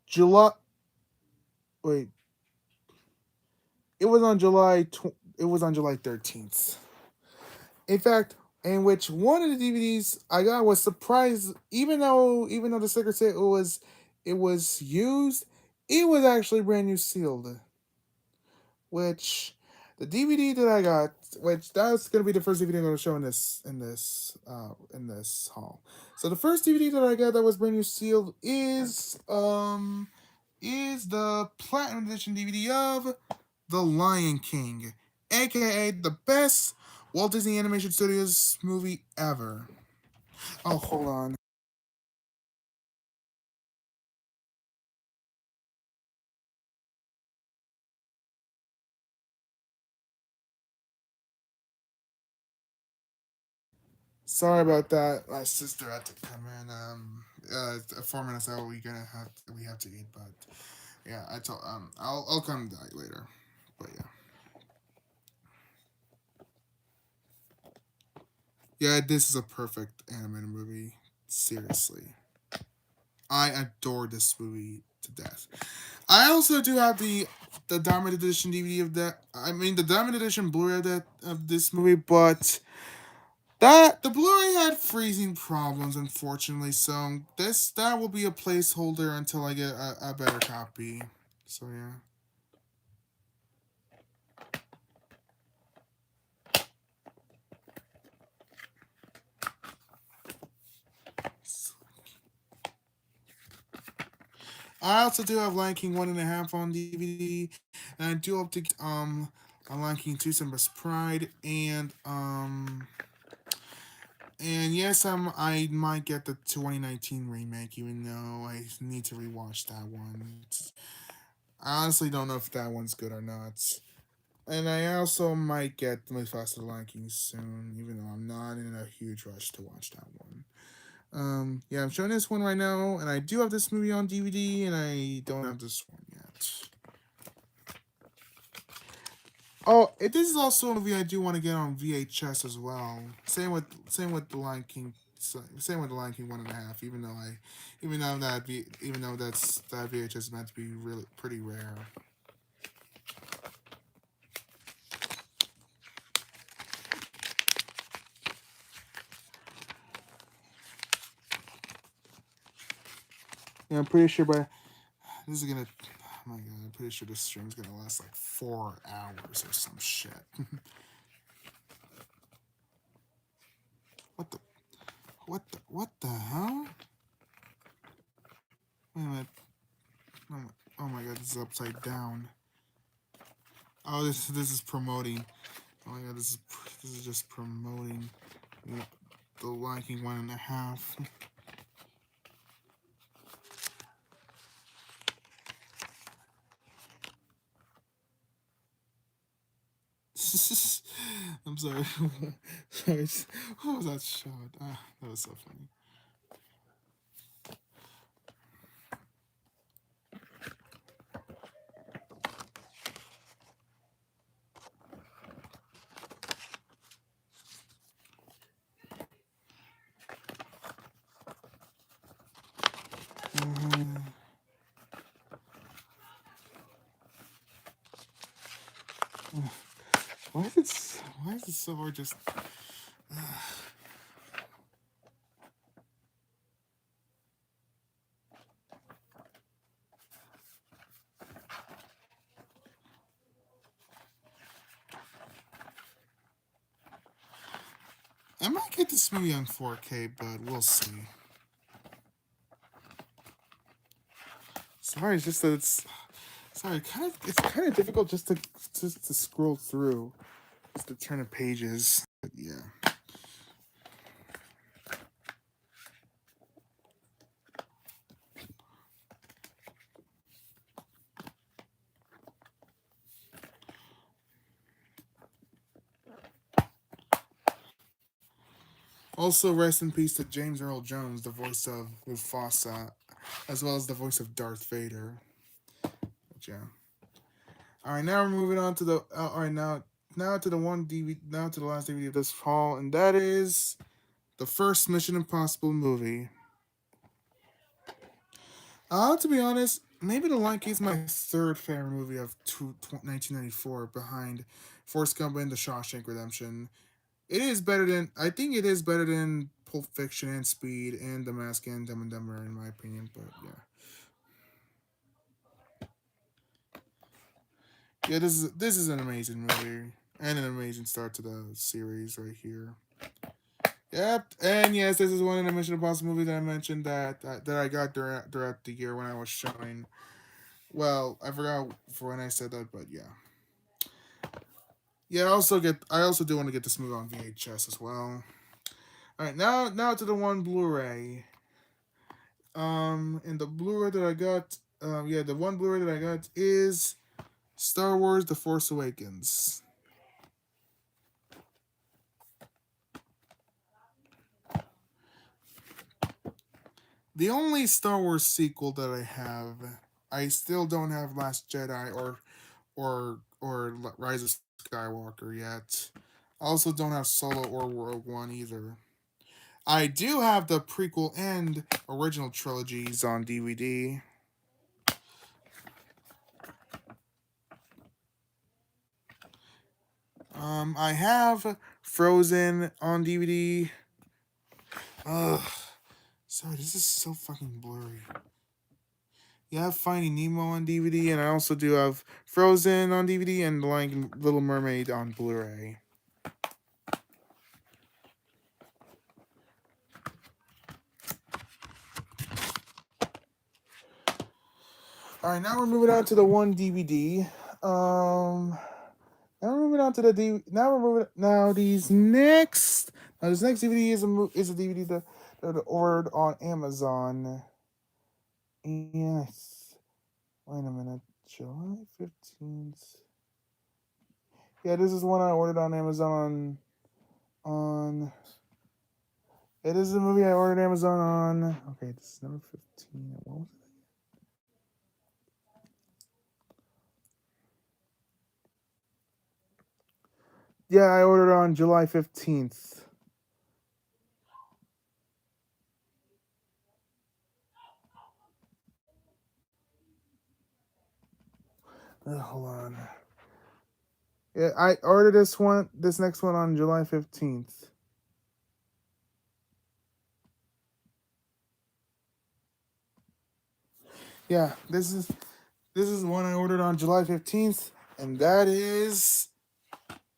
July. Wait, it was on July. It was on July 13th. In fact, in which one of the DVDs I got was surprised, even though the sticker said it was used, it was actually brand new sealed. Which the DVD that I got, which that's gonna be the first DVD I'm gonna show in this haul. So the first DVD that I got that was brand new sealed is the Platinum Edition DVD of The Lion King, aka the best Walt Disney Animation Studios movie ever. Oh, hold on. Sorry about that. My sister had to come in. 4 minutes out. We have to eat, but yeah, I'll come back later. But yeah, this is a perfect animated movie. Seriously, I adore this movie to death. I also do have the Diamond Edition DVD of that. I mean, the Diamond Edition Blu-ray of this movie, but that the Blu-ray had freezing problems, unfortunately. So that will be a placeholder until I get a better copy. So yeah. I also do have Lion King 1.5 on DVD, and I do hope to get a Lion King 2 Simba's Pride, and yes, I might get the 2019 remake, even though I need to rewatch that one. I honestly don't know if that one's good or not. And I also might get Mufasa the Lion King soon, even though I'm not in a huge rush to watch that one. Yeah, I'm showing this one right now, and I do have this movie on DVD, and I don't have this one yet. Oh, this is also a movie I do want to get on VHS as well. Same with the Lion King. Same with the Lion King 1.5. Even though that VHS is meant to be really pretty rare. Yeah, I'm pretty sure by this is gonna. Oh my god, I'm pretty sure this stream's gonna last like 4 hours or some shit. what the what the hell? Wait a minute. Oh my god, this is upside down. Oh, this is promoting. Oh my god, this is just promoting the Lion King 1.5. I'm sorry. Sorry. What was that shot? That was so funny. Why is it so hard? Just I might get this movie on 4K, but we'll see. Sorry, it's just that it's kind of difficult just to scroll through, just to turn the pages. But yeah. Also, rest in peace to James Earl Jones, the voice of Mufasa, as well as the voice of Darth Vader. But yeah. All right, now we're moving on to the. All right, now to the one DVD. Now to the last DVD of this fall, and that is the first Mission Impossible movie. To be honest, maybe The Lion King is my third favorite movie of 1994, behind Forrest Gump and The Shawshank Redemption. It is better than I think it is better than Pulp Fiction and Speed and The Mask and Dumb and Dumber in my opinion. But yeah, this is an amazing movie and an amazing start to the series right here. Yep, and yes, this is one of the Mission Impossible movies that I mentioned that I got throughout the year when I was showing. Well, I forgot for when I said that, but yeah, yeah. I also do want to get this movie on VHS as well. All right, now to the one Blu-ray. And the Blu-ray that I got, the one Blu-ray that I got is Star Wars: The Force Awakens. The only Star Wars sequel that I have, I still don't have Last Jedi or Rise of Skywalker yet. I also don't have Solo or Rogue One either. I do have the prequel and original trilogies on DVD. I have Frozen on DVD. Ugh, sorry, this is so fucking blurry. Yeah, I have Finding Nemo on DVD, and I also do have Frozen on DVD and like Little Mermaid on Blu-ray. All right, now we're moving on to the one DVD. Now we're moving on to the Now we're moving. Now these next. Now this next DVD is a DVD that I ordered on Amazon. Yes. Wait a minute. July 15th. Yeah, this is one I ordered on Amazon on. It is a movie I ordered Amazon on. Okay, this is number 15. What was it? Yeah, I ordered on July 15th. Hold on. Yeah, I ordered this next one on July 15th. Yeah, this is one I ordered on July 15th, and that is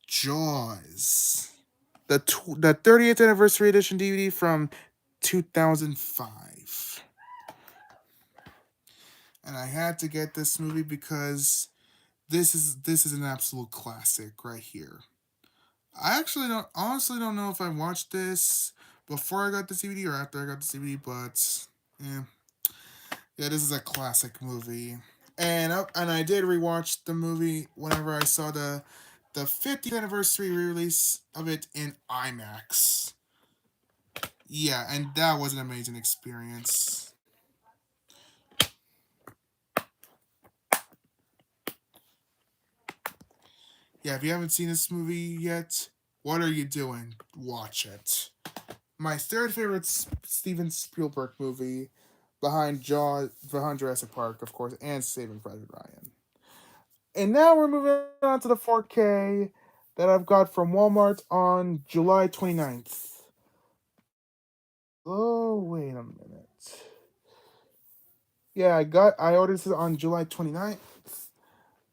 Jaws. The 30th anniversary edition DVD from 2005. And I had to get this movie because this is an absolute classic right here. I actually don't honestly don't know if I watched this before I got the DVD or after I got the DVD, but yeah, yeah, this is a classic movie. And I did rewatch the movie whenever I saw the 50th anniversary re-release of it in IMAX. Yeah, and that was an amazing experience. Yeah, if you haven't seen this movie yet, what are you doing? Watch it. My third favorite Steven Spielberg movie, behind Jurassic Park, of course, and Saving Private Ryan. And now we're moving on to the 4K that I've got from Walmart on July 29th. Oh, wait a minute. Yeah, I ordered this on July 29th.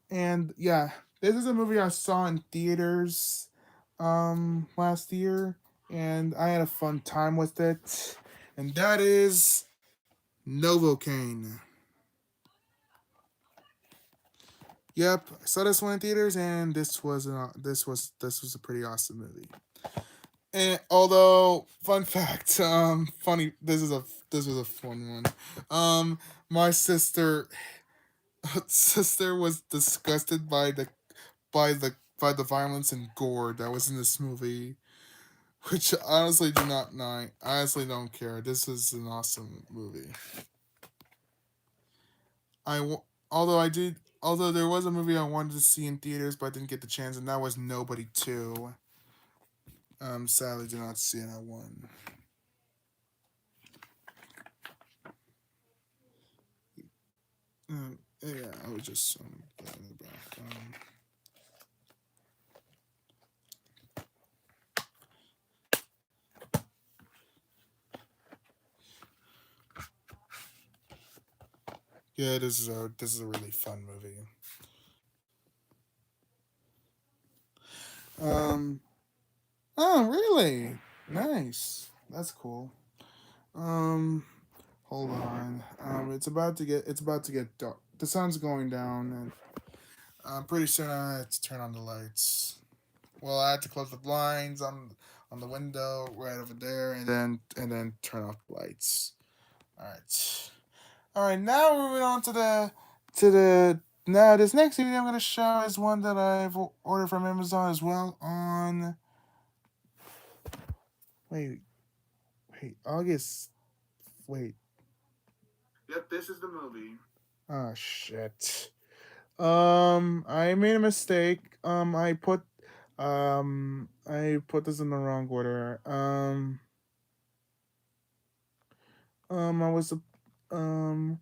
And yeah, this is a movie I saw in theaters last year, and I had a fun time with it. And that is Novocaine. Yep, I saw this one in theaters, and this was a pretty awesome movie. And although, fun fact, funny, this was a fun one. My sister was disgusted by the violence and gore that was in this movie, which I honestly do not know. I honestly don't care. This is an awesome movie. Although I did, although there was a movie I wanted to see in theaters, but I didn't get the chance, and that was Nobody 2. Sadly did not see that one. Yeah, I was just that in the back. Yeah, this is a really fun movie. Um. Oh, really? Nice. That's cool. Um. Hold on. It's about to get dark. The sun's going down, and pretty soon I have to turn on the lights. Well, I had to close the blinds on the window right over there, and then turn off the lights. All right. All right. Now we're moving on to the now this next video I'm gonna show is one that I've ordered from Amazon as well on wait August wait. Yep, this is the movie. Oh shit. I made a mistake. I put this in the wrong order. I was um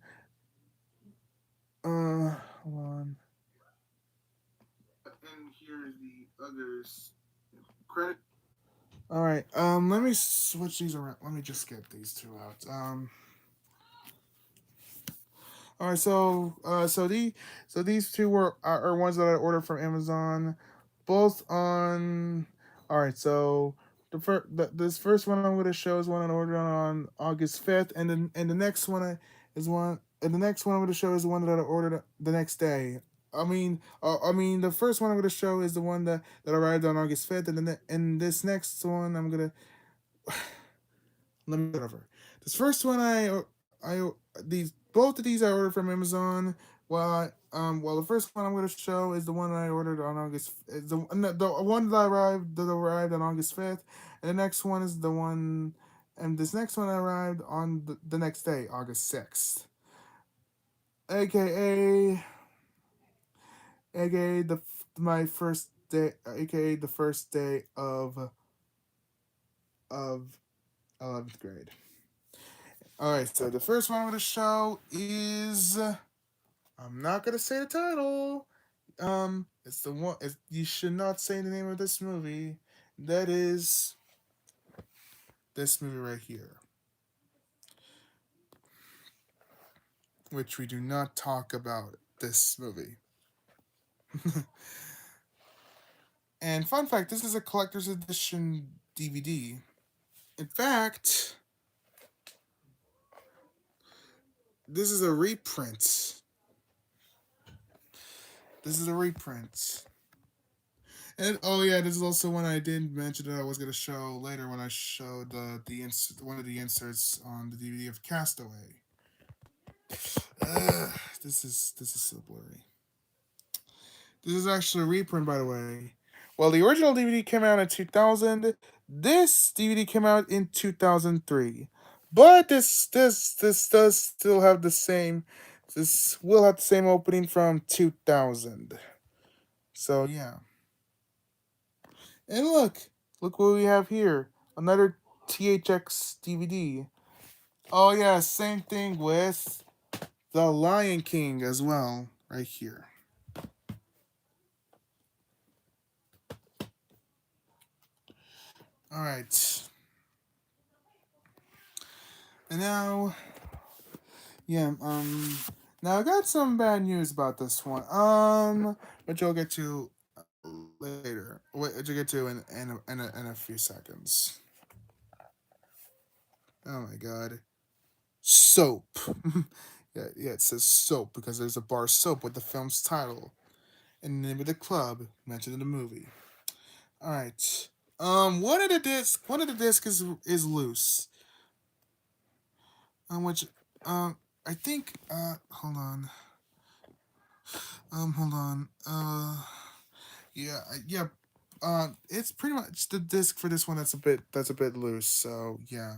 hold on. And here's the others credit. All right. Let me switch these around. Let me just get these two out. All right, so these two are ones that I ordered from Amazon, both on. All right, so this first one I'm gonna show is one I ordered on August 5th, and the next one and the next one I'm gonna show is the one that I ordered the next day. I mean, the first one I'm gonna show is the one that arrived on August 5th, and this next one I'm gonna let me start over. This first one I these both of these I ordered from Amazon. Well the first one I'm gonna show is the one I ordered on August is the one that arrived on August 5th, and the next one is the one and this next one arrived on the next day, August 6th. AKA AKA the my first day AKA the first day of 11th grade. All right, so the first one I'm going to show is I'm not going to say the title. It's the one you should not say the name of this movie. That is this movie right here, which we do not talk about this movie. And fun fact, this is a collector's edition DVD. In fact, this is a reprint. This is a reprint. And oh yeah, this is also one I did mention that I was gonna show later when I showed one of the inserts on the DVD of Castaway. This is so blurry. This is actually a reprint, by the way. Well, the original DVD came out in 2000. This DVD came out in 2003, but this does still have the same. This will have the same opening from 2000. So yeah. And look what we have here. Another THX DVD. Oh yeah, same thing with The Lion King as well, right here. All right. And now, yeah, now I got some bad news about this one. Which you'll get to later. Which you'll get to in a few seconds. Oh my god. Soap. Yeah, it says soap because there's a bar soap with the film's title and the name of the club mentioned in the movie. All right. One of the disc is loose. Which I think hold on. Hold on. Yeah. It's pretty much the disc for this one that's a bit loose. So yeah.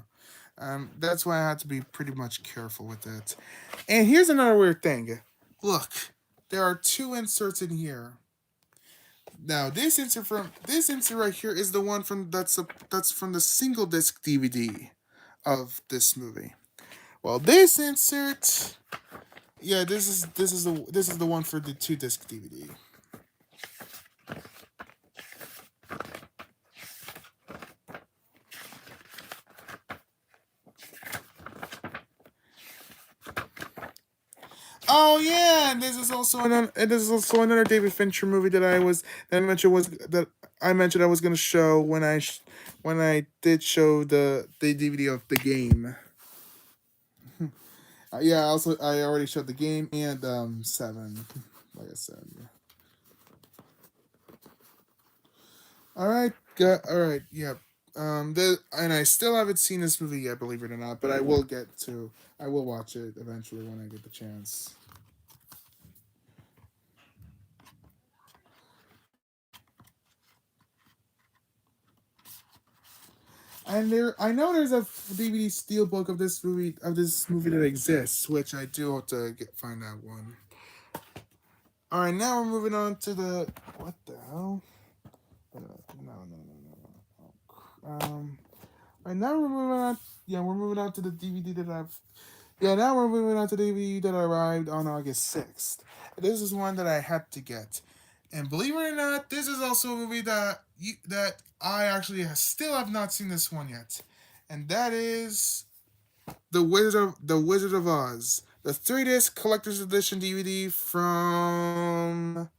That's why I had to be pretty much careful with it. And here's another weird thing. Look, there are two inserts in here. Now this insert right here is the one that's from the single disc DVD of this movie. Well, this insert, yeah, this is the one for the two disc DVD. Oh yeah, and this is also another David Fincher movie that I mentioned I was gonna show when I did show the DVD of the game. Yeah, also I already showed the game and Seven, like I said. All right, yeah. And I still haven't seen this movie yet, believe it or not, but I will watch it eventually when I get the chance. I know there's a DVD steelbook of this movie that exists, which I do hope to find that one. All right, now we're moving on to the what the hell? No. All right, now we're moving on. Yeah, we're moving on to the DVD that I've. Yeah, now we're moving on to the DVD that arrived on August 6th. This is one that I had to get, and believe it or not, this is also a movie that I actually still have not seen this one yet, and that is the Wizard of Oz, the 3 disc collector's edition DVD from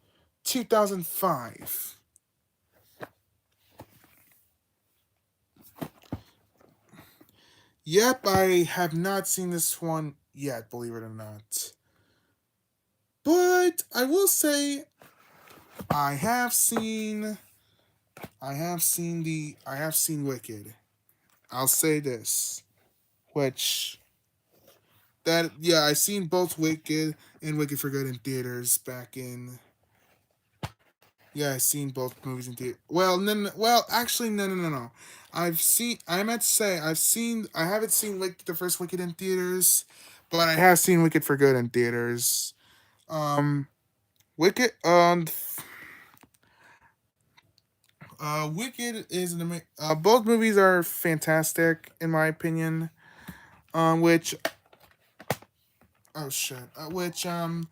2005. Yep, I have not seen this one yet, believe it or not. But I will say I have seen I have seen Wicked. I'll say this, which that yeah, I seen both Wicked and Wicked for Good in theaters back in. Yeah, I seen both movies in theater. Well, well, actually, no. I meant to say I haven't seen the first Wicked in theaters, but I have seen Wicked for Good in theaters. Um, Wicked, Wicked is both movies are fantastic in my opinion. Which oh shit, which I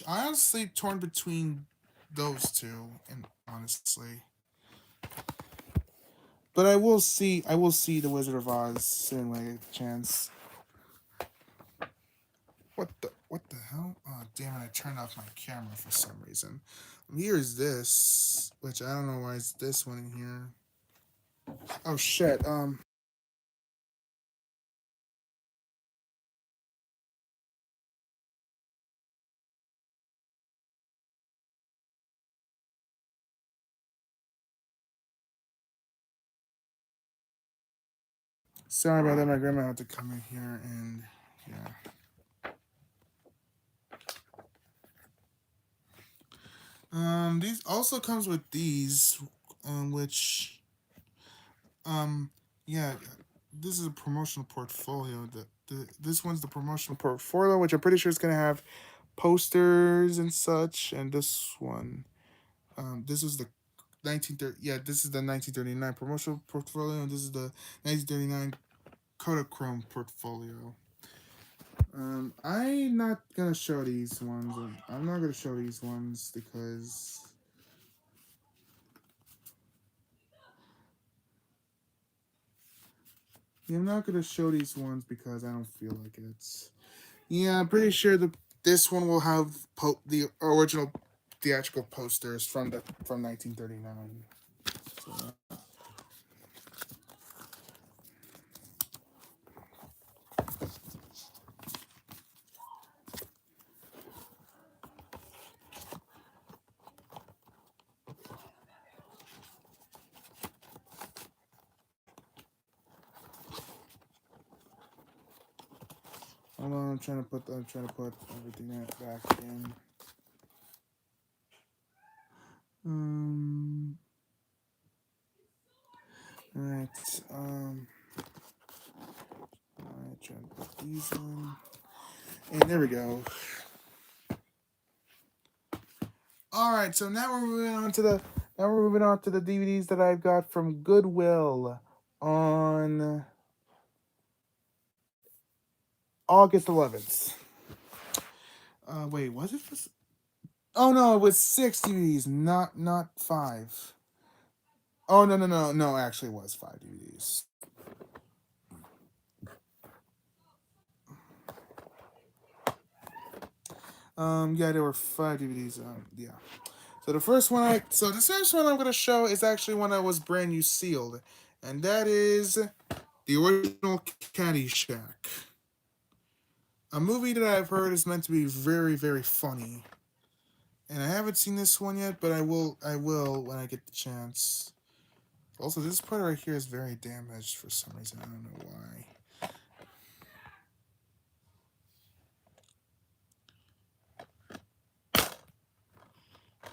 honestly torn between those two, and honestly, but I will see the Wizard of Oz soon when I get a chance. What the hell? Oh damn it! I turned off my camera for some reason. Here's this, which I don't know why it's this one in here. Oh shit. Sorry about that. My grandma had to come in here and yeah. These also comes with these, which um, yeah, this is a promotional portfolio. This one's the promotional portfolio, which I'm pretty sure is gonna have posters and such. And this one, this was the 1930. Yeah, this is the 1939 promotional portfolio, and this is the 1939 Kodachrome portfolio. I'm not gonna show these ones. I'm not gonna show these ones because Yeah, I'm not gonna show these ones because I don't feel like it. Yeah, I'm pretty sure this one will have the original theatrical posters from 1939. So, hold on, I'm trying to put everything back in. Um. All right. All right. Trying to put these in, and there we go. All right. So now we're moving on to the DVDs that I've got from Goodwill on August 11th. Wait, was it for? Oh no, it was 6 DVDs, not five. Oh no! Actually, it was 5 DVDs. Yeah, there were 5 DVDs. Yeah. So the first one I'm gonna show is actually one that was brand new sealed, and that is the original Caddyshack, a movie that I've heard is meant to be very very funny, and I haven't seen this one yet, but I will when I get the chance. Also, this part right here is very damaged for some reason. I don't know why.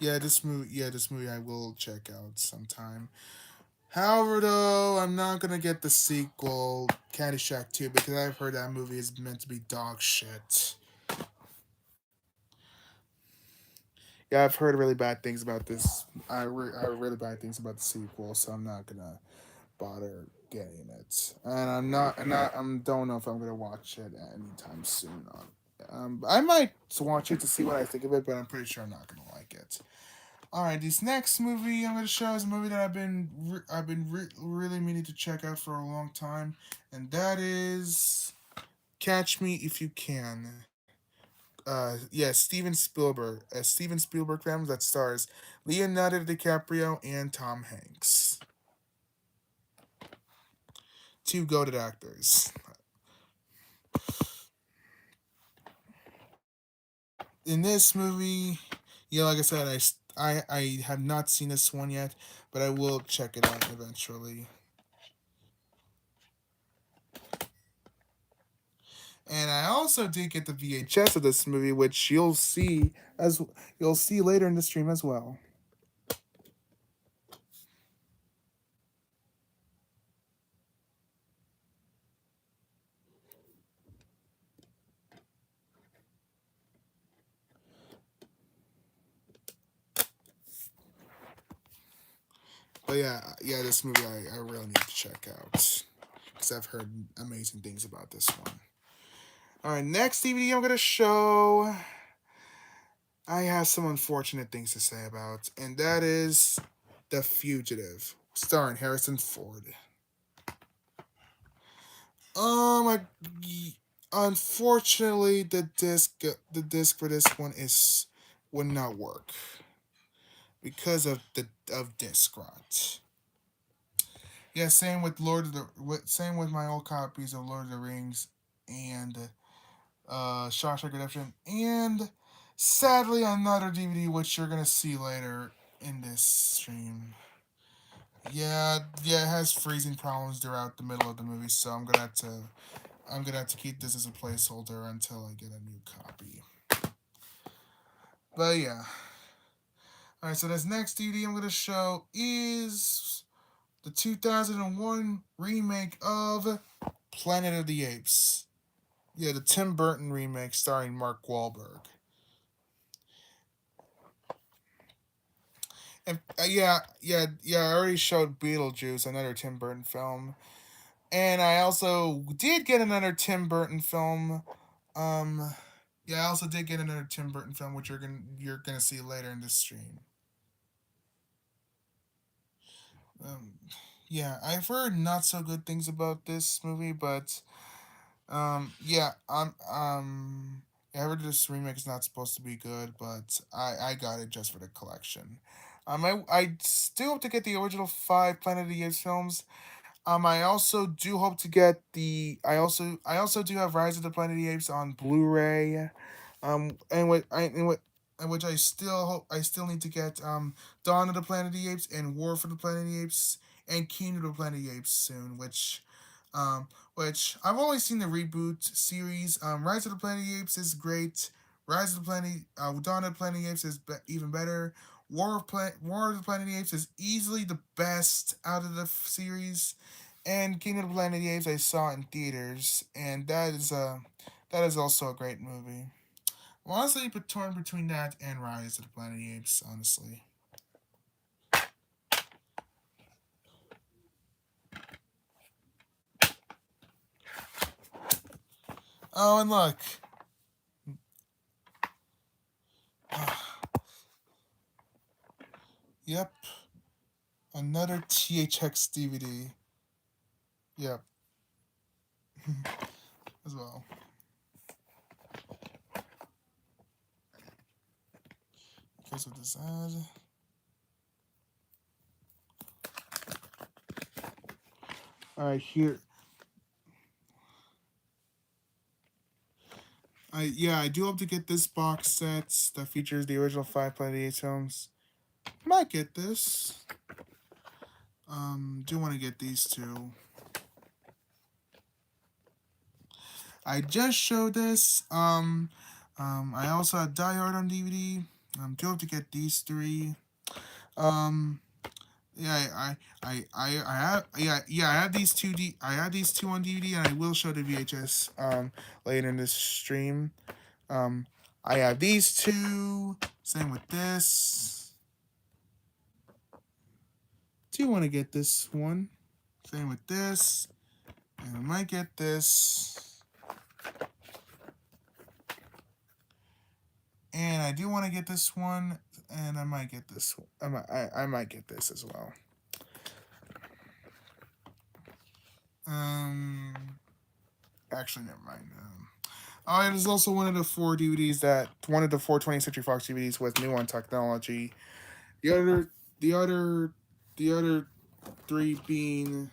This movie I will check out sometime. However, though, I'm not gonna get the sequel, Caddyshack 2, because I've heard that movie is meant to be dog shit. Yeah, I've heard really bad things about this. I heard really bad things about the sequel, so I'm not gonna bother getting it. And I don't know if I'm gonna watch it anytime soon. I might watch it to see what I think of it, but I'm pretty sure I'm not gonna like it. All right, this next movie I'm gonna show is a movie that I've been really meaning to check out for a long time, and that is Catch Me If You Can. Yeah, Steven Spielberg film that stars Leonardo DiCaprio and Tom Hanks, two goated actors. In this movie, yeah, like I said, I have not seen this one yet, but I will check it out eventually. And I also did get the VHS of this movie, which you'll see later in the stream as well. But yeah, this movie I really need to check out because I've heard amazing things about this one. All right, next DVD I'm gonna show. I have some unfortunate things to say about, and that is The Fugitive, starring Harrison Ford. I, unfortunately, the disc for this one is would not work because of disc rot. Yeah, same with my old copies of Lord of the Rings and Shawshank Redemption, and sadly another DVD which you're gonna see later in this stream. Yeah, it has freezing problems throughout the middle of the movie, so I'm gonna have to keep this as a placeholder until I get a new copy. But yeah, all right. So this next DVD I'm gonna show is the 2001 remake of Planet of the Apes. Yeah, the Tim Burton remake starring Mark Wahlberg. And I already showed Beetlejuice, another Tim Burton film, and I also did get another Tim Burton film. Um, yeah, I also did get another Tim Burton film, which you're gonna see later in this stream. Um, Yeah, I've heard not so good things about this movie, but yeah, yeah, I heard this remake is not supposed to be good, but I got it just for the collection. I still hope to get the original five Planet of the Apes films. I also do hope to get I also do have Rise of the Planet of the Apes on Blu-ray. And what I and what and which I still need to get Dawn of the Planet of the Apes and War for the Planet of the Apes and Kingdom of the Planet of the Apes soon, um which I've only seen the reboot series. Rise of the Planet of the Apes is great. Rise of the Planet Dawn of the Planet of the Apes is even better. War of the Planet of the Apes is easily the best out of the series, and Kingdom of the Planet of the Apes I saw in theaters, and that is also a great movie. Well, honestly, but torn between that and Rise of the Planet of the Apes. Honestly. Oh, and look. Yep, another THX DVD. Yep, as well. Because of this ad. All right, here. I do hope to get this box set that features the original five Planet of the Apes films. Might get this. Do want to get these two. I just showed this. I also have Die Hard on DVD. Do hope to get these three. Um, yeah, I have I have these I have these two on DVD, and I will show the VHS later in this stream. Um, I have these two. Same with this. Do you want to get this one? Same with this, and I might get this. And I do want to get this one, and I might get this. I might get this as well. Um, actually, never mind. Oh, it is also one of the four DVDs that one of the four 20th Century Fox DVDs with new on technology. The other, the other, the other three being,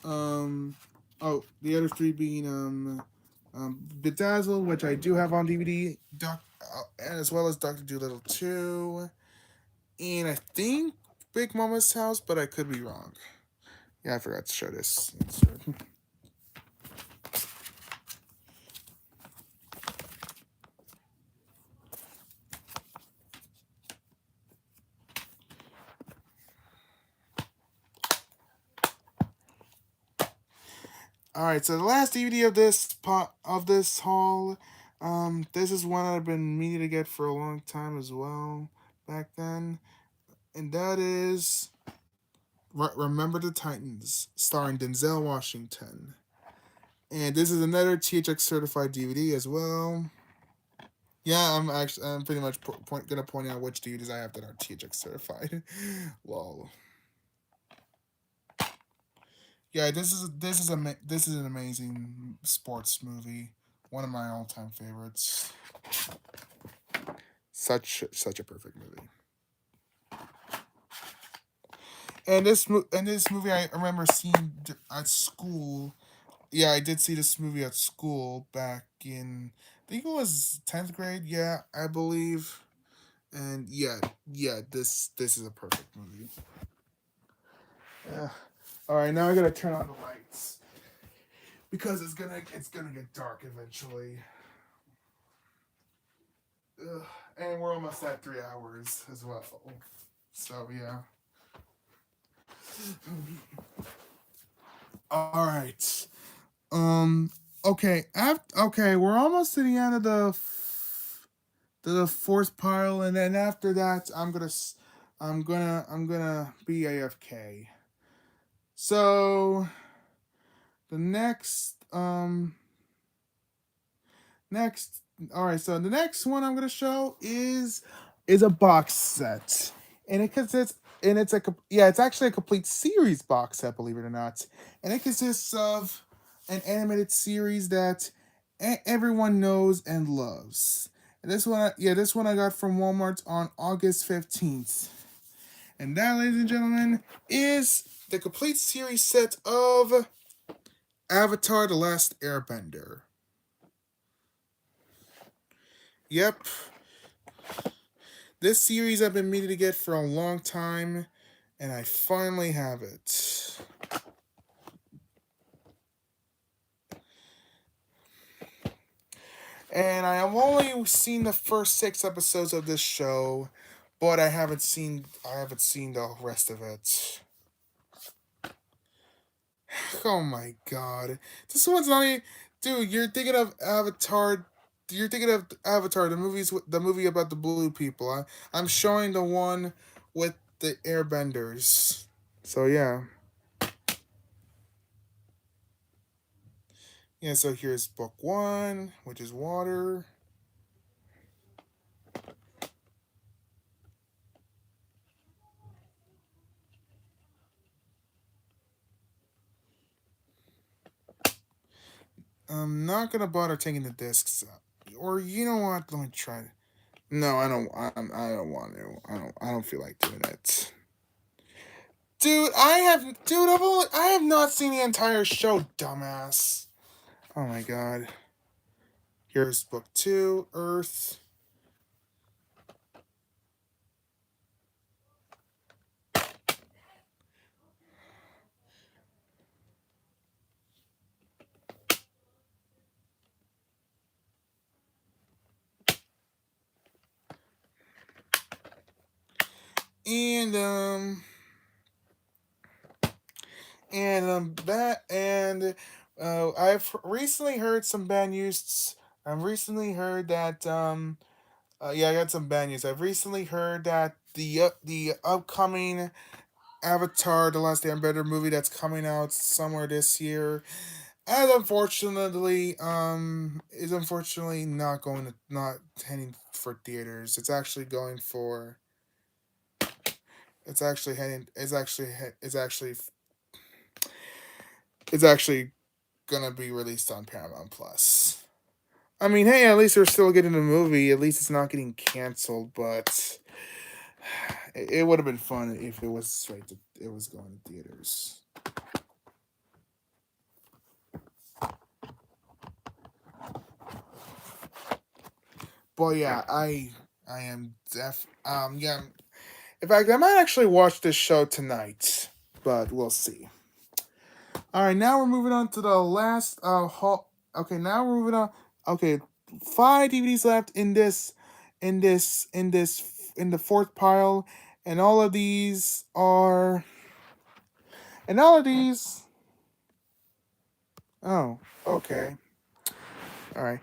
the other three being Bedazzled, which I do have on DVD, as well as Doctor Dolittle 2, and I think Big Mama's House, but I could be wrong. Yeah, I forgot to show this. All right, so the last DVD of this haul, this is one I've been meaning to get for a long time as well back then, and that is Remember the Titans, starring Denzel Washington. And this is another THX certified DVD as well. Yeah, I'm pretty much gonna point out which DVDs I have that are THX certified. Lol. Yeah, this is an amazing sports movie. One of my all time favorites. Such a perfect movie. And this movie I remember seeing at school. Yeah, I did see this movie at school back in I think it was 10th grade. Yeah, I believe. And yeah, this is a perfect movie. Yeah. All right, now I gotta turn on the lights because it's gonna get dark eventually. Ugh. And we're almost at 3 hours as well. So yeah. All right. Um. Okay. Okay. We're almost to the end of the fourth pile, and then after that, I'm gonna be AFK. So the next all right, so the next one I'm gonna show is a box set, and and it's a yeah, it's actually a complete series box set, believe it or not, and it consists of an animated series that everyone knows and loves. And this one, this one I got from Walmart on August 15th, and that, ladies and gentlemen, is the complete series set of Avatar: The Last Airbender. Yep, this series I've been meaning to get for a long time, and I finally have it. And I have only seen the first 6 episodes of this show, but I haven't seen the rest of it. Oh my god, this one's not even, dude. You're thinking of Avatar. You're thinking of Avatar, the movie about the blue people. I'm showing the one with the airbenders. So yeah, yeah. So here's book one, which is water. I'm not gonna bother taking the discs out. Or you know what? Let me try. No, I don't. I don't want to. I don't feel like doing it. Dude, I have not seen the entire show, dumbass. Oh my god. Here's book two, Earth. And that and I've recently heard some bad news. I've recently heard that yeah, I got some bad news. I've recently heard that the upcoming Avatar: The Last Airbender movie that's coming out somewhere this year, and unfortunately, is unfortunately not heading for theaters. It's actually heading. It's actually gonna be released on Paramount Plus. I mean, hey, at least we're still getting a movie. At least it's not getting canceled. But it would have been fun if it was it was going to theaters. But yeah, I am yeah. In fact, I might actually watch this show tonight, but we'll see. All right, now we're moving on to the last Okay, now we're moving on. Okay, 5 DVDs left in the fourth pile, and all of these are and all of these. Oh, okay. All right,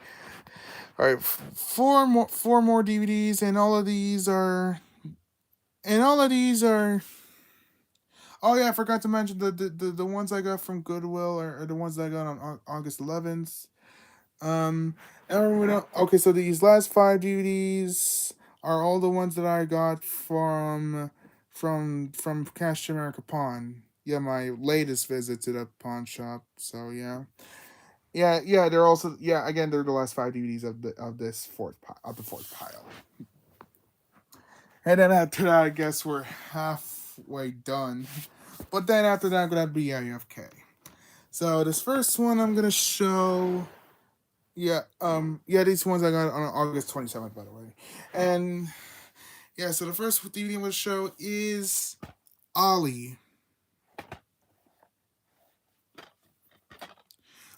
all right. Four more DVDs, and all of these are. Oh yeah, I forgot to mention the ones I got from Goodwill are the ones that I got on August 11th. Um, and we don't, okay, so these last 5 DVDs are all the ones that I got from Cash to America Pawn. Yeah, my latest visit to the pawn shop. So yeah, yeah. They're also again they're the last 5 DVDs of this of the fourth pile. And then after that, I guess we're halfway done. But then after that, I'm gonna be AFK. So this first one I'm gonna show. Yeah, these ones I got on August 27th, by the way. And yeah, so the first DVD I'm gonna show is Ollie,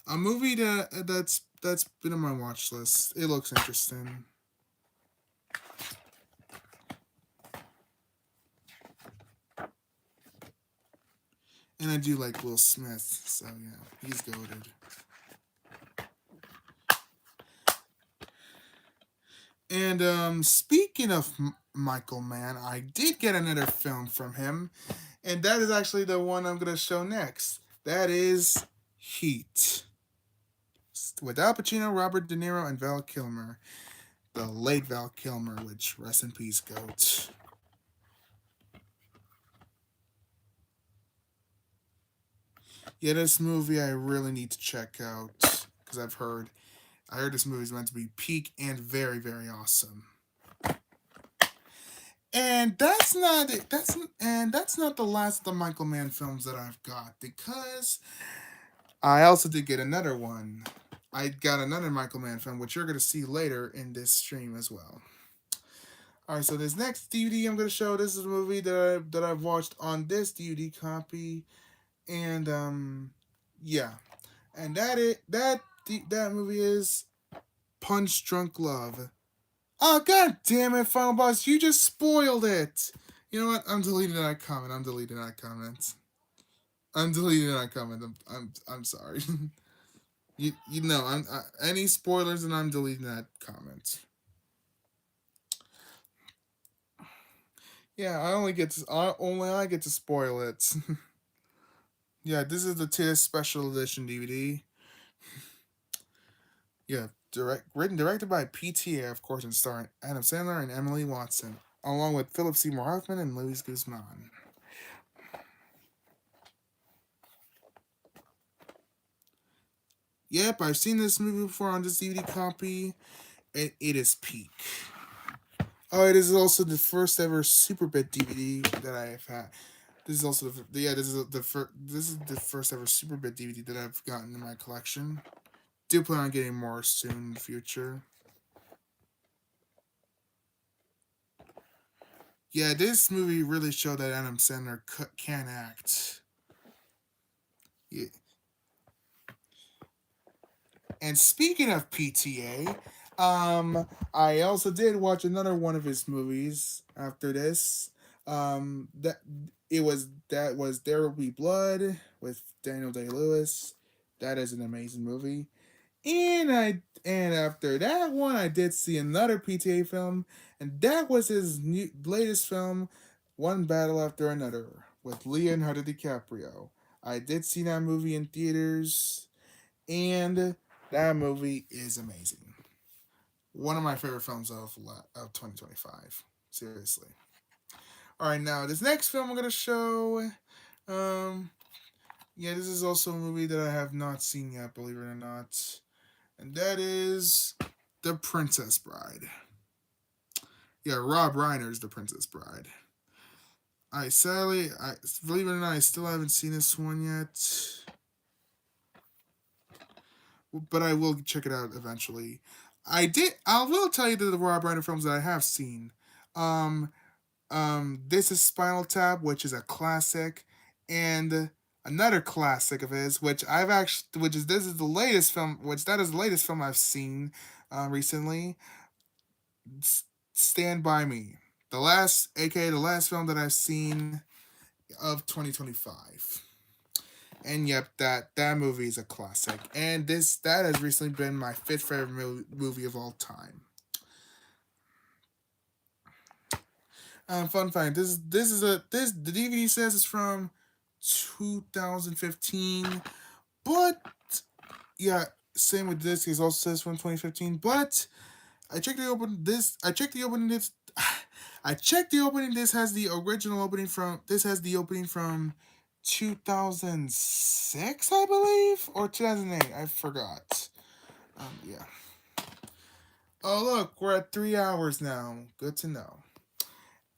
a movie that's been on my watch list. It looks interesting, and I do like Will Smith, so yeah, he's goated. And speaking of Michael Mann, I did get another film from him, and that is actually the one I'm gonna show next. That is Heat, with Al Pacino, Robert De Niro, and Val Kilmer. The late Val Kilmer, which rest in peace, goat. Yeah, this movie I really need to check out because I heard this movie is meant to be peak and very very awesome. And that's not it. That's not the last of the Michael Mann films that I've got because I also did get another one. I got another Michael Mann film, which you're gonna see later in this stream as well. All right, so this next DVD I'm gonna show. This is a movie that I've watched on this DVD copy, and yeah, and that movie is Punch Drunk Love. Oh god damn it, Final Boss, you just spoiled it. You know what? I'm deleting that comment. I'm deleting that comment. I'm deleting that comment. I'm sorry. You know any spoilers and I'm deleting that comment. Yeah, I get to spoil it. Yeah, this is the TIS Special Edition DVD. Yeah, directed by PTA, of course, and starring Adam Sandler and Emily Watson, along with Philip Seymour Hoffman and Luis Guzman. Yep, I've seen this movie before on this DVD copy, and it is peak. Oh, it is also the first ever Superbit DVD that I have had. This is also this is the first ever Superbit DVD that I've gotten in my collection. Do plan on getting more soon in the future. Yeah, this movie really showed that Adam Sandler can act. Yeah. And speaking of PTA, I also did watch another one of his movies after this. That was There Will Be Blood with Daniel Day Lewis. That is an amazing movie. And after that one, I did see another PTA film, and that was his latest film, One Battle After Another, with Leonardo DiCaprio. I did see that movie in theaters, and that movie is amazing. One of my favorite films of 2025. Seriously. All right, now this next film I'm gonna show. Um, yeah, this is also a movie that I have not seen yet, believe it or not, and that is The Princess Bride. Yeah, Rob Reiner's The Princess Bride. I believe it or not, I still haven't seen this one yet, but I will check it out eventually. I will tell you the Rob Reiner films that I have seen. Um, this is Spinal Tap, which is a classic, and another classic of his, which is this is the latest film, which that is the latest film I've seen, recently. Stand by Me, aka the last film that I've seen of 2025. And yep, that movie is a classic, and that has recently been my fifth favorite movie of all time. Fun fact: this the DVD says it's from 2015, but yeah, same with this. It also says from 2015, but I checked the open this. I checked the opening. This. I checked the opening. This has the original opening from. This has the opening from 2006, I believe, or 2008. I forgot. Yeah. Oh look, we're at 3 hours now. Good to know.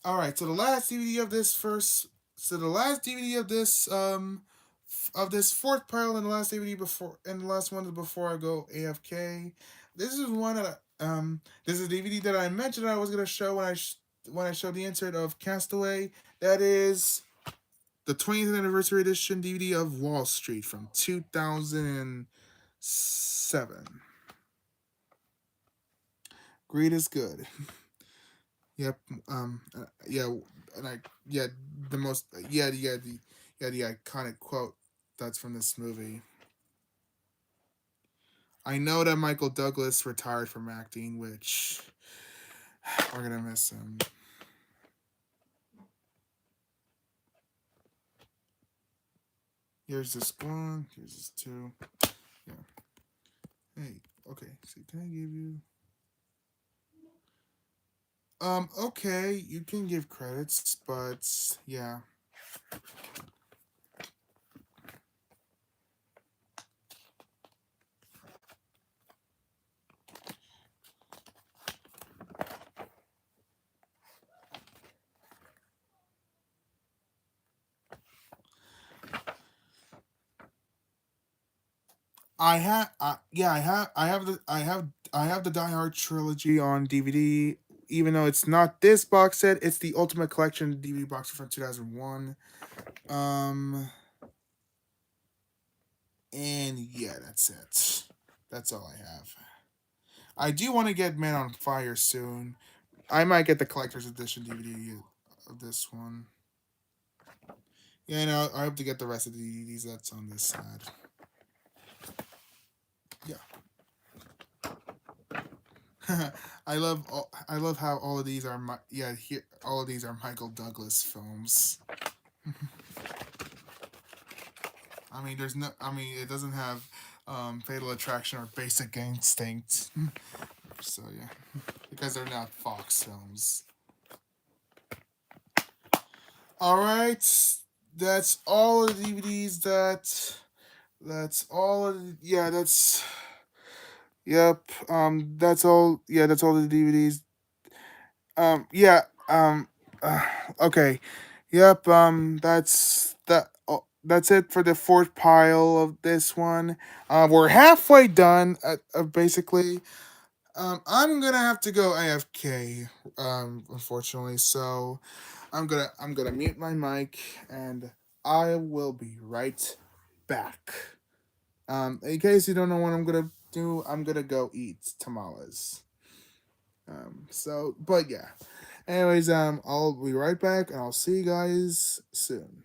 All right. So the last DVD of this first. So the last DVD of this fourth pile and the last DVD before and the last one before I go AFK. This is one that this is a DVD that I mentioned I was gonna show when I showed the insert of Castaway. That is the 20th anniversary edition DVD of Wall Street from 2007. Greed is good. Yep. Yeah. And I. Yeah. The most. Yeah. The iconic quote that's from this movie. I know that Michael Douglas retired from acting, which we're gonna miss him. Here's this one. Here's this two. Yeah. Hey. Okay. So can I give you? Okay. You can give credits, but yeah. yeah, I have the Die Hard trilogy on DVD. Even though it's not this box set, it's the Ultimate Collection DVD box from 2001. Um, and yeah, that's it. That's all I have. I do want to get Man on Fire soon. I might get the collector's edition DVD of this one. Yeah, no, I hope to get the rest of the DVDs that's on this side. Yeah, I love how all of these are all of these are Michael Douglas films. I mean, it doesn't have Fatal Attraction or Basic Instinct. So yeah, because they're not Fox films. All right, that's all of the DVDs. That's all of yeah. That's yep. That's all. Yeah, that's all the DVDs. Yeah. Uh, okay. Yep. That's that. Oh, that's it for the fourth pile of this one. We're halfway done. Basically. I'm gonna have to go AFK. Unfortunately, so I'm gonna mute my mic and I will be right back. In case you don't know what I'm gonna do, I'm gonna go eat tamales. But yeah. Anyways, I'll be right back and I'll see you guys soon.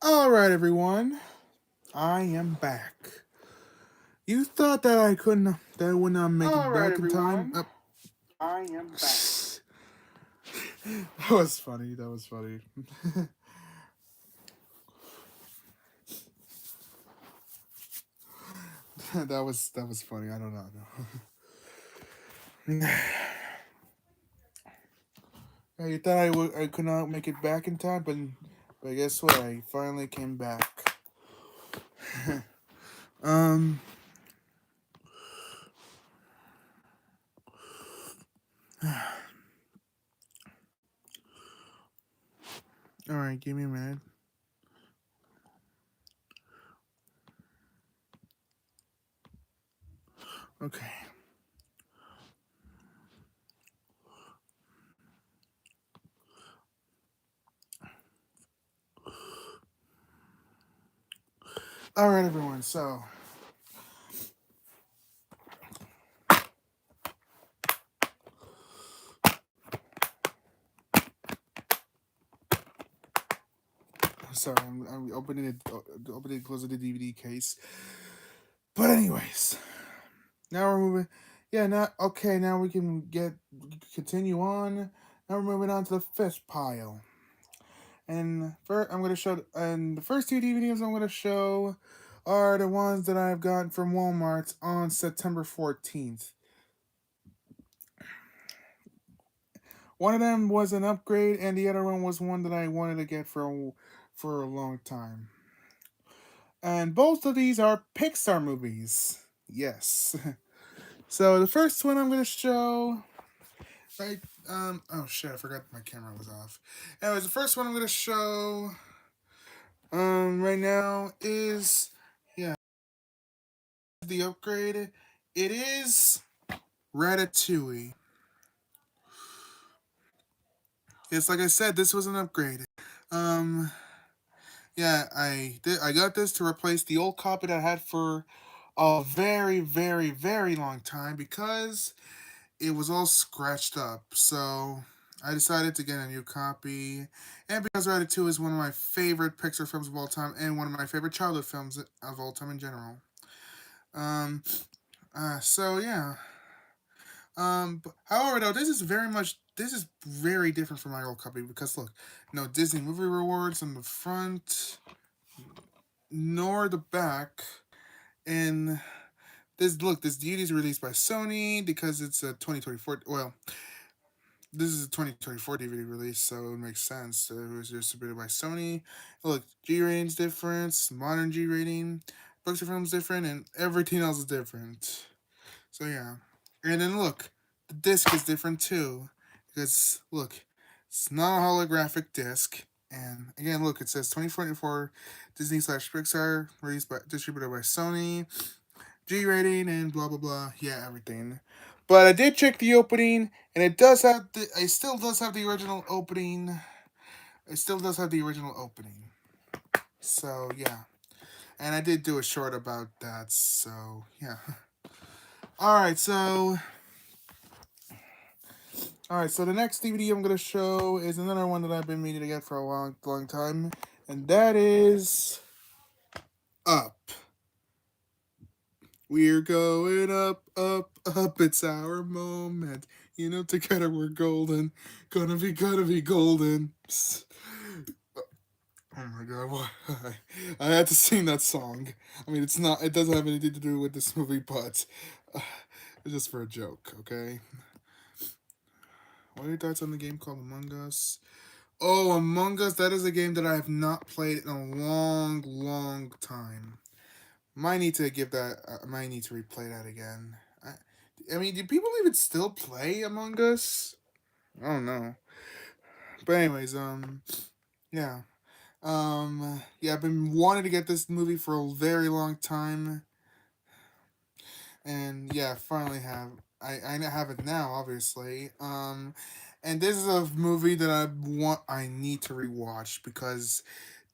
All right, everyone, I am back. You thought that I couldn't, that I would not make it All right, back in time? everyone. I am back. That was funny. That was funny. that was funny. I don't know. Yeah, you thought I could not make it back in time, but guess what? I finally came back. um. All right, give me a minute. Okay. All right, everyone. So, sorry, I'm opening it, opening and closing the DVD case. But anyways, now we're moving. Yeah, now okay. Now we can continue on. Now we're moving on to the fifth pile. And first, I'm gonna show. And the first two DVDs I'm gonna show are the ones that I've gotten from Walmart on September 14th. One of them was an upgrade, and the other one was one that I wanted to get for a long time. And both of these are Pixar movies. Yes. So the first one I'm gonna show, right? Oh shit! I forgot my camera was off. Anyways, the first one I'm gonna show, right now is, yeah, the upgrade. It is Ratatouille. Yes, like I said, this was an upgrade. Um, yeah, I got this to replace the old copy that I had for a very, very, very long time because it was all scratched up. So I decided to get a new copy. And because Ratatouille is one of my favorite Pixar films of all time and one of my favorite childhood films of all time in general. Um, so yeah. However, though, this is very different from my old copy because look, no Disney movie rewards on the front, nor the back, and this DVD is released by Sony because it's a 2024. Well, this is a 2024 DVD release, so it makes sense. So it was distributed by Sony. Look, G rating's different, modern G rating, Pixar film's different, and everything else is different. So yeah, and then look, the disc is different too, because look, it's not a holographic disc. And again, look, it says 2024 Disney slash Pixar, released by distributed by Sony, G rating, and blah blah blah. Yeah, everything. But I did check the opening, and it does have the. It still does have the original opening. It still does have the original opening. So yeah, and I did do a short about that. So yeah. All right, so the next DVD I'm gonna show is another one that I've been meaning to get for a long, long time, and that is Up. We're going up, up, up. It's our moment. You know, together we're golden. Gonna be golden. Oh my god, why? I had to sing that song. I mean, it's not. It doesn't have anything to do with this movie, but it's just for a joke, okay? What are your thoughts on the game called Among Us? Oh, Among Us. That is a game that I have not played in a long, long time. Might need to give that. Might need to replay that again. I mean, do people even still play Among Us? I don't know. But anyways, yeah, yeah. I've been wanting to get this movie for a very long time, and yeah, finally have. I have it now, obviously. And this is a movie that I need to rewatch because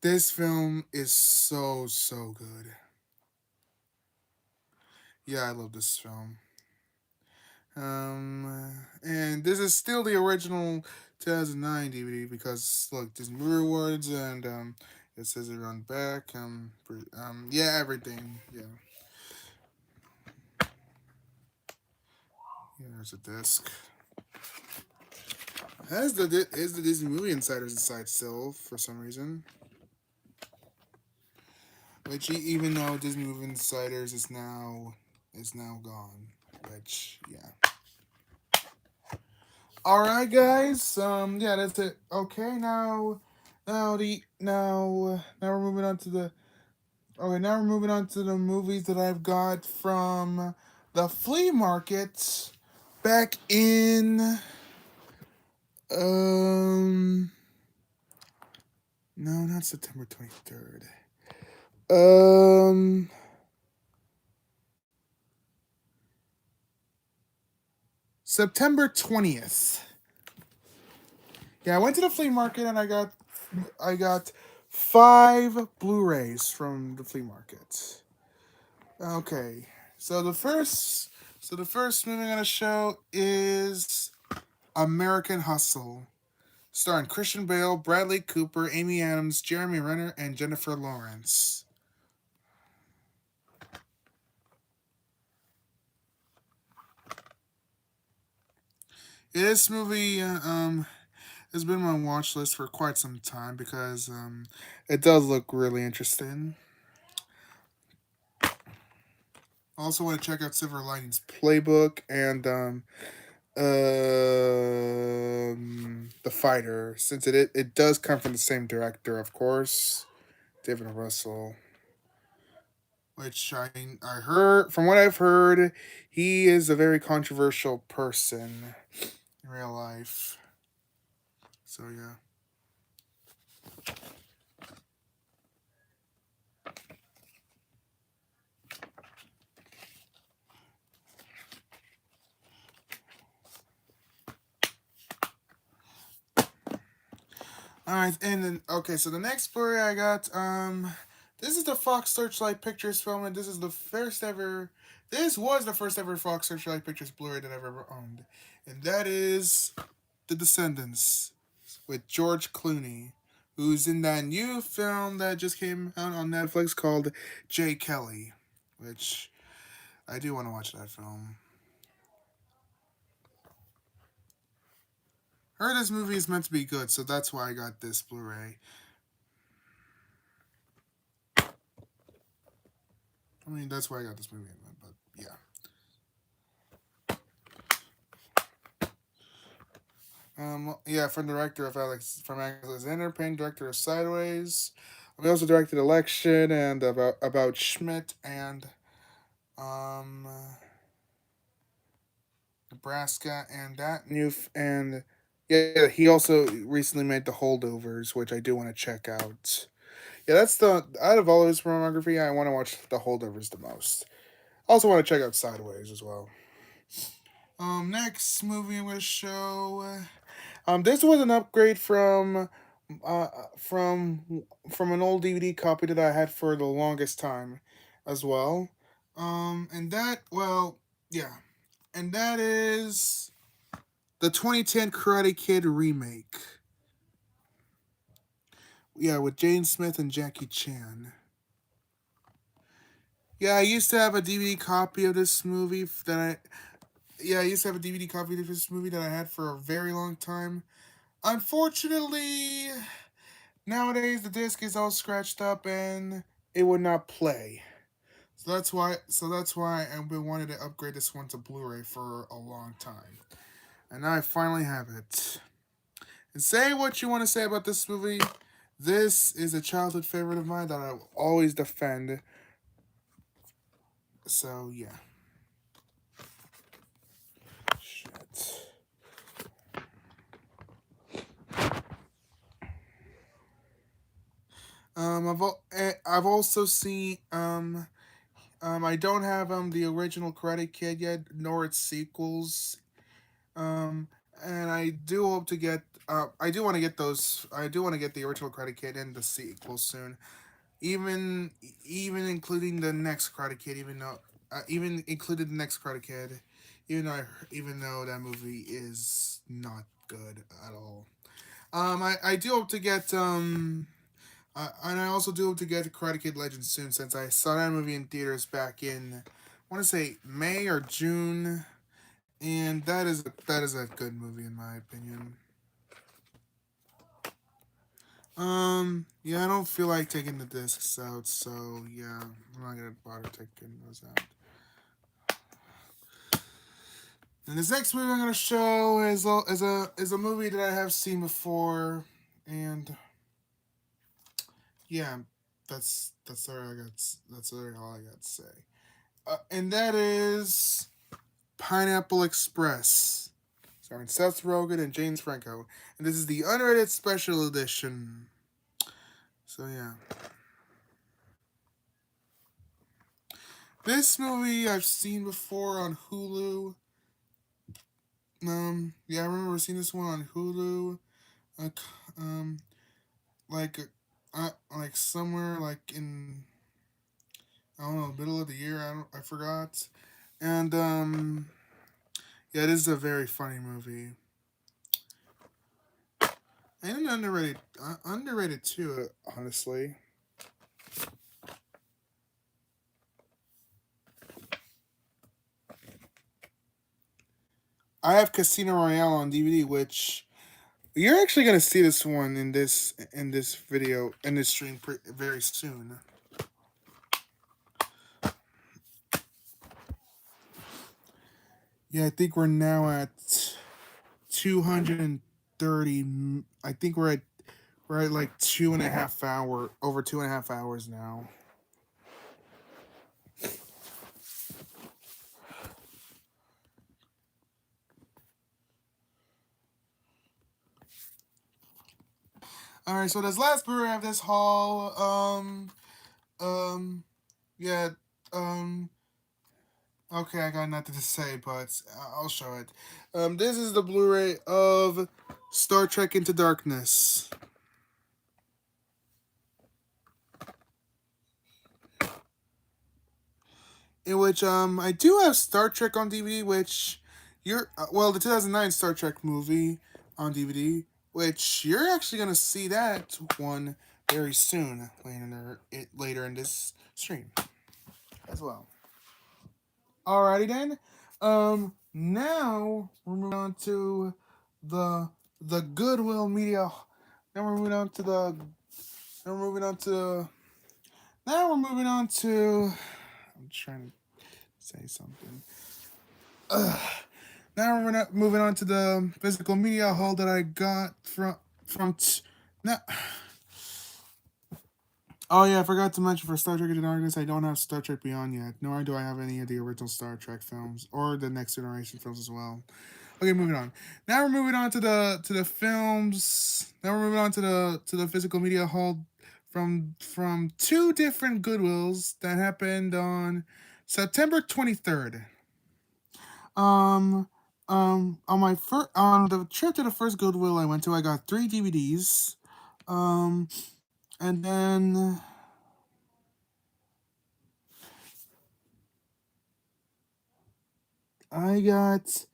this film is so so good. Yeah, I love this film. And this is still the original 2009 DVD because look, there's movie awards and It says it on back. Yeah, everything. Yeah, yeah. There's a disc. Has the is the Disney Movie Insiders inside still for some reason? Which even though Disney Movie Insiders is now gone. Which yeah. All right, guys. Yeah, that's it. Okay, now we're moving on to the. Okay, now we're moving on to the movies that I've got from the flea market back in um no, not September 23rd. Um September 20th. Yeah, I went to the flea market and I got 5 Blu-rays from the flea market. Okay. So the first movie I'm going to show is American Hustle, starring Christian Bale, Bradley Cooper, Amy Adams, Jeremy Renner, and Jennifer Lawrence. This movie has been on my watch list for quite some time because it does look really interesting. I also want to check out Silver Linings Playbook and The Fighter, since it does come from the same director, of course, David Russell. Which I heard from what I've heard, he is a very controversial person in real life. So yeah. All right, and then okay, so the next Blu-ray I got, this is the Fox Searchlight Pictures film, and this is the first ever. This was the first ever Fox Searchlight Pictures Blu-ray that I've ever owned, and that is The Descendants with George Clooney, who's in that new film that just came out on Netflix called Jay Kelly, which I do want to watch that film. Heard this movie is meant to be good, so that's why I got this Blu-ray. I mean, that's why I got this movie, but yeah. Yeah, from director of Alexander Payne, director of Sideways. We also directed Election and about Schmidt and um, Nebraska and that and yeah, he also recently made The Holdovers, which I do want to check out. Yeah, that's the out of all his filmography, I want to watch The Holdovers the most. I also want to check out Sideways as well. Next movie I'm gonna show. This was an upgrade uh, from from an old DVD copy that I had for the longest time, as well. And that well, yeah, and that is the 2010 Karate Kid remake. Yeah, with Jane Smith and Jackie Chan. Yeah, I used to have a DVD copy of this movie that I. Yeah, I used to have a DVD copy of this movie that I had for a very long time. Unfortunately, nowadays the disc is all scratched up and it would not play. So that's why I've been wanting to upgrade this one to Blu-ray for a long time. And now I finally have it. And say what you want to say about this movie. This is a childhood favorite of mine that I will always defend. So yeah. Shit. I've also seen I don't have the original Karate Kid yet, nor its sequels. Um, and I do hope to get. I do want to get those. I do want to get the original Karate Kid and the sequel soon. Even even including the next Karate Kid. Even included the next Karate Kid. Even though that movie is not good at all. I do hope to get And I also do hope to get to Karate Kid Legends soon, since I saw that movie in theaters back in, I want to say May or June, and that is a good movie in my opinion. Yeah, I don't feel like taking the discs out, so yeah, I'm not gonna bother taking those out. And this next movie I'm gonna show is a movie that I have seen before, and yeah, that's all I got. That's all I got to say. And that is Pineapple Express, starring Seth Rogen and James Franco, and this is the unrated special edition. So yeah, this movie I've seen before on Hulu. Yeah, I remember seeing this one on Hulu. Uh, um, like, like somewhere like in, I don't know, middle of the year. I forgot. And yeah, this is a very funny movie and underrated too. Honestly, I have Casino Royale on DVD, which you're actually gonna see this one in this video in this stream very soon. Yeah, I think we're now at 230. I think we're at like 2.5 hour over 2.5 hours now. All right, so this last brewery of this haul, um, yeah, um, okay, I got nothing to say, but I'll show it. This is the Blu-ray of Star Trek Into Darkness, in which I do have Star Trek on DVD, which the 2009 Star Trek movie on DVD, which you're actually gonna see that one very soon later in this stream as well. Alrighty then. Now we're moving on to the the Goodwill Media. Now we're moving on to the. Now we're moving on to. Now we're moving on to. I'm trying to say something. Now we're not moving on to the physical media haul that I got now. Oh yeah, I forgot to mention for Star Trek Into Darkness, I don't have Star Trek Beyond yet, nor do I have any of the original Star Trek films or the Next Generation films as well. Okay, moving on. Now we're moving on to the films. Now we're moving on to the physical media haul from two different Goodwills that happened on September 23rd. Um, on the trip to the first Goodwill I went to, I got three DVDs. Um, and then I got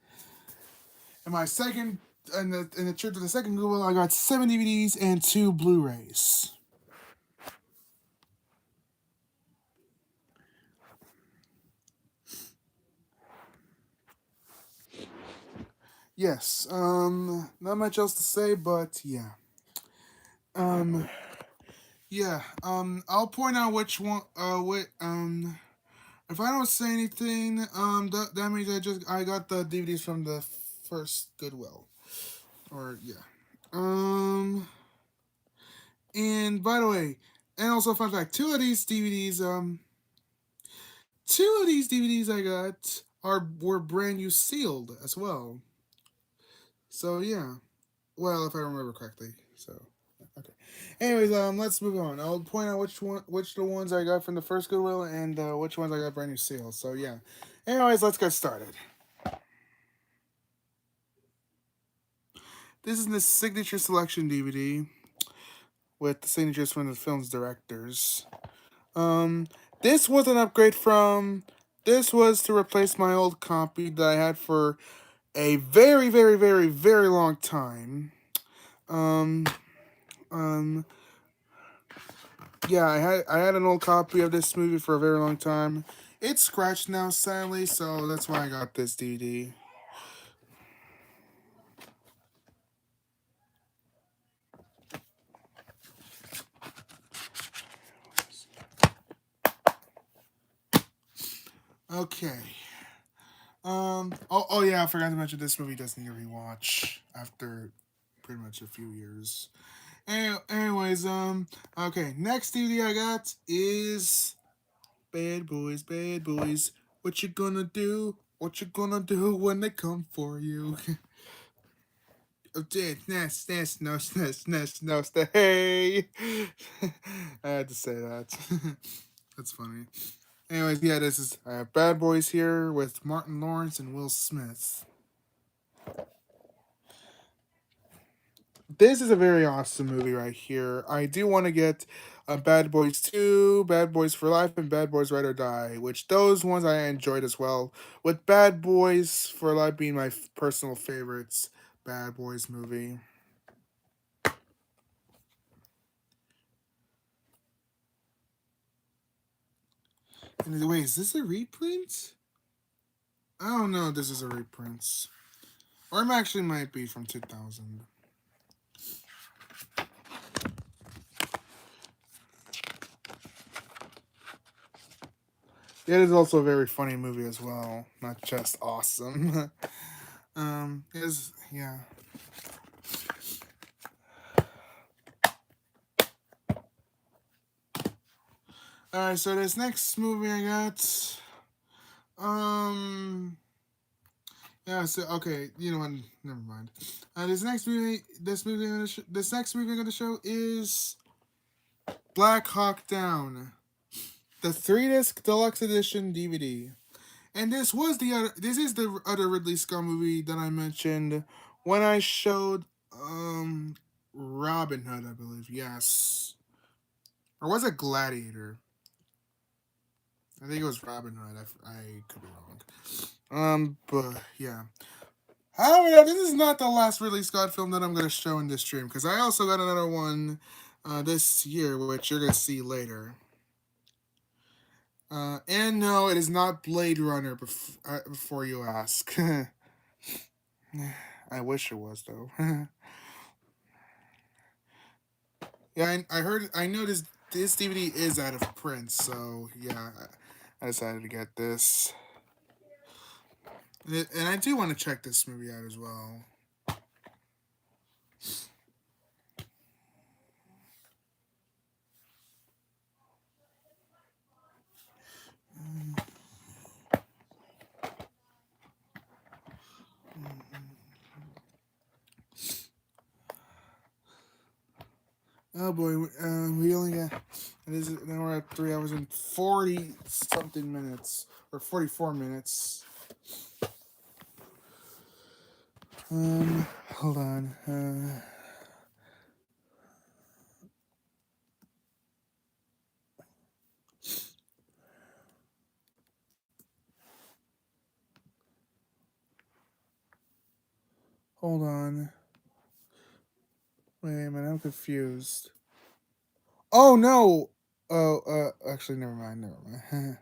in my second in the trip to the second Goodwill, I got seven DVDs and two Blu-rays. Yes. Not much else to say, but yeah. Um, yeah. I'll point out which one. If I don't say anything, that means I got the DVDs from the first Goodwill. Or yeah. Um, and by the way, and also fun fact, two of these DVDs I got were brand new sealed as well. So yeah. Well, if I remember correctly. So okay. Anyways, let's move on. I'll point out which the ones I got from the first Goodwill, and which ones I got brand new seals. So yeah. Anyways, let's get started. This is the signature selection DVD with the signatures from the film's directors. Um, this was an upgrade from. This was to replace my old copy that I had for a very, very, very, very long time. Um, um, Yeah, I had an old copy of this movie for a very long time. It's scratched now, sadly, so that's why I got this DVD. Okay. Oh yeah, I forgot to mention this movie does need a rewatch after pretty much a few years. Anyways, okay. Next DVD I got is Bad Boys, Bad Boys. What you gonna do? What you gonna do when they come for you? Oh, nest, nest, nest, nest, nest, nest. Hey, I had to say that. That's funny. Anyways, yeah, this is Bad Boys here with Martin Lawrence and Will Smith. This is a very awesome movie right here. I do want to get Bad Boys 2, Bad Boys for Life, and Bad Boys Ride or Die, which those ones I enjoyed as well. With Bad Boys for Life being my personal favorites Bad Boys movie. And wait, is this a reprint? I don't know if this is a reprint. Or it actually might be from 2000. It is also a very funny movie as well, not just awesome. Is yeah. All right, so this next movie I got, um, yeah, so okay, you know what? Never mind. This next movie I'm gonna show is Black Hawk Down, the 3 disc deluxe edition DVD. And this is the other Ridley Scott movie that I mentioned when I showed Robin Hood, I believe. Yes. Or was it Gladiator? I think it was Robin Hood. I could be wrong. But yeah. However, this is not the last Ridley Scott film that I'm going to show in this stream because I also got another one this year, which you're going to see later. And no, it is not Blade Runner. Before you ask, I wish it was though. Yeah, I heard. I know this DVD is out of print, so yeah, I decided to get this, and I do want to check this movie out as well. Oh boy, we only got. It is now we're at 3 hours and 40 something minutes or 44 minutes. Hold on. Hold on. Wait a minute, I'm confused. Oh no. Oh, actually, never mind. Never mind.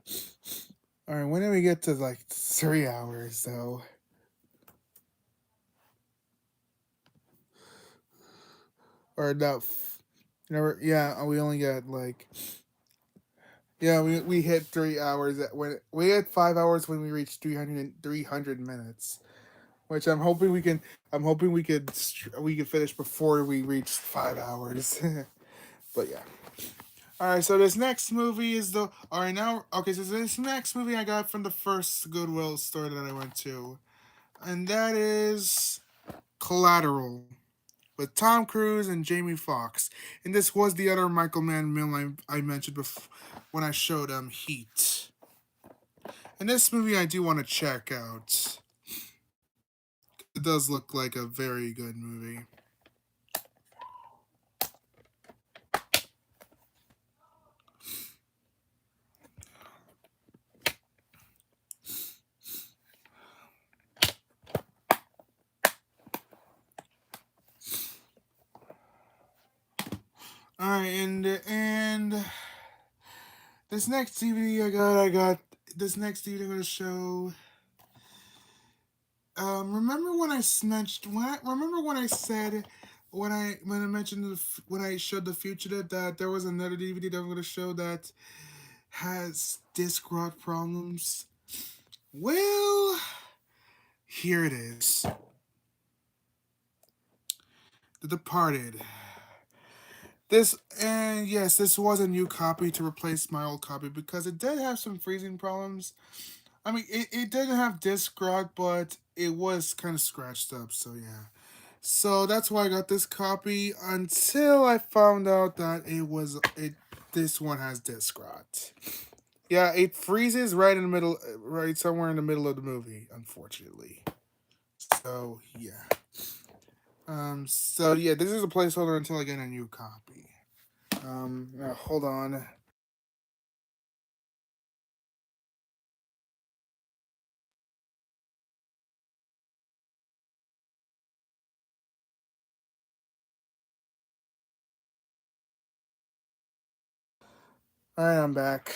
All right, when did we get to like 3 hours though? Or no, never. Yeah, we only got like. Yeah, we hit 3 hours when we had 5 hours when we reached 300 minutes, which I'm hoping we could finish before we reach 5 hours. But yeah. All right, so this next movie is the all right now. Okay, so this next movie I got from the first Goodwill store that I went to, and that is Collateral with Tom Cruise and Jamie Foxx. And this was the other Michael Mann film I mentioned before when I showed Heat. And this movie I do want to check out. It does look like a very good movie. All right, and This next DVD I got this next DVD I'm gonna show. Remember when I mentioned remember when I said when I mentioned when I showed the fugitive that there was another DVD that I'm gonna show that has disc rot problems. Well, here it is. The Departed. This and yes, this was a new copy to replace my old copy because it did have some freezing problems. I mean, it didn't have disc rot, but it was kind of scratched up. So yeah, so that's why I got this copy until I found out that it. This one has disc rot. Yeah, it freezes right in the middle, right somewhere in the middle of the movie. Unfortunately, so yeah. So yeah, this is a placeholder until I get a new copy. Now hold on. All right, I'm back.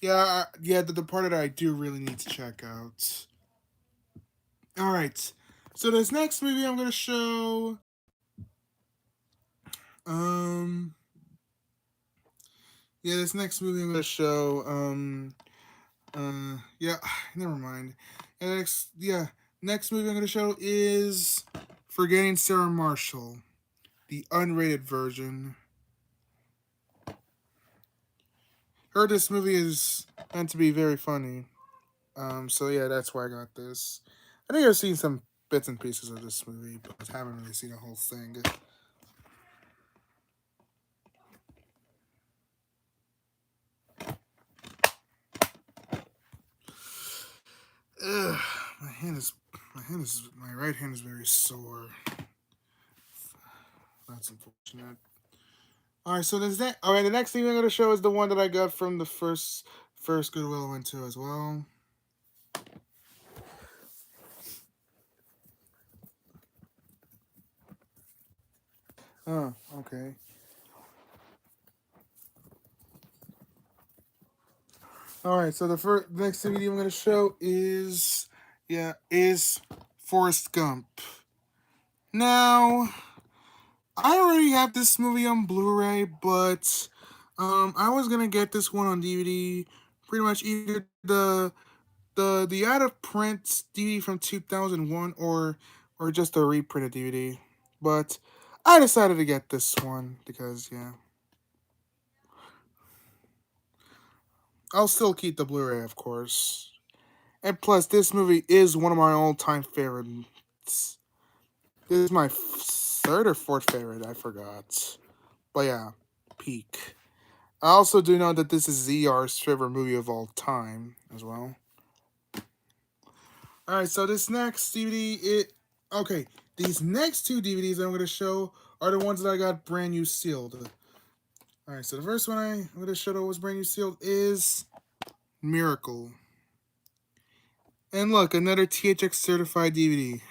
Yeah, yeah, the Departed I do really need to check out. All right, so this next movie I'm gonna show, um, yeah, this next movie I'm gonna show, yeah, never mind. And next movie I'm gonna show is Forgetting Sarah Marshall, the unrated version. Heard this movie is meant to be very funny. So yeah, that's why I got this. I think I've seen some bits and pieces of this movie, but I haven't really seen the whole thing. Ugh, my hand is my right hand is very sore. That's unfortunate. All right, so there's that. All right, the next thing I'm gonna show is the one that I got from the first Goodwill I went to as well. Oh, okay. All right, so the next DVD I'm gonna show is Forrest Gump. Now, I already have this movie on Blu-ray, but I was gonna get this one on DVD. Pretty much either the out of print DVD from 2001 or just a reprinted DVD. But I decided to get this one because yeah, I'll still keep the Blu-ray, of course. And plus, this movie is one of my all-time favorites. This is my third or fourth favorite. I forgot. But yeah, peak. I also do know that this is ZR's favorite movie of all time as well. All right, so this next DVD, okay. These next two DVDs I'm going to show are the ones that I got brand new sealed. All right, so the first one I'm going to show that was brand new sealed is Miracle. And look, another THX certified DVD.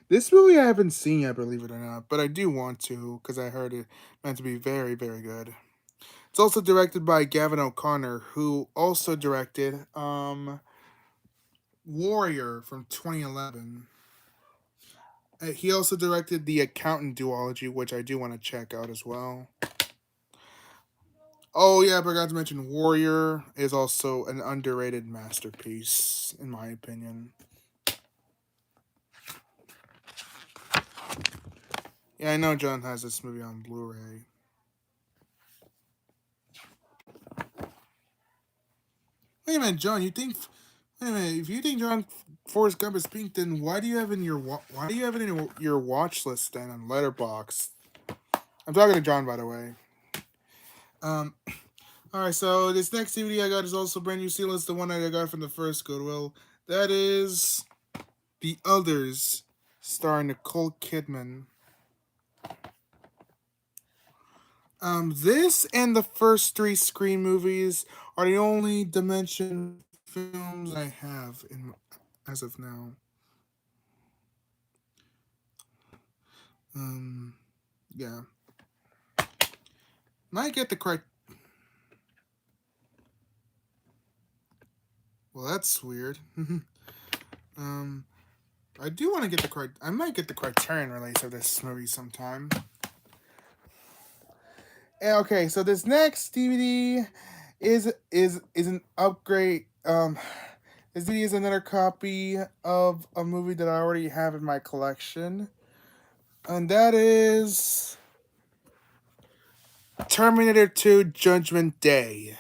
This movie I haven't seen yet, believe it or not, but I do want to because I heard it meant to be very, very good. It's also directed by Gavin O'Connor, who also directed Warrior from 2011. He also directed The Accountant Duology, which I do want to check out as well. Oh yeah, I forgot to mention Warrior is also an underrated masterpiece, in my opinion. Yeah, I know John has this movie on Blu-ray. Wait a minute, John. Wait a minute. If you think John Forrest Gump is pink, then why do you have it in your watch list then on Letterbox? I'm talking to John, by the way. Um. All right. So this next DVD I got is also brand new seal. It's the one that I got from the first Goodwill. That is The Others, starring Nicole Kidman. This and the first three Scream movies are the only Dimension films I have in as of now. Um, yeah. Might get the correct. Well, that's weird. um, I do want to get the correct. I might get the Criterion release of this movie sometime. Okay, so this next DVD is an upgrade. This DVD is another copy of a movie that I already have in my collection, and that is Terminator 2: Judgment Day.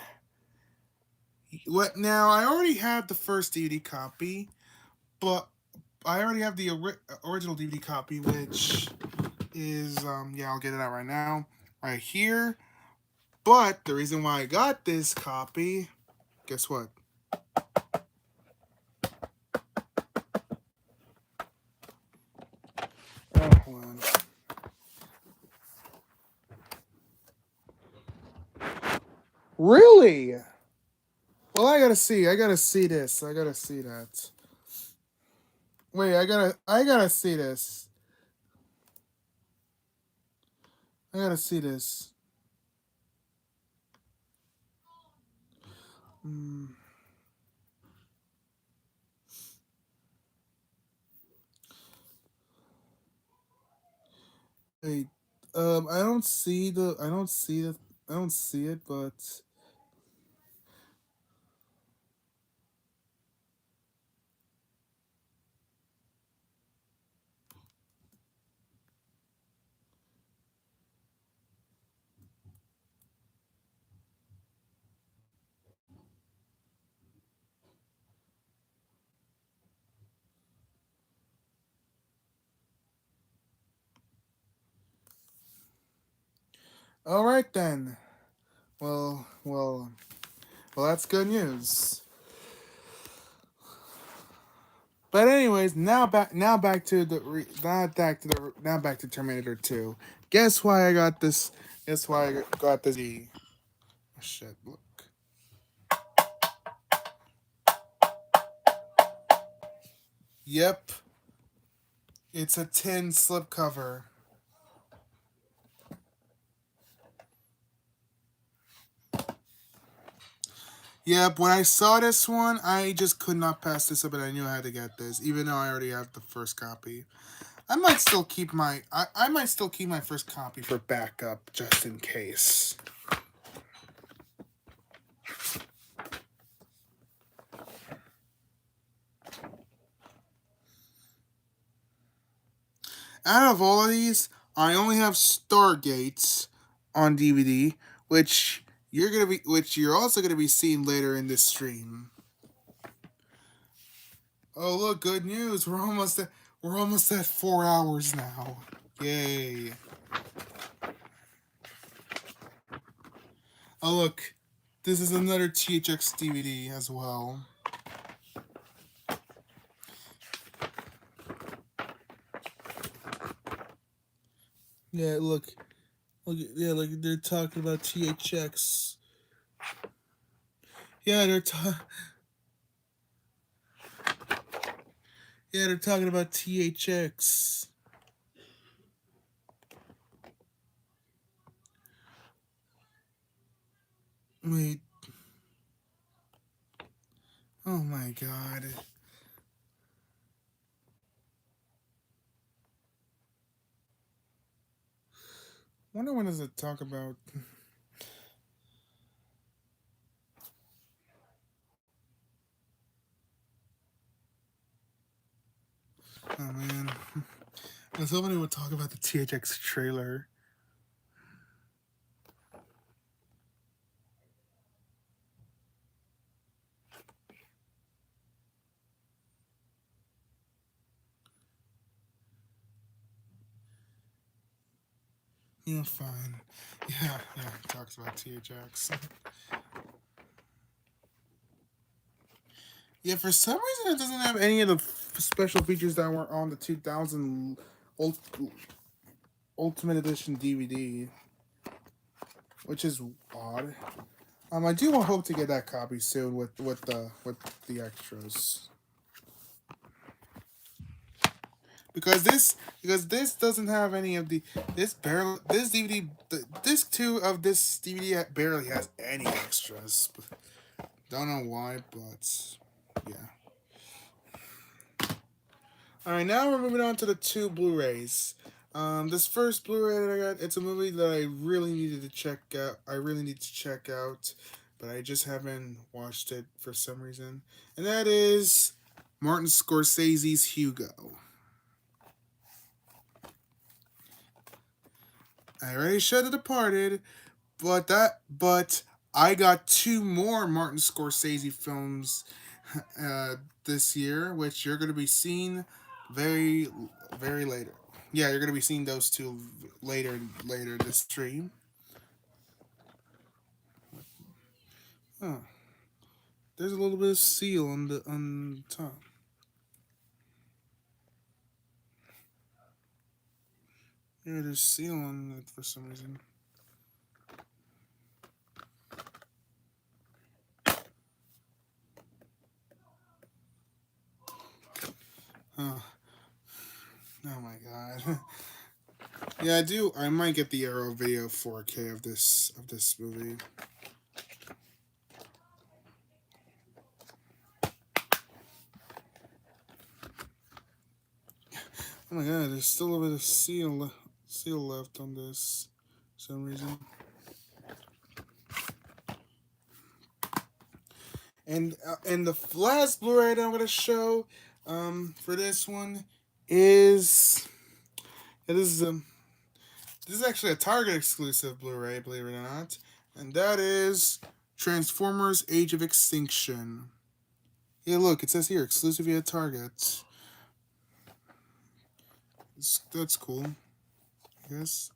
What now? I already have the first DVD copy, but I already have the original DVD copy, which is yeah, I'll get it out right now, right here. But the reason why I got this copy, guess what? Oh, hold on. Really? Well, I gotta see. I gotta see this. I gotta see that. Wait, I gotta see this. I gotta see this. Hmm. Wait, I don't see the. I don't see the. I don't see it, but all right then. Well, well, well. That's good news. But anyways, now back to Terminator 2. Guess why I got this? Guess why I got this? Oh, shit! Look. Yep, it's a tin slipcover. Yep, when I saw this one, I just could not pass this up, and I knew I had to get this, even though I already have the first copy. I might still keep my first copy for backup just in case. Out of all of these, I only have Stargates on DVD, which you're also gonna be seeing later in this stream. Oh look, good news! We're almost at 4 hours now. Yay! Oh look, this is another THX DVD as well. Yeah, look, they're talking about THX. Yeah, they're talking about THX. Wait. Oh my god. Wonder when does it talk about? Oh man, I was hoping it would talk about the THX trailer. Yeah, fine. Yeah, it talks about THX. Yeah, for some reason it doesn't have any of the special features that were on the 2000 Ultimate Edition DVD, which is odd. I do hope to get that copy soon with the extras. because this doesn't have any of the this DVD disc two of this DVD barely has any extras. Don't know why, but yeah. All right, now we're moving on to the two Blu-rays. This first Blu-ray that I got, it's a movie that I really needed to check out. I really need to check out, but I just haven't watched it for some reason, and that is Martin Scorsese's Hugo. I already showed The Departed, but I got two more Martin Scorsese films uh, this year, which you're going to be seeing very very later. Yeah, you're going to be seeing those two later this stream. Oh, there's a little bit of seal on the top. Yeah, there's seal on it for some reason. Oh, oh my god. Yeah, I do. I might get the Arrow Video 4K of this movie. Oh my god, there's still a bit of seal left on this for some reason. And the last Blu-ray that I'm gonna show, for this one is yeah, this is actually a Target exclusive Blu-ray, believe it or not, and that is Transformers: Age of Extinction. Yeah, look, it says here exclusively at Target. That's cool, I guess.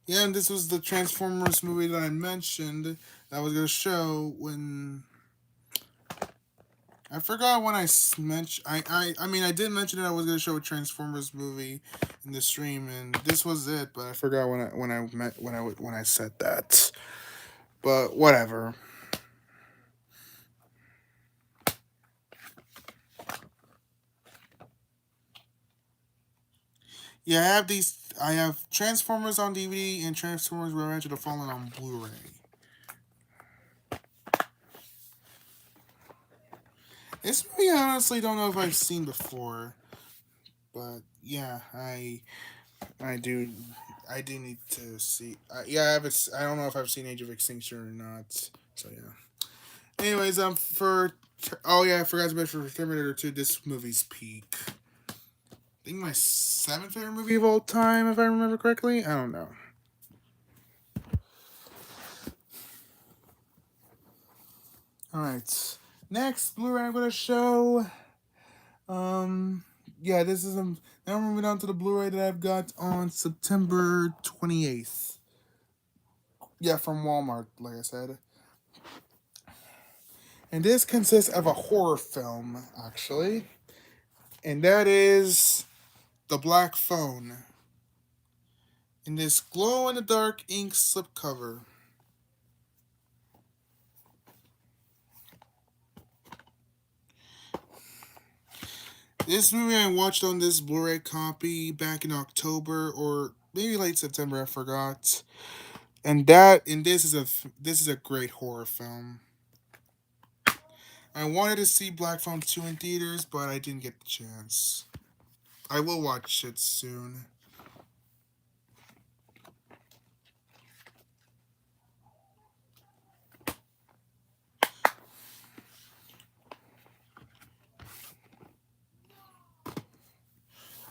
Yeah, and this was the Transformers movie that I mentioned that I was gonna show when I forgot when I mentioned. I mean I did mention that I was gonna show a Transformers movie in the stream, and this was it. But I forgot when I said that. But whatever. Yeah, I have these. I have Transformers on DVD and Transformers: Revenge of the Fallen on Blu-ray. This movie I honestly don't know if I've seen before, but yeah, I do I do need to see. Yeah, I don't know if I've seen Age of Extinction or not. So yeah. Anyways, for oh yeah, I forgot to mention for Terminator 2. This movie's peak. I think my seventh favorite movie of all time, if I remember correctly. I don't know. All right. Next Blu-ray I'm gonna show. Um, yeah, this is now we're moving on to the Blu-ray that I've got on September 28th. Yeah, from Walmart, like I said. And this consists of a horror film, actually, and that is The Black Phone. In this glow in the dark ink slipcover. This movie I watched on this Blu-ray copy back in October or maybe late September, I forgot. And this is a great horror film. I wanted to see Black Phone 2 in theaters, but I didn't get the chance. I will watch it soon.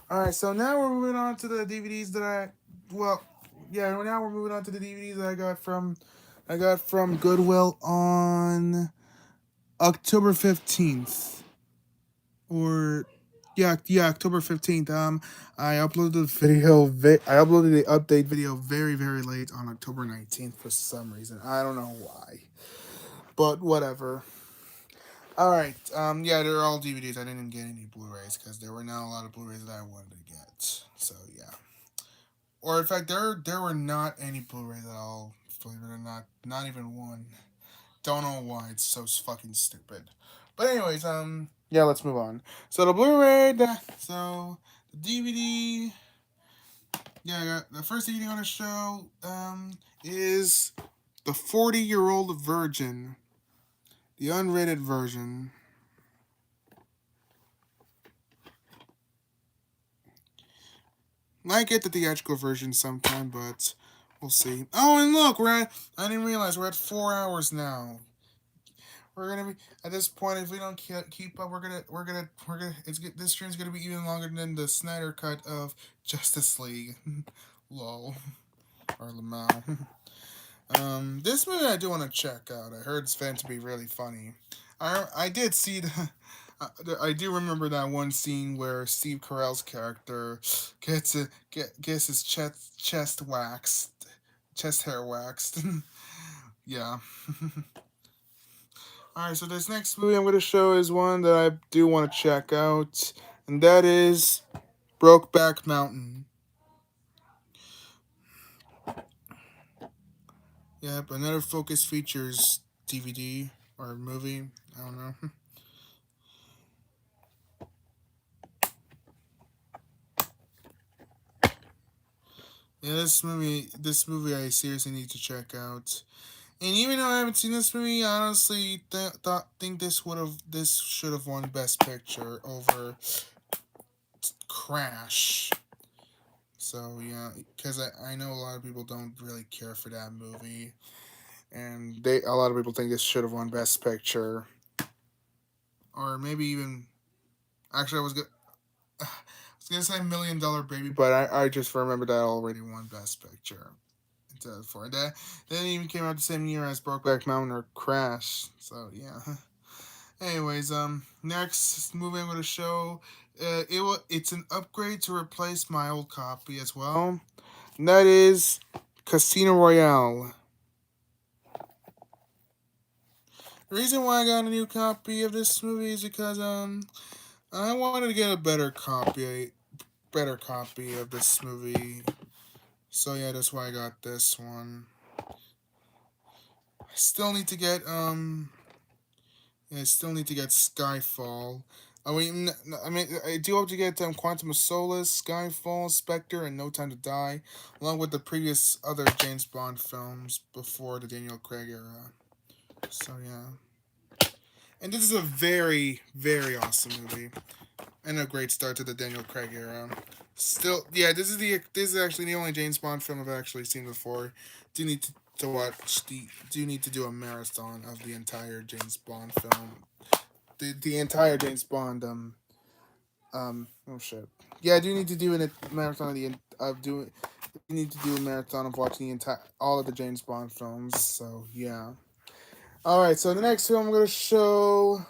All right, so now we're moving on to the DVDs that well, yeah, now we're moving on to the DVDs that I got from Goodwill on October 15th. Or yeah, October 15th. I uploaded the I uploaded the update video very late on October 19th for some reason. I don't know why. But whatever. All right. Yeah, they're all DVDs. I didn't get any Blu-rays because there were not a lot of Blu-rays that I wanted to get. So yeah. Or in fact, there were not any Blu-rays at all. Believe it or not, not even one. Don't know why. It's so fucking stupid. But anyways. Yeah, let's move on. So the Blu-ray, so the DVD. Yeah, I got the first DVD on the show. Is the 40-year-old Virgin, the unrated version. Might get the theatrical version sometime, but we'll see. Oh, and look, we're at. I didn't realize we're at 4 hours now. We're gonna be at this point. If we don't keep up, we're gonna. This stream's gonna be even longer than the Snyder cut of Justice League. Lol or Lamau. This movie I do want to check out. I heard it's meant to be really funny. I did see the. I do remember that one scene where Steve Carell's character gets his chest waxed, chest hair waxed. Yeah. All right, so this next movie I'm going to show is one that I do want to check out, and that is Brokeback Mountain. Yep, another Focus Features DVD or movie. I don't know. Yeah, this movie I seriously need to check out. And even though I haven't seen this movie, I honestly think this should have won Best Picture over Crash. So yeah, because I know a lot of people don't really care for that movie, and a lot of people think this should have won Best Picture, or maybe even actually I was gonna say Million Dollar Baby, but I just remembered that already won Best Picture. For that even came out the same year as Brokeback Mountain or Crash. So yeah. Anyways, next movie I'm gonna show, it's an upgrade to replace my old copy as well. And that is Casino Royale. The reason why I got a new copy of this movie is because I wanted to get a better copy of this movie. So yeah, that's why I got this one. I still need to get I still need to get Skyfall. I do hope to get Quantum of Solace, Skyfall, Spectre, and No Time to Die, along with the previous other James Bond films before the Daniel Craig era. So yeah, and this is a very, very awesome movie and a great start to the Daniel Craig era. Still, yeah, this is actually the only James Bond film I've actually seen before. Do need to watch the do need to do a marathon of the entire James Bond film, the entire James Bond oh shit. Yeah, I do need to do a marathon of doing. You need to do a marathon of watching the entire all of the James Bond films. So yeah. All right. So the next film I'm going to show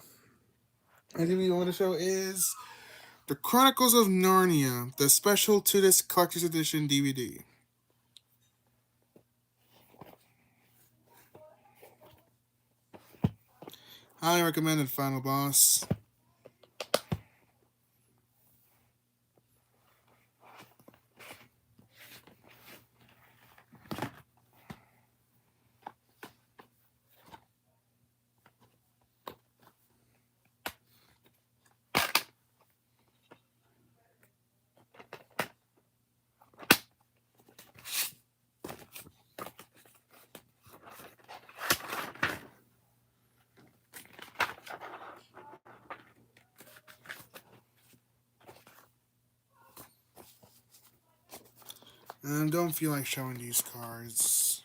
is The Chronicles of Narnia, the special to this collector's edition DVD. Highly recommended, Final Boss. And don't feel like showing these cards.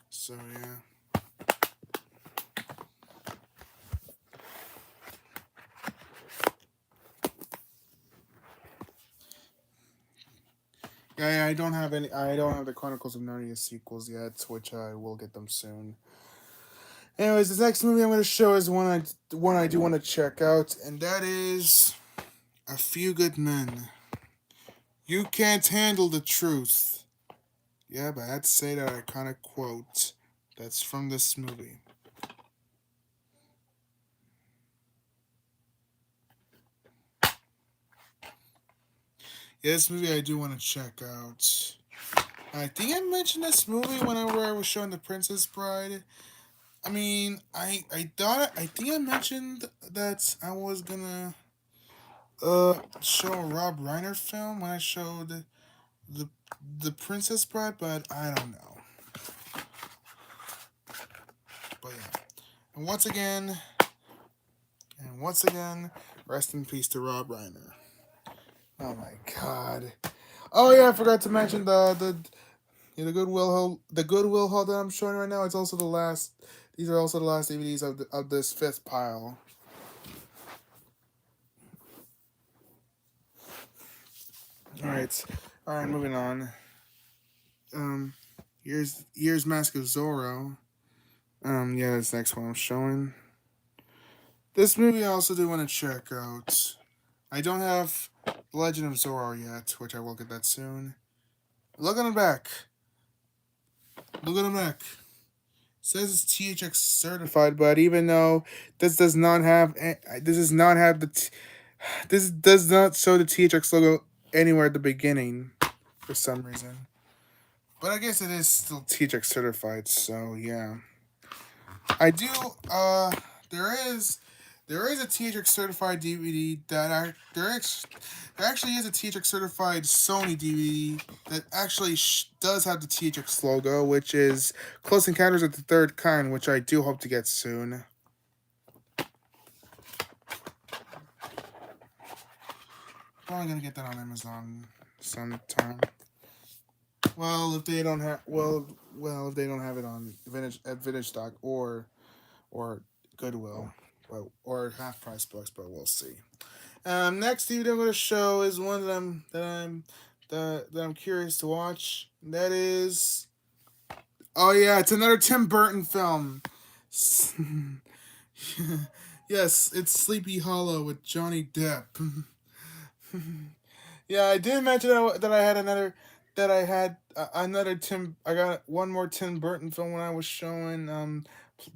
So yeah. Yeah, I don't have any. I don't have the Chronicles of Narnia sequels yet, which I will get them soon. Anyways, the next movie I'm going to show is one I do want to check out, and that is A Few Good Men. You can't handle the truth. Yeah, but I had to say that iconic quote. That's from this movie. Yeah, this movie I do want to check out. I think I mentioned this movie whenever I was showing The Princess Bride. I mean, I think I mentioned that I was gonna. show a Rob Reiner film when I showed the the Princess Bride, but I don't know. But yeah, and once again, rest in peace to Rob Reiner. Oh my god. Oh yeah, I forgot to mention the Goodwill haul that I'm showing right now. It's also the last. These are also the last DVDs of this fifth pile. All right, moving on. Um, here's Mask of Zorro. Yeah, this next one I'm showing. This movie I also do want to check out. I don't have The Legend of Zorro yet, which I will get that soon. Look on the back. Look at the back. Says it's THX certified, but even though this does not have this does not have this does not show the THX logo anywhere at the beginning for some reason. But I guess it is still THX certified, so yeah. I do. There is a THX certified DVD that there actually is a THX certified Sony DVD that actually does have the THX logo, which is Close Encounters of the Third Kind, which I do hope to get soon. Probably gonna get that on Amazon sometime. Well, if they don't have if they don't have it on Vintage Stock or Goodwill, or half price books, but we'll see. Next DVD I'm going to show is one that I'm curious to watch. That is, oh yeah, it's another Tim Burton film. Yes, it's Sleepy Hollow with Johnny Depp. Yeah, I did mention that I had another Tim. I got one more Tim Burton film when I was showing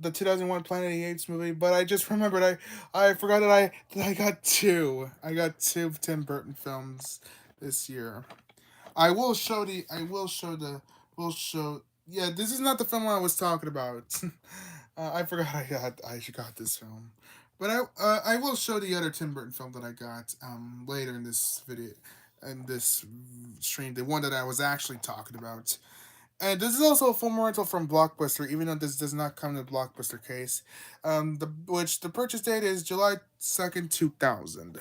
the 2001 Planet of the Apes movie, but I just remembered I forgot that I got two. I got two Tim Burton films this year. We'll show. Yeah, this is not the film I was talking about. I forgot I got this film, but I will show the other Tim Burton film that I got later in this video, in this stream, the one that I was actually talking about. And this is also a film rental from Blockbuster, even though this does not come in the Blockbuster case. The purchase date is July 2nd, 2000.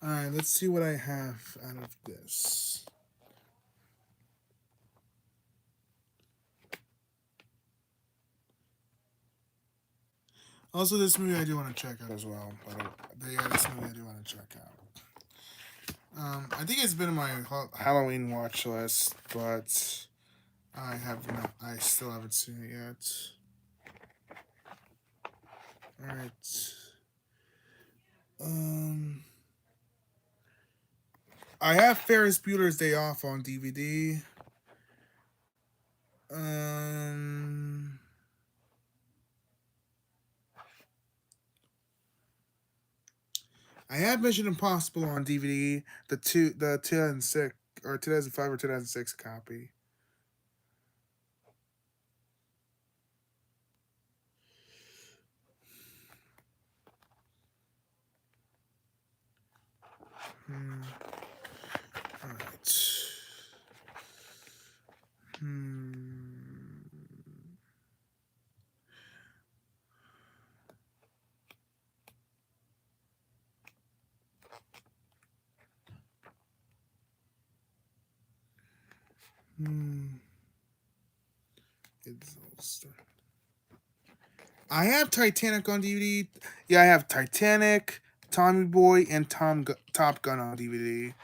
All right, let's see what I have out of this. Also, this movie I do want to check out as well. But yeah, this movie I do want to check out. I think it's been in my Halloween watch list, but I still haven't seen it yet. All right. Um, I have Ferris Bueller's Day Off on DVD. Um, I have Mission Impossible on DVD. The 2006 or 2005 or 2006 copy. Hmm. All right. Hmm. Hmm. It's I have Titanic on DVD. Yeah, I have Titanic, Tommy Boy, and Top Gun on DVD.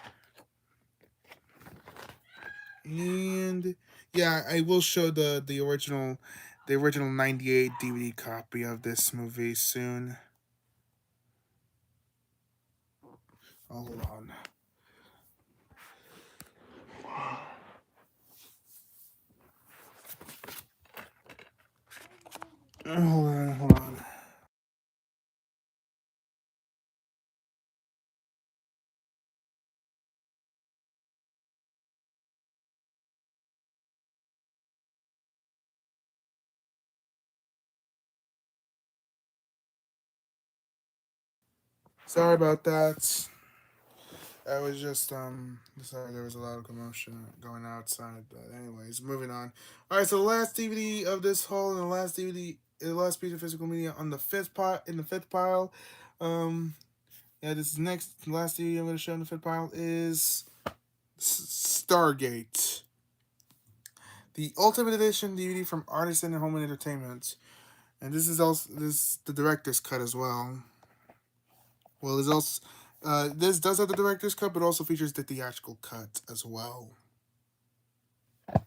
And yeah, I will show the original '98 DVD copy of this movie soon. Oh, hold on. Hold on. Sorry about that. I was just sorry there was a lot of commotion going outside. But anyways, moving on. All right, so the last DVD of this haul and the last DVD, the last piece of physical media on the fifth pile in the fifth pile. Um, yeah, this is next last DVD I'm going to show in the fifth pile is Stargate, the Ultimate Edition DVD from Artisan and Home and Entertainment, and this is also this the director's cut as well. Well, there's also this does have the director's cut, but also features the theatrical cut as well. And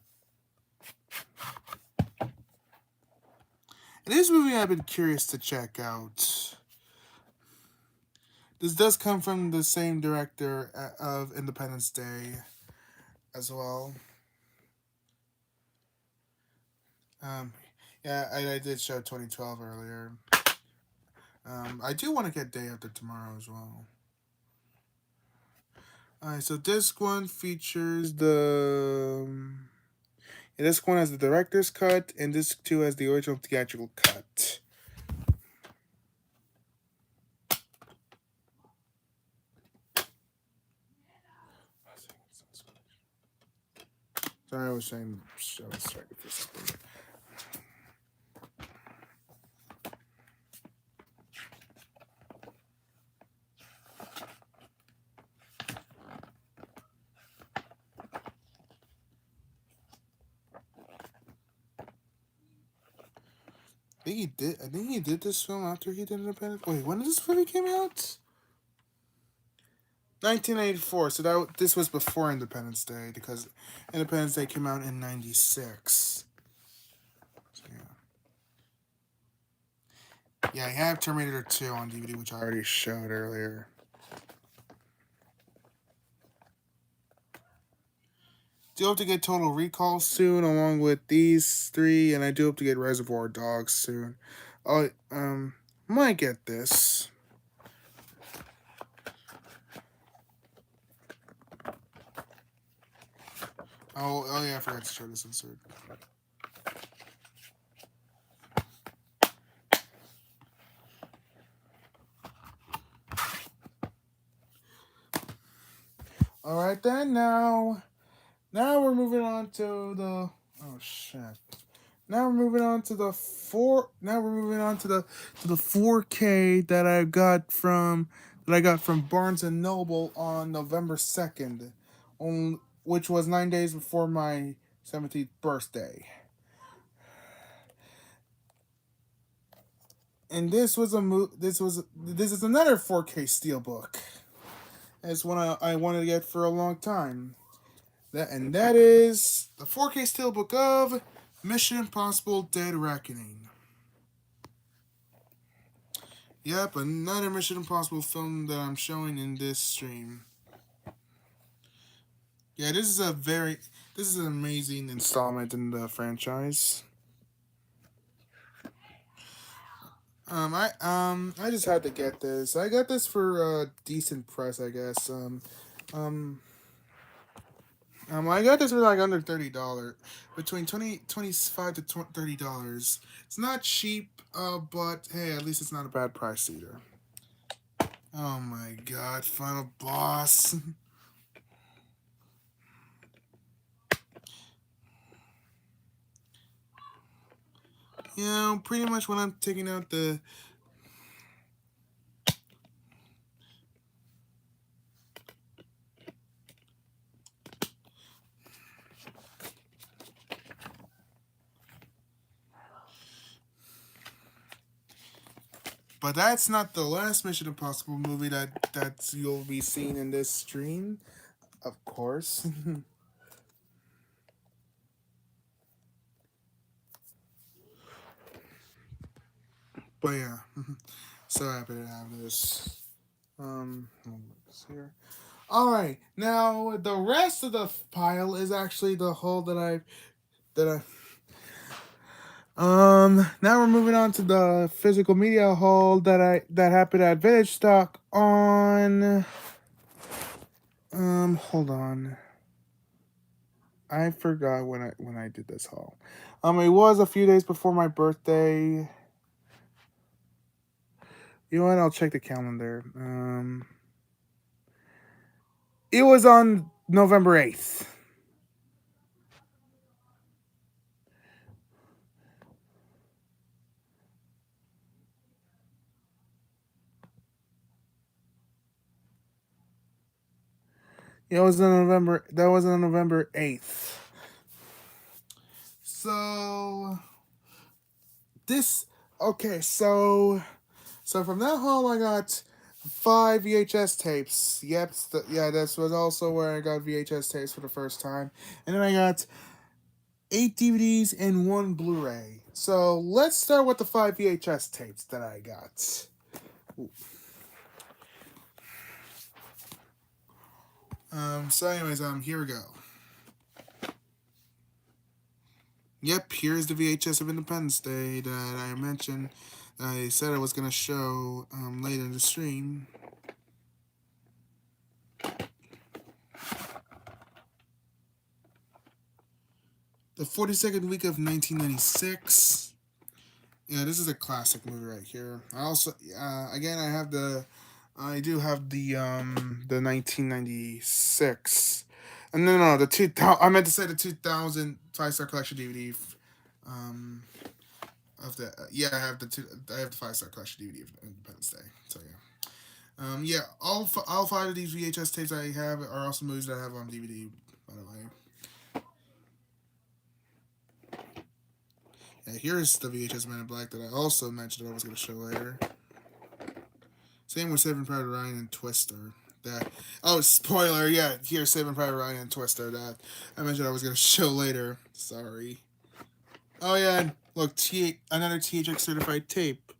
this movie I've been curious to check out. This does come from the same director of Independence Day as well. Um, yeah, I did show 2012 earlier. I do want to get Day After Tomorrow as well. Alright, so disc one features disc one has the director's cut, and disc two has the original theatrical cut. Sorry, I was trying to show a second for something. I think he did this film after he did Independence. Wait, when did this movie came out? 1984. So this was before Independence Day because Independence Day came out in '96. So yeah, I have Terminator 2 on DVD, which I already showed earlier. Do hope to get Total Recall soon, along with these three, and I do hope to get Reservoir Dogs soon. I might get this. Oh yeah, I forgot to show this insert. All right then, now we're moving on to the oh shit. Now we're moving on to the four. Now we're moving on to the 4K that I got from Barnes and Noble on November 2nd, on which was 9 days before my 17th birthday. And this is another 4K steelbook. It's one I wanted to get for a long time. That is the 4K steelbook of Mission Impossible: Dead Reckoning. Yep, another Mission Impossible film that I'm showing in this stream. Yeah, this is an amazing installment in the franchise. I just had to get this. I got this for a decent price, I guess. Um, I got this for like under $30, between 25 to $30. It's not cheap, but hey, at least it's not a bad price either. Oh my god, final boss. Pretty much when I'm taking out the. But that's not the last Mission Impossible movie that you'll be seeing in this stream, of course. But yeah, so happy to have this. Here. All right, now the rest of the pile is actually the haul that I. Now we're moving on to the physical media haul that happened at Village Stock on. Hold on. I forgot when I did this haul. It was a few days before my birthday. You know what? I'll check the calendar. It was on November 8th. It was on November. That was on November 8th. So this. Okay. So from that haul, I got 5 VHS tapes. Yep. Yeah. This was also where I got VHS tapes for the first time, and then I got 8 DVDs and 1 Blu-ray. So let's start with the 5 VHS tapes that I got. So anyways, here we go. Yep, here's the VHS of Independence Day that I mentioned. I said I was gonna show later in the stream. The 42nd week of 1996. Yeah, this is a classic movie right here. I also, again, I do have the 1996. No, the 2000. I meant to say the 2000 5-star collection DVD. Um, of the yeah, I have the 5-star collection DVD of Independence Day. So yeah. Yeah, all 5 of these VHS tapes I have are also movies that I have on DVD. By the way, yeah, here's the VHS Man in Black that I also mentioned that I was going to show later. Same with Saving Private Ryan and Twister. That spoiler, yeah, here's Saving Private Ryan and Twister that I mentioned I was going to show later. Sorry. Oh yeah, look, another THX certified tape.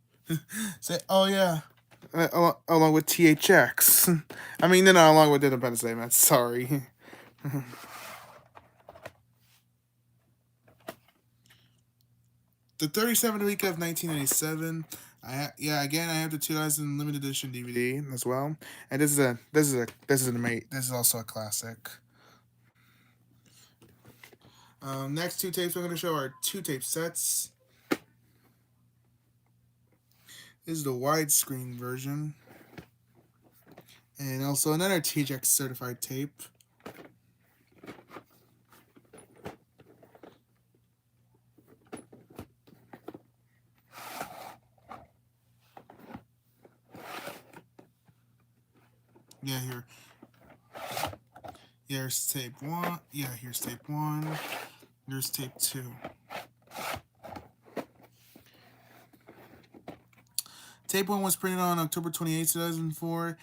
Say, oh yeah, along with THX. I mean, not along with Independence Day, man. Sorry. The 37th week of 1997. Again I have the 2000 limited edition DVD as well, and this is also a classic. Next 2 tapes we're going to show are 2 tape sets. This is the widescreen version, and also another THX certified tape. Yeah, here. Here's tape 1. Yeah, here's tape 1. Here's tape 2. Tape 1 was printed on October 28, 2004.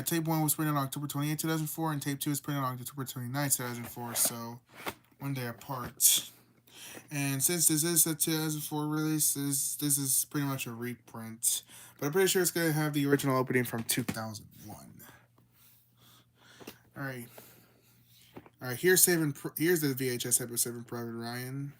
Tape 1 was printed on October 28, 2004, and tape 2 was printed on October 29, 2004, so one day apart. And since this is a 2004 release, this is pretty much a reprint. But I'm pretty sure it's going to have the original opening from 2001. Alright. Alright, here's the VHS tape of Saving Private Ryan.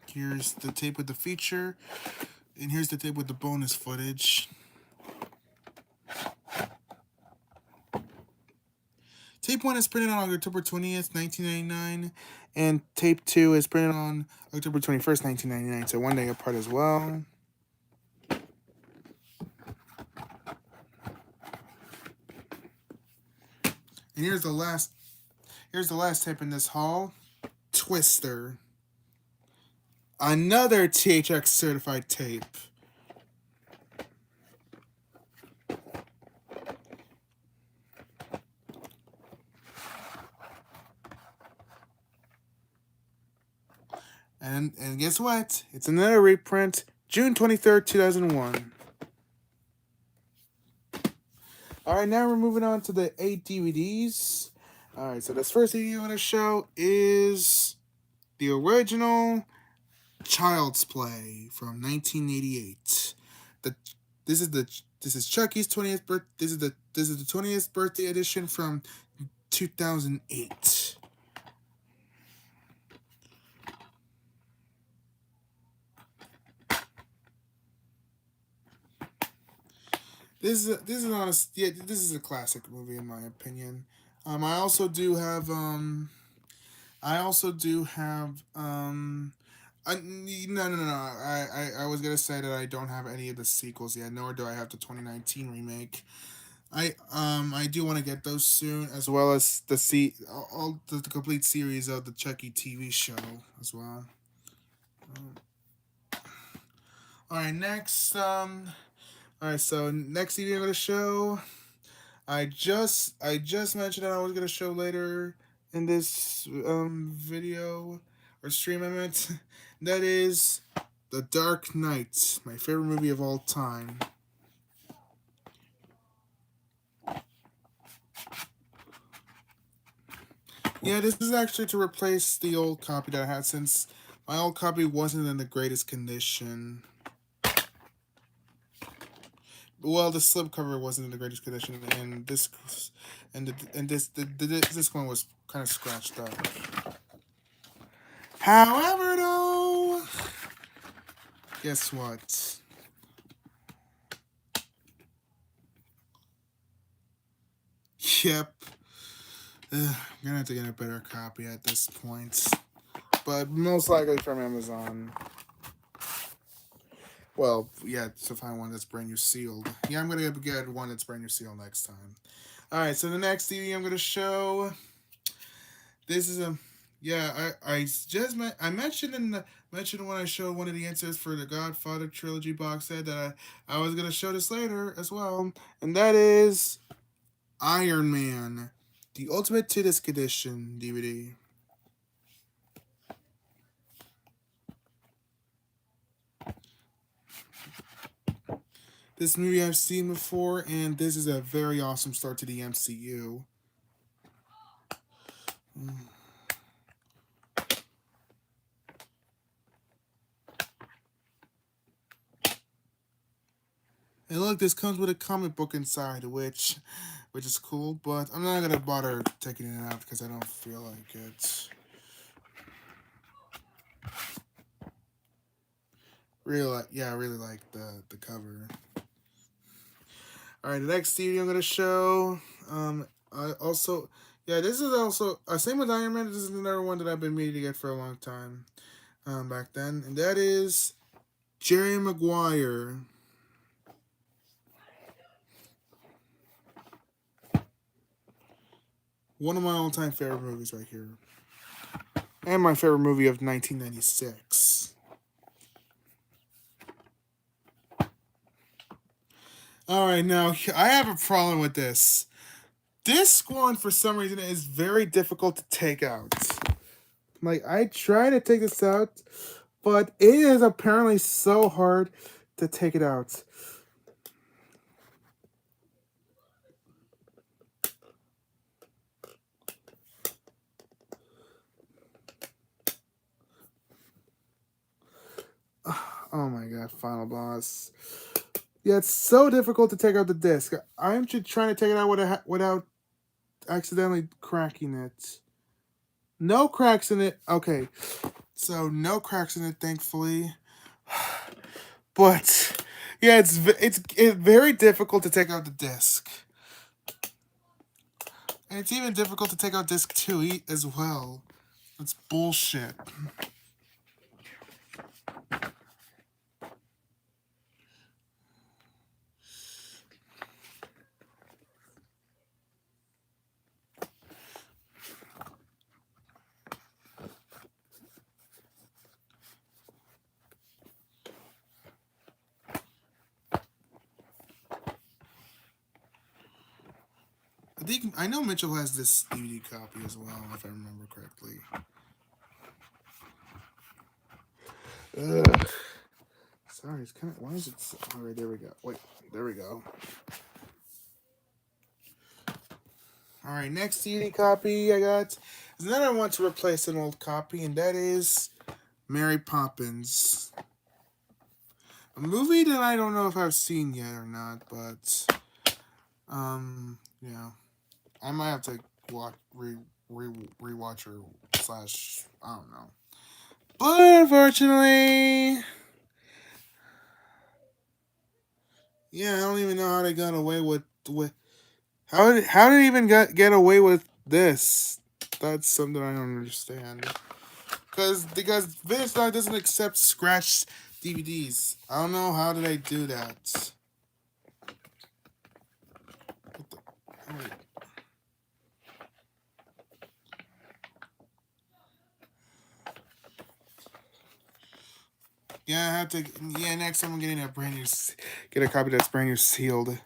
Here's the tape with the feature, and here's the tape with the bonus footage. Tape 1 is printed on October 20th, 1999, and tape 2 is printed on October 21st, 1999, so one day apart as well. And here's the last tape in this haul, Twister. Another THX certified tape. And guess what? It's another reprint, June 23rd, 2001. Alright, now we're moving on to the 8 DVDs. Alright, so this first DVD I want to show is the original Child's Play from 1988. This is Chucky's 20th birth. This is the 20th birthday edition from 2008. This is honest. Yeah, this is a classic movie in my opinion. I also do have I also do have no, no, no, no. I was gonna say that I don't have any of the sequels yet, nor do I have the 2019 remake. I do want to get those soon, as well as all the complete series of the Chucky TV show as well. All right, next all right, so next CD I'm gonna show. I just mentioned that I was gonna show later in this video or stream I meant. That is The Dark Knight, my favorite movie of all time. Yeah, this is actually to replace the old copy that I had since my old copy wasn't in the greatest condition. Well, the slipcover wasn't in the greatest condition, and this one was kind of scratched up. However, though, guess what? Yep, I'm gonna have to get a better copy at this point, but most likely from Amazon. Well, yeah, to find one that's brand new sealed. Yeah, I'm gonna get one that's brand new sealed next time. All right, so the next DVD I'm gonna show. This is a yeah. I mentioned mentioned when I showed one of the answers for the Godfather trilogy box set that I was gonna show this later as well, and that is Iron Man, the Ultimate 2 Disc Edition DVD. This movie I've seen before, and this is a very awesome start to the MCU. And look, this comes with a comic book inside, which is cool, but I'm not gonna bother taking it out because I don't feel like it. I really like the cover. All right, the next CD I'm gonna show. I also, yeah, this is also same with Iron Man. This is another one that I've been meaning to get for a long time. Back then, and that is Jerry Maguire. One of my all-time favorite movies right here, and my favorite movie of 1996. All right, now I have a problem with this. This one, for some reason, is very difficult to take out. Like, I try to take this out, but it is apparently so hard to take it out. Oh my god, Final Boss. Yeah, it's so difficult to take out the disc. I'm just trying to take it out without accidentally cracking it. No cracks in it. Okay, so no cracks in it, thankfully. But yeah, it's very difficult to take out the disc, and it's even difficult to take out disc 2 as well. That's bullshit. I know Mitchell has this DVD copy as well, if I remember correctly. Ugh. Sorry, it's kind of. Why is it? All right, there we go. Wait, there we go. All right, next CD copy I got is another one to replace an old copy, and that is Mary Poppins, a movie that I don't know if I've seen yet or not, but yeah, I might have to watch re rewatch or slash I don't know. But unfortunately, Yeah, I don't even know how they got away with how did they even get away with this? That's something I don't understand. Because Vidstar doesn't accept scratched DVDs. I don't know how do they do that. What the, oh, yeah, I have to. Yeah, next time I'm getting a brand new, get a copy that's brand new sealed.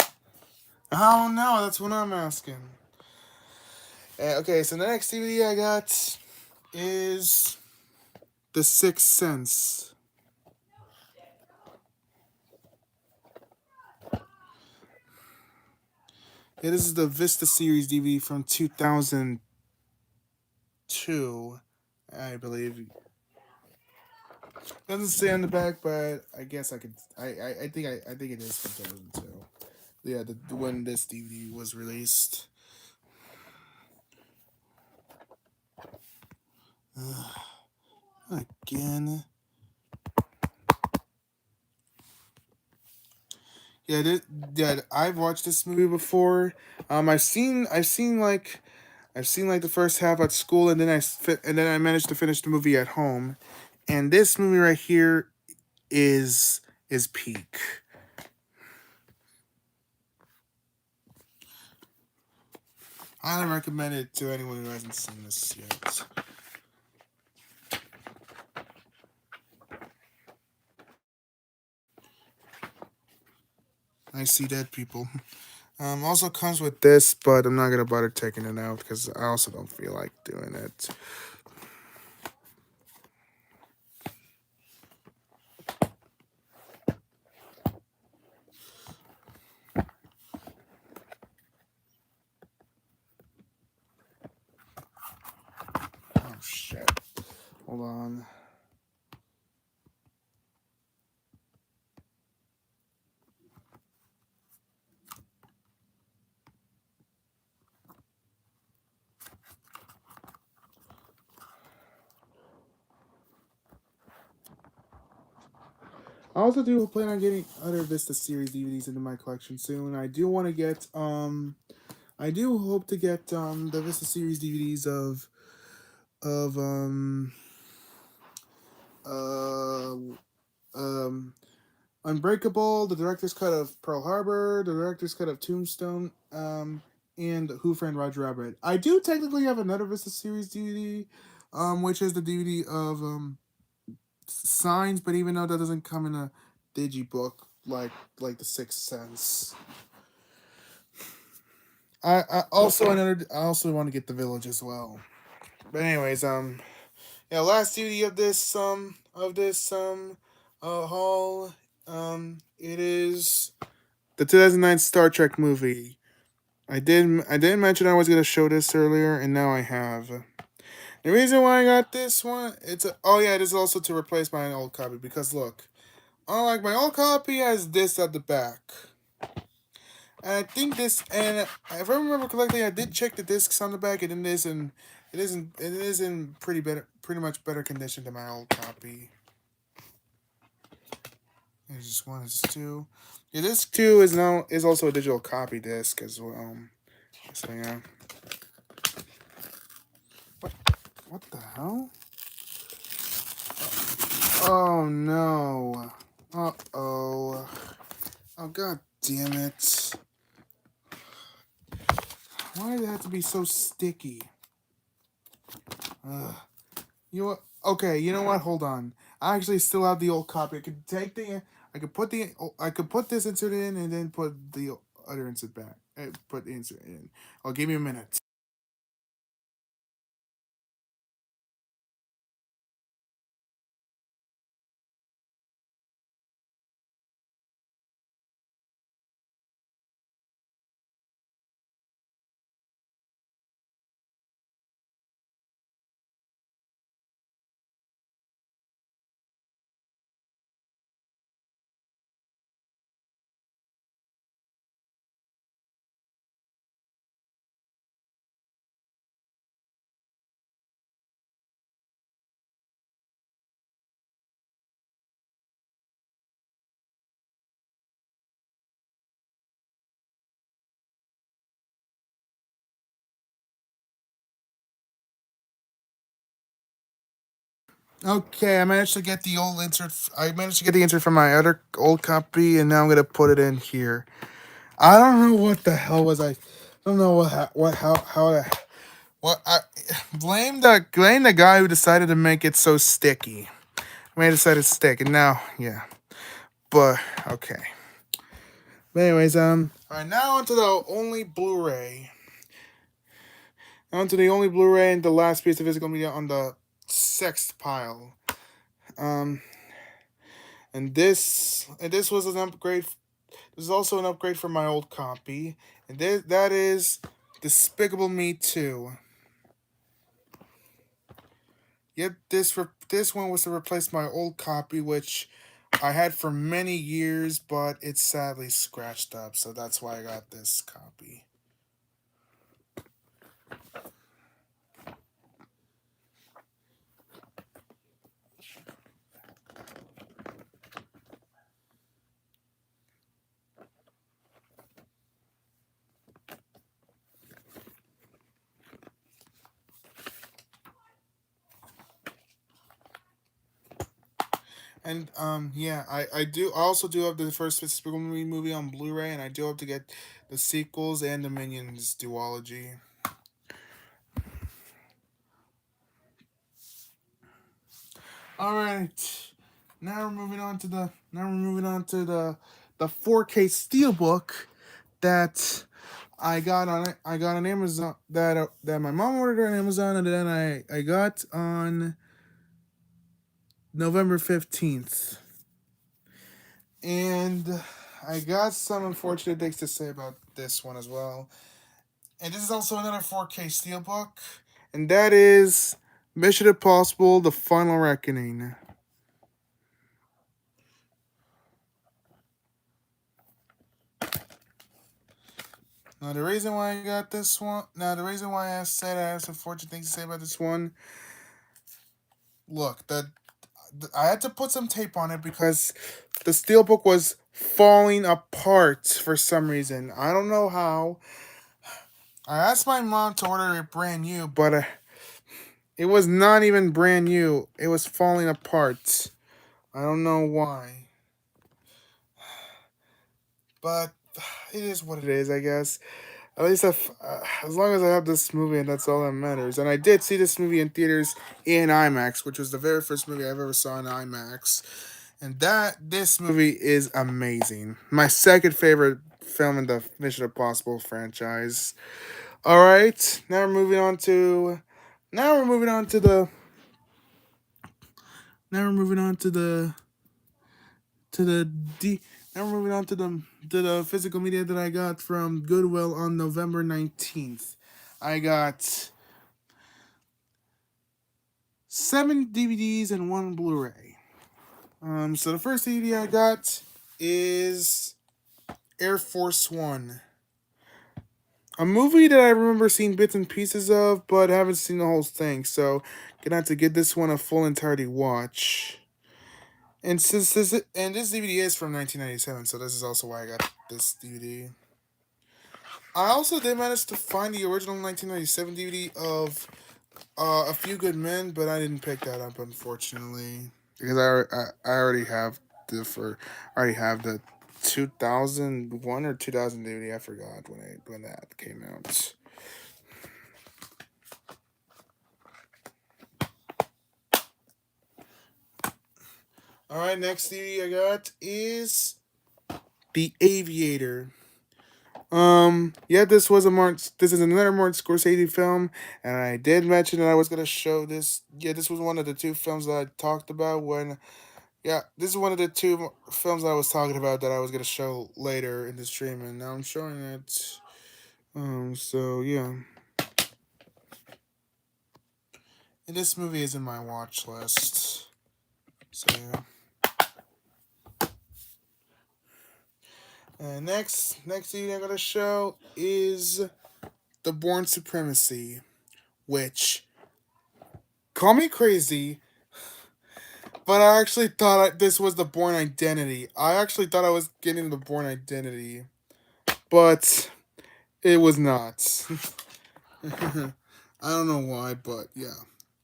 I don't know. That's what I'm asking. Okay, so the next DVD I got is The Sixth Sense. Yeah, this is the Vista series DVD from 2002, I believe. Doesn't say on the back, but I guess I could. I think it is from 2002. Yeah, when this DVD was released. Again. Yeah, yeah. I've watched this movie before. I've seen like the first half at school, and then and then I managed to finish the movie at home. And this movie right here is peak. I highly recommend it to anyone who hasn't seen this yet. I see dead people. Also comes with this, but I'm not gonna bother taking it out because I also don't feel like doing it. Oh shit! Hold on. I also do plan on getting other Vista series DVDs into my collection soon. I do want to get I do hope to get the Vista series DVDs of uh um Unbreakable, the director's cut of Pearl Harbor, the director's cut of Tombstone, and Who Framed Roger Rabbit. I do technically have another Vista series DVD, which is the DVD of Signs, but even though that doesn't come in a digibook like the Sixth Sense. I also want to get The Village as well. But anyways, yeah, last DVD of this haul, it is the 2009 Star Trek movie. I didn't mention I was gonna show this earlier, and now I have. The reason why I got this one, oh yeah, it is also to replace my old copy because look, unlike my old copy has this at the back. And I think this, and if I remember correctly, I did check the discs on the back, and it is in pretty much better condition than my old copy. There's just one, there's two. Yeah, disc two is also a digital copy disc as well. So yeah. What what the hell? Oh no. Uh oh. Oh god damn it. Why did it have to be so sticky? Ugh. You know what? Okay, you know what? Hold on. I actually still have the old copy. I could put this insert in and then put the other insert back. Put the insert in. Oh, give me a minute. Okay, I managed to get the old insert. I managed to get the insert from my other old copy, and now I'm gonna put it in here. I don't know what the hell was I. Don't know what how the what I blame the guy who decided to make it so sticky. Made it decided to stick, and now yeah. But okay. But anyways, all right, now onto the only Blu-ray. Onto the only Blu-ray and the last piece of physical media on the sixth pile. Um, and this was an upgrade. This is also an upgrade from my old copy, and that is Despicable Me 2. Yet this one was to replace my old copy, which I had for many years, but it's sadly scratched up, so that's why I got this copy. And yeah, I also do have the first Despicable Me movie on Blu-ray, and I do have to get the sequels and the Minions duology. All right, now we're moving on to the 4K Steelbook that I got on Amazon, that my mom ordered on Amazon, and then I got on November 15th. And I got some unfortunate things to say about this one as well. And this is also another 4K Steelbook, and that is Mission Impossible: The Final Reckoning. Now the reason why I said I have some fortunate things to say about this one. Look, I had to put some tape on it because the steelbook was falling apart for some reason. I don't know how. I asked my mom to order it brand new, but it was not even brand new. It was falling apart. I don't know why, but it is what it is, I guess. At least as long as I have this movie, and that's all that matters. And I did see this movie in theaters in IMAX, which was the very first movie I ever saw in IMAX. And this movie is amazing. My second favorite film in the Mission Impossible franchise. All right, now we're moving on to the now we're moving on to the D. Now we're moving on to the physical media that I got from Goodwill on November 19th. I got 7 DVDs and 1 Blu-ray. So the first DVD I got is Air Force One, a movie that I remember seeing bits and pieces of, but haven't seen the whole thing. So gonna have to give this one a full entirety watch. And this DVD is from 1997, so this is also why I got this DVD. I also did manage to find the original 1997 DVD of A Few Good Men, but I didn't pick that up unfortunately because I already have I already have the 2001 or 2000 DVD. I forgot when that came out. All right, next DVD I got is The Aviator. Yeah, this is another Martin Scorsese film, and I did mention that I was gonna show this. Yeah, this was one of the two films that I talked about when. Yeah, this is one of the two films that I was talking about that I was gonna show later in the stream, and now I'm showing it. So yeah, and this movie is in my watch list. So yeah, and next thing I'm gonna show is The Born Supremacy, which, call me crazy, but I actually thought this was the Born Identity. I actually thought I was getting the Born Identity, but it was not. I don't know why, but yeah.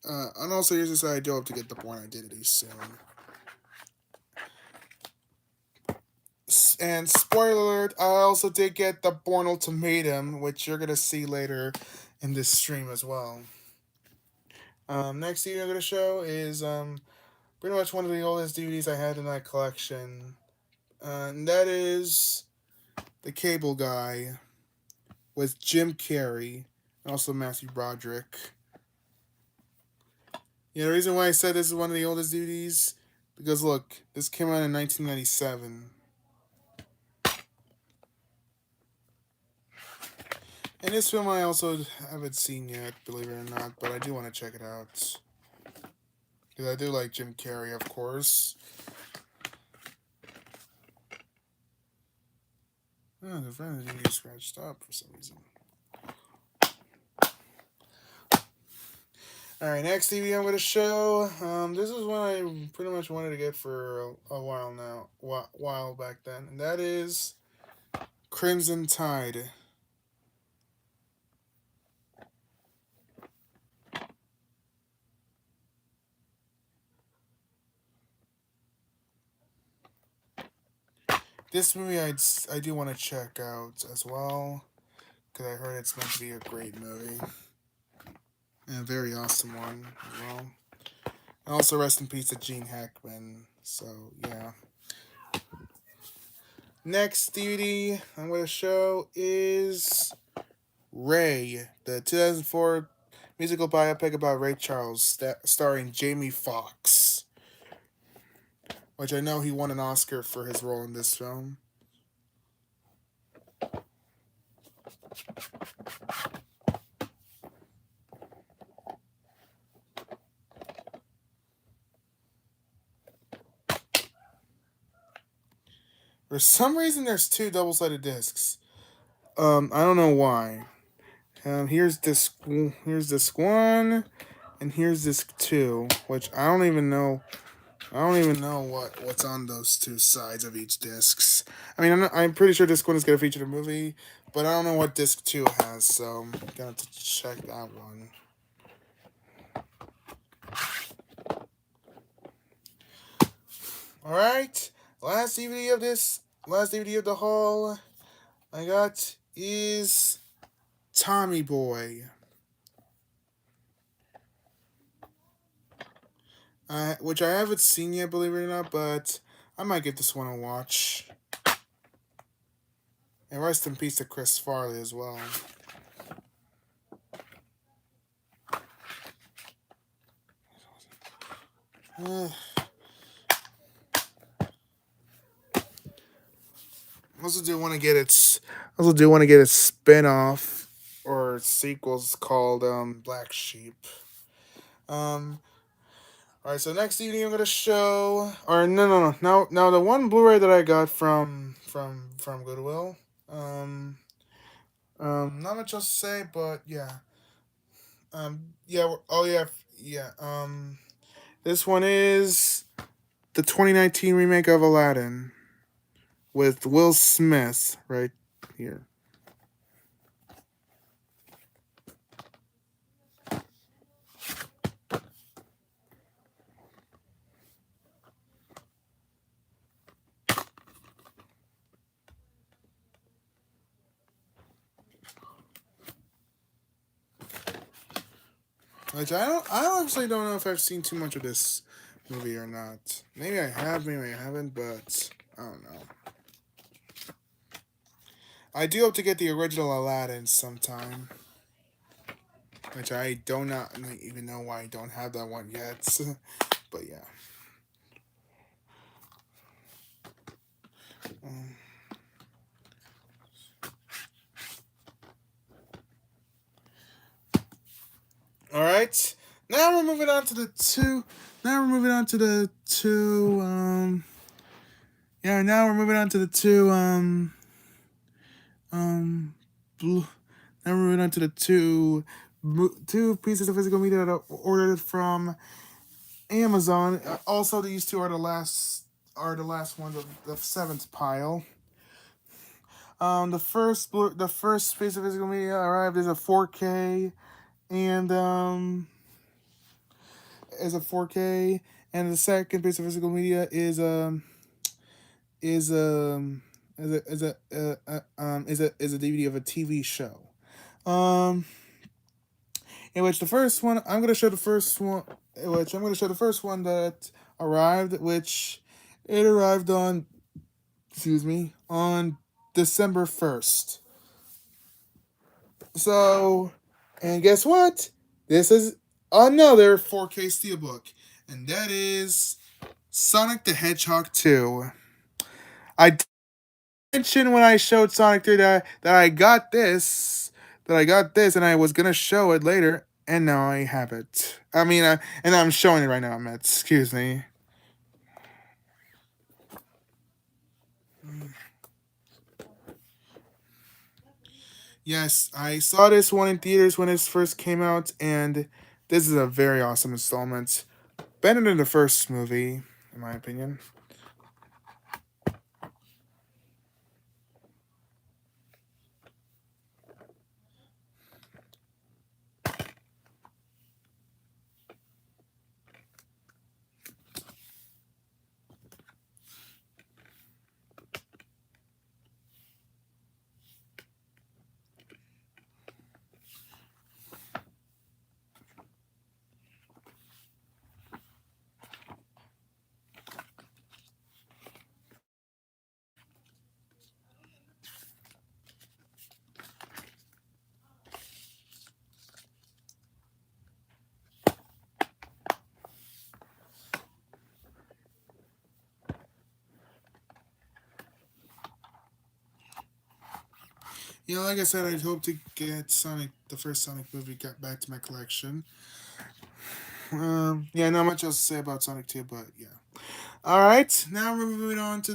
and also, here's this I do hope to get the Born Identity soon. And spoiler alert, I also did get the Born Ultimatum, which you're gonna see later in this stream as well. Next DVD I'm gonna show is pretty much one of the oldest DVDs I had in my collection, and that is The Cable Guy with Jim Carrey and also Matthew Broderick. Yeah, the reason why I said this is one of the oldest DVDs because look, this came out in 1997. And this film I also haven't seen yet, believe it or not, but I do want to check it out. Because I do like Jim Carrey, of course. Oh, the front of the DVD scratched up for some reason. Alright, next DVD I'm going to show. This is one I pretty much wanted to get for a while now. While back then. And that is Crimson Tide. This movie I do want to check out as well. Because I heard it's meant to be a great movie. And a very awesome one as well. And also rest in peace to Gene Hackman. So, yeah. Next DVD I'm going to show is Ray, the 2004 musical biopic about Ray Charles, starring Jamie Foxx, which I know he won an Oscar for his role in this film. For some reason, there's two double-sided discs. I don't know why. Here's disc one, and here's disc two, which I don't even know. I don't even know what's on those two sides of each discs. I mean, I'm pretty sure disc one is gonna feature the movie, but I don't know what disc two has, so I'm gonna have to check that one. All right, last DVD of the haul I got is Tommy Boy. Which I haven't seen yet, believe it or not, but I might give this one a watch. And rest in peace to Chris Farley as well. Also do want to get its spin-off or sequels called Black Sheep. All right, so next DVD I'm gonna show, or now the one Blu-ray that I got from Goodwill. Not much else to say, but yeah. Yeah. Oh yeah. Yeah. This one is the 2019 remake of Aladdin with Will Smith right here. Which I honestly don't know if I've seen too much of this movie or not. Maybe I have, maybe I haven't, but I don't know. I do hope to get the original Aladdin sometime. Which I do not even know why I don't have that one yet. But yeah. All right. Now we're moving on to the two. Now we're moving on to the two. Yeah. Now we're moving on to the two. Now we're moving on to the two pieces of physical media that I ordered from Amazon. Also, these two are the last ones of the seventh pile. The first piece of physical media arrived as a 4K, and as a 4K, and the second piece of physical media is a DVD of a TV show. Um, in which the first one I'm gonna show the first one, which I'm gonna show the first one that arrived, which it arrived on, excuse me, on December 1st. So, and guess what? This is another 4K steelbook, and that is Sonic the Hedgehog 2. I did mention when I showed Sonic 3 that I got this, and I was gonna show it later, and now I have it. I mean, and I'm showing it right now. Matt, excuse me. Yes, I saw this one in theaters when it first came out, and this is a very awesome installment. Better than the first movie, in my opinion. Yeah, like I said, I'd hope to get Sonic, the first Sonic movie, got back to my collection. Yeah, not much else to say about Sonic 2, but yeah. All right, now we're moving on to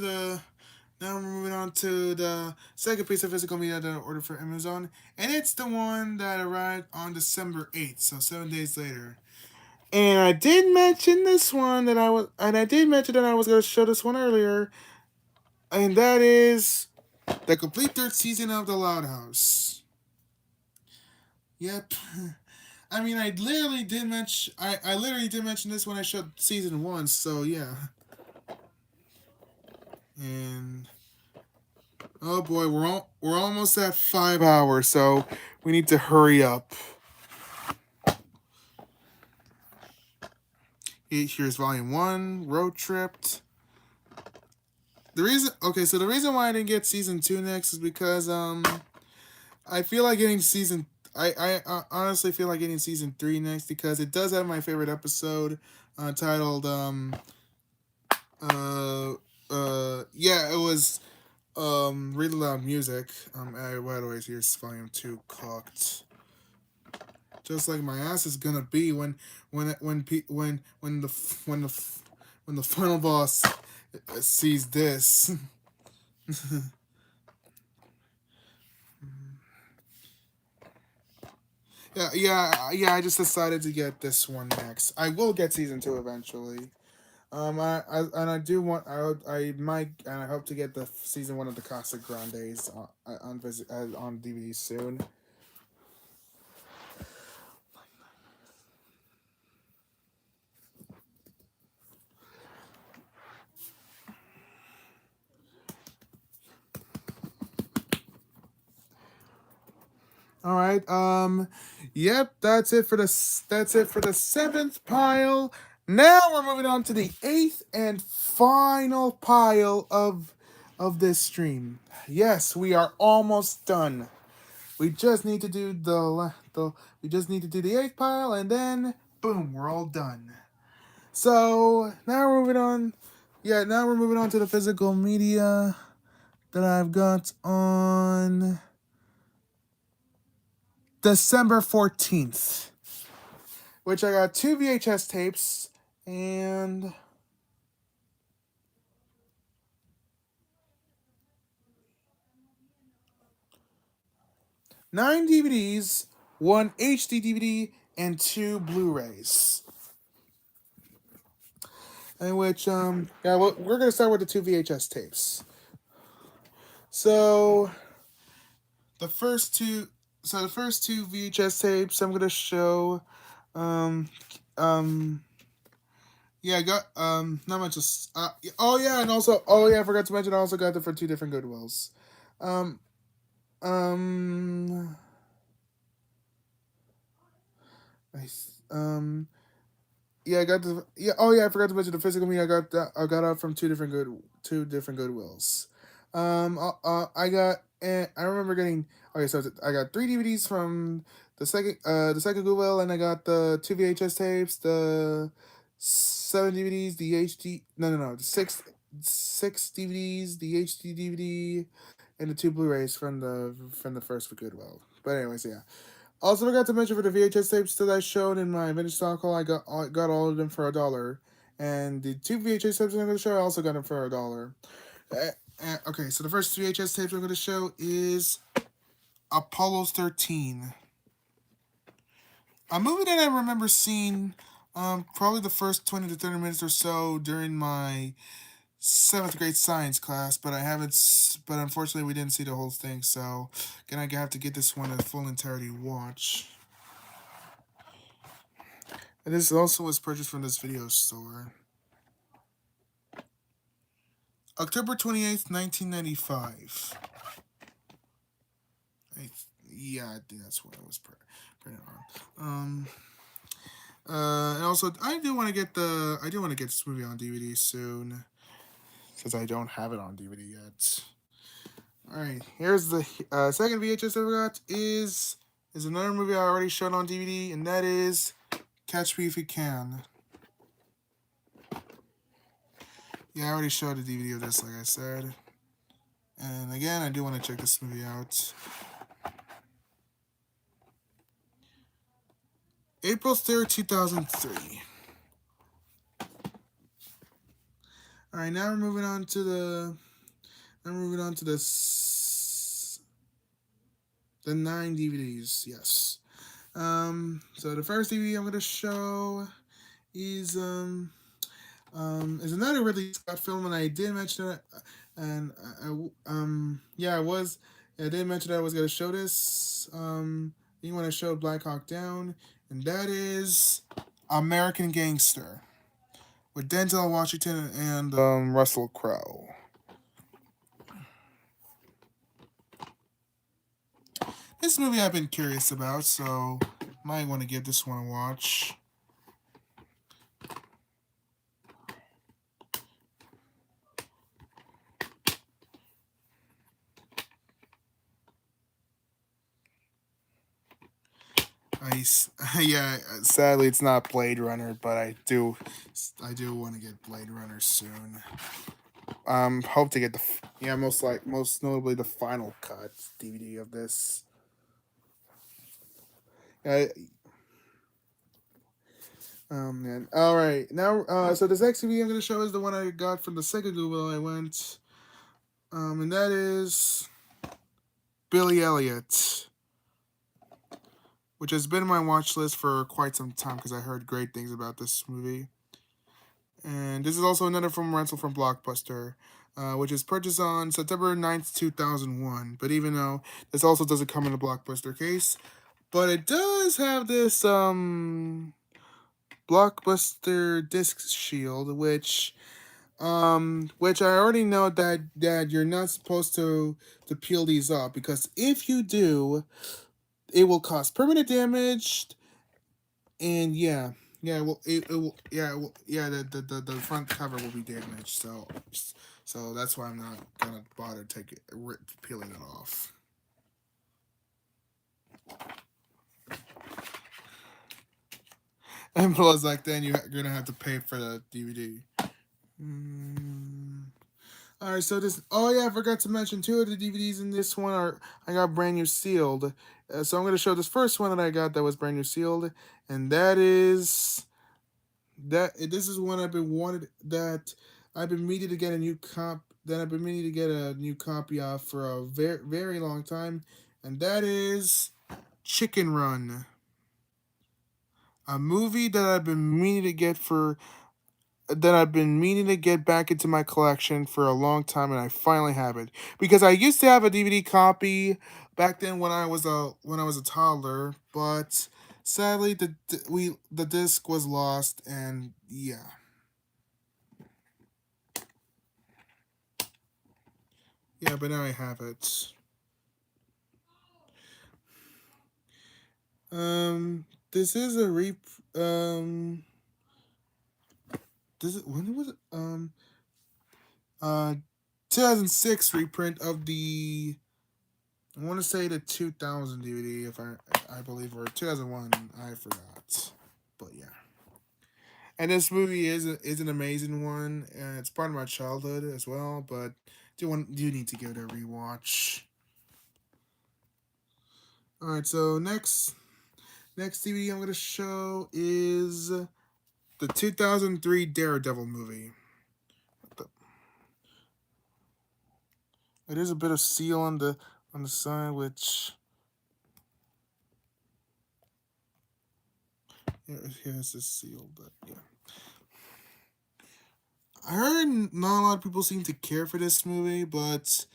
the second piece of physical media that I ordered for Amazon, and it's the one that arrived on December 8th, so 7 days later. And I did mention this one that I was, and I did mention that I was going to show this one earlier, and that is the complete third season of The Loud House. Yep. I mean, I literally did mention this when I showed season one. So yeah, and oh boy, we're almost at 5 hours, so we need to hurry up. Here's volume one, Road Tripped. The reason why I didn't get season two next is because I feel like getting season. I honestly feel like getting season three next because it does have my favorite episode, titled uh yeah, it was really loud music. By the way, here's volume two cooked. Just like my ass is gonna be when the when the final boss sees this. Yeah. I just decided to get this one next. I will get season two eventually. I do want I might and I hope to get the season one of the Casa Grandes on DVD soon. All right. Yep. That's it for the seventh pile. Now we're moving on to the eighth and final pile of this stream. Yes, we are almost done. We just need to do we just need to do the eighth pile, and then boom, we're all done. So now we're moving on. Yeah, now we're moving on to the physical media that I've got on December 14th, which I got two VHS tapes and nine DVDs, one HD DVD, and two Blu-rays. In which yeah, we're gonna start with the two VHS tapes. So the first two, VHS tapes I'm gonna show, um, um, Yeah, I got not much. Oh yeah, and also I forgot to mention I also got them for two different Goodwills. Um um I Yeah, I got the yeah. Oh yeah, I forgot to mention the physical media. I got that. I got out from two different Goodwills. I got. I remember getting. Okay, so I got three DVDs from the second Goodwill, and I got the two VHS tapes, the seven DVDs, the HD. No, the six DVDs, the HD DVD, and the two Blu-rays from the first Goodwill. But anyways, yeah. Also forgot to mention for the VHS tapes that I showed in my vintage stock haul, I got all of them for $1, and the two VHS tapes I'm going to show, I also got them for $1. Okay, so the first VHS tapes I'm going to show is Apollo's 13, a movie that I remember seeing probably the first 20 to 30 minutes or so during my seventh grade science class, but I haven't. But unfortunately, we didn't see the whole thing, so gonna have to get this one a full entirety watch. And this also was purchased from this video store. October 28th, 1995. I, yeah, I think that's what it was printed on. And also, I do want to get this movie on DVD soon, since I don't have it on DVD yet. All right, here's the second VHS I got is another movie I already showed on DVD, and that is Catch Me If You Can. Yeah, I already showed a DVD of this, like I said. And again, I do want to check this movie out. April 3rd, 2003. All right, now we're moving on to the. Now we're moving on to the 9 DVDs. Yes. So the first DVD I'm gonna show is is another Ridley Scott film, and I did mention it, and yeah, I did mention that I was gonna show this you want to show Black Hawk Down, and that is American Gangster with Denzel Washington and Russell Crowe. This movie I've been curious about, so might want to give this one a watch. I yeah, sadly it's not Blade Runner, but I do want to get Blade Runner soon. Hope to get yeah, most notably the final cut DVD of this. Uh, man. All right, now so this next DVD I'm gonna show is the one I got from the second Google I went, and that is Billy Elliot, which has been on my watch list for quite some time because I heard great things about this movie. And this is also another from rental from Blockbuster, which is purchased on September 9th, 2001. But even though this also doesn't come in a Blockbuster case, but it does have this Blockbuster disc shield, which I already know that you're not supposed to peel these off, because if you do, it will cause permanent damage. And the front cover will be damaged. So that's why I'm not gonna bother peeling it off. And plus, like, then you're gonna have to pay for the DVD. All right, so this. Oh yeah, I forgot to mention two of the DVDs in this one are I got brand new sealed. So I'm gonna show this first one that I got that was brand new sealed, and that is that. This is one I've been meaning to get a new I've been meaning to get a new copy of for a very long time, and that is Chicken Run, a movie that I've been meaning to get back into my collection for a long time, and I finally have it, because I used to have a DVD copy back then when I was a toddler, but sadly the disc was lost, and yeah. Yeah, but now I have it. This is a um, this is when was it? Uh, 2006 reprint of the I want to say the 2000 DVD, if I believe, or 2001. I forgot, but yeah. And this movie is an amazing one. It's part of my childhood as well, but do need to give it a rewatch. All right, so next DVD I'm gonna show is the 2003 Daredevil movie. It is a bit of seal on the side, which yeah, here's the seal, but yeah. I heard not a lot of people seem to care for this movie, but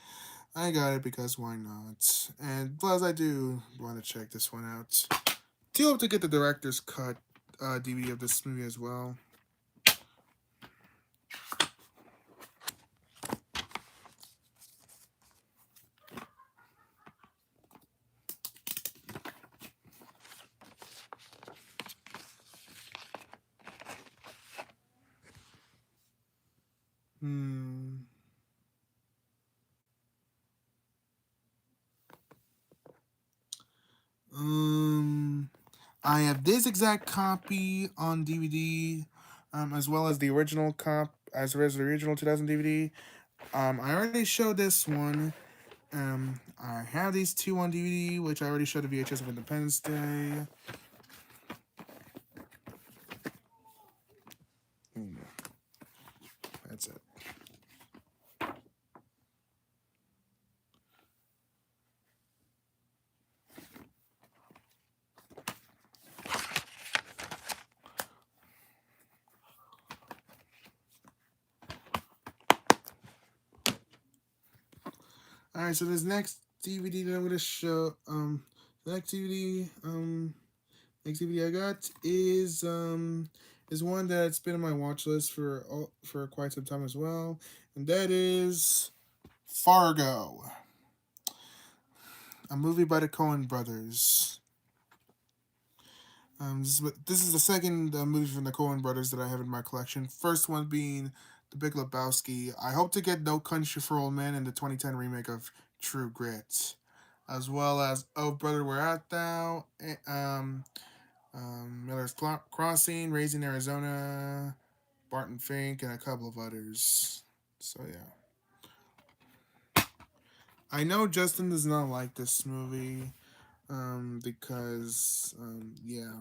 I got it because why not? And plus, I do want to check this one out. Do hope to get the director's cut DVD of this movie as well. Hmm. Um. I have this exact copy on DVD, as well as the original as well as the original 2000 DVD. I already showed this one. I have these two on DVD, which I already showed the VHS of Independence Day. Hmm, that's it. All right, so this next DVD that I'm gonna show, the next DVD I got is one that's been on my watch list for quite some time as well, and that is Fargo, a movie by the Coen brothers. This is the second movie from the Coen brothers that I have in my collection. First one being The Big Lebowski. I hope to get No Country for Old Men and the 2010 remake of True Grit, as well as Oh Brother Where Art Thou, Miller's Crossing, Raising Arizona, Barton Fink, and a couple of others. So yeah, I know Justin does not like this movie because yeah,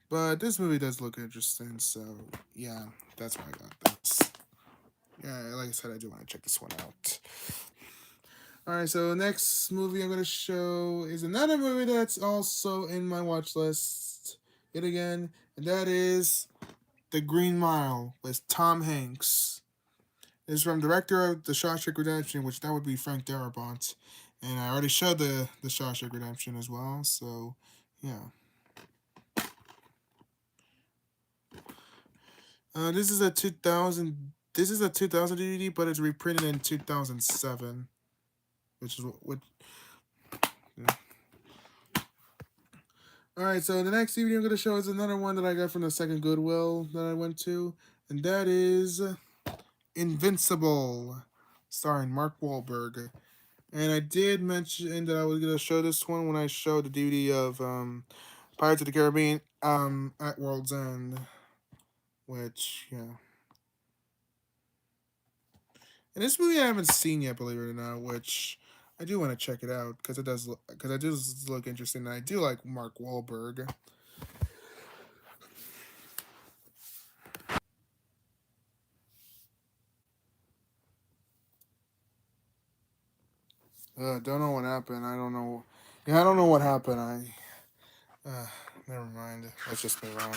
but this movie does look interesting. So yeah, that's why I got this. Yeah, like I said, I do want to check this one out. All right, so next movie I'm gonna show is another movie that's also in my watch list yet again, and that is The Green Mile with Tom Hanks. It's from director of The Shawshank Redemption, which that would be Frank Darabont, and I already showed the Shawshank Redemption as well. So yeah, this is a 2000. This is a 2000 DVD, but it's reprinted in 2007, which is what. Yeah. All right, so the next DVD I'm going to show is another one that I got from the second Goodwill that I went to, and that is Invincible, starring Mark Wahlberg. And I did mention that I was going to show this one when I showed the DVD of Pirates of the Caribbean at World's End, which, yeah. And this movie I haven't seen yet, believe it or not, which I do want to check it out because it does look interesting. And I do like Mark Wahlberg. Don't know what happened. I don't know. Yeah, I don't know what happened. Uh, never mind. Let's just move on.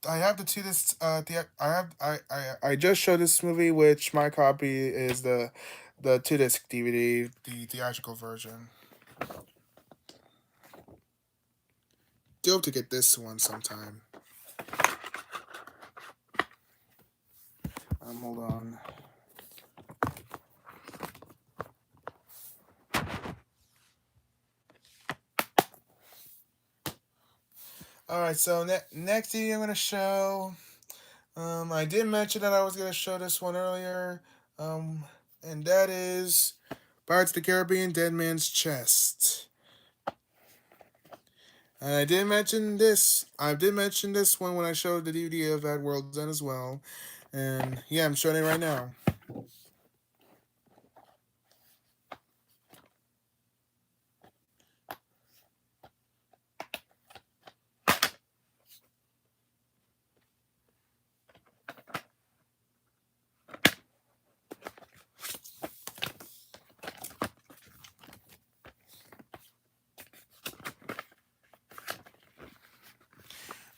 I have the two this I have I just showed this movie, which my copy is the two disc DVD, the theatrical version. do have to get this one sometime. Hold on. All right, so next DVD I'm gonna show. I did mention that I was gonna show this one earlier, um, and that is Pirates of the Caribbean: Dead Man's Chest. And I did mention this. I did mention this one when I showed the DVD of At World's End as well. And yeah, I'm showing it right now.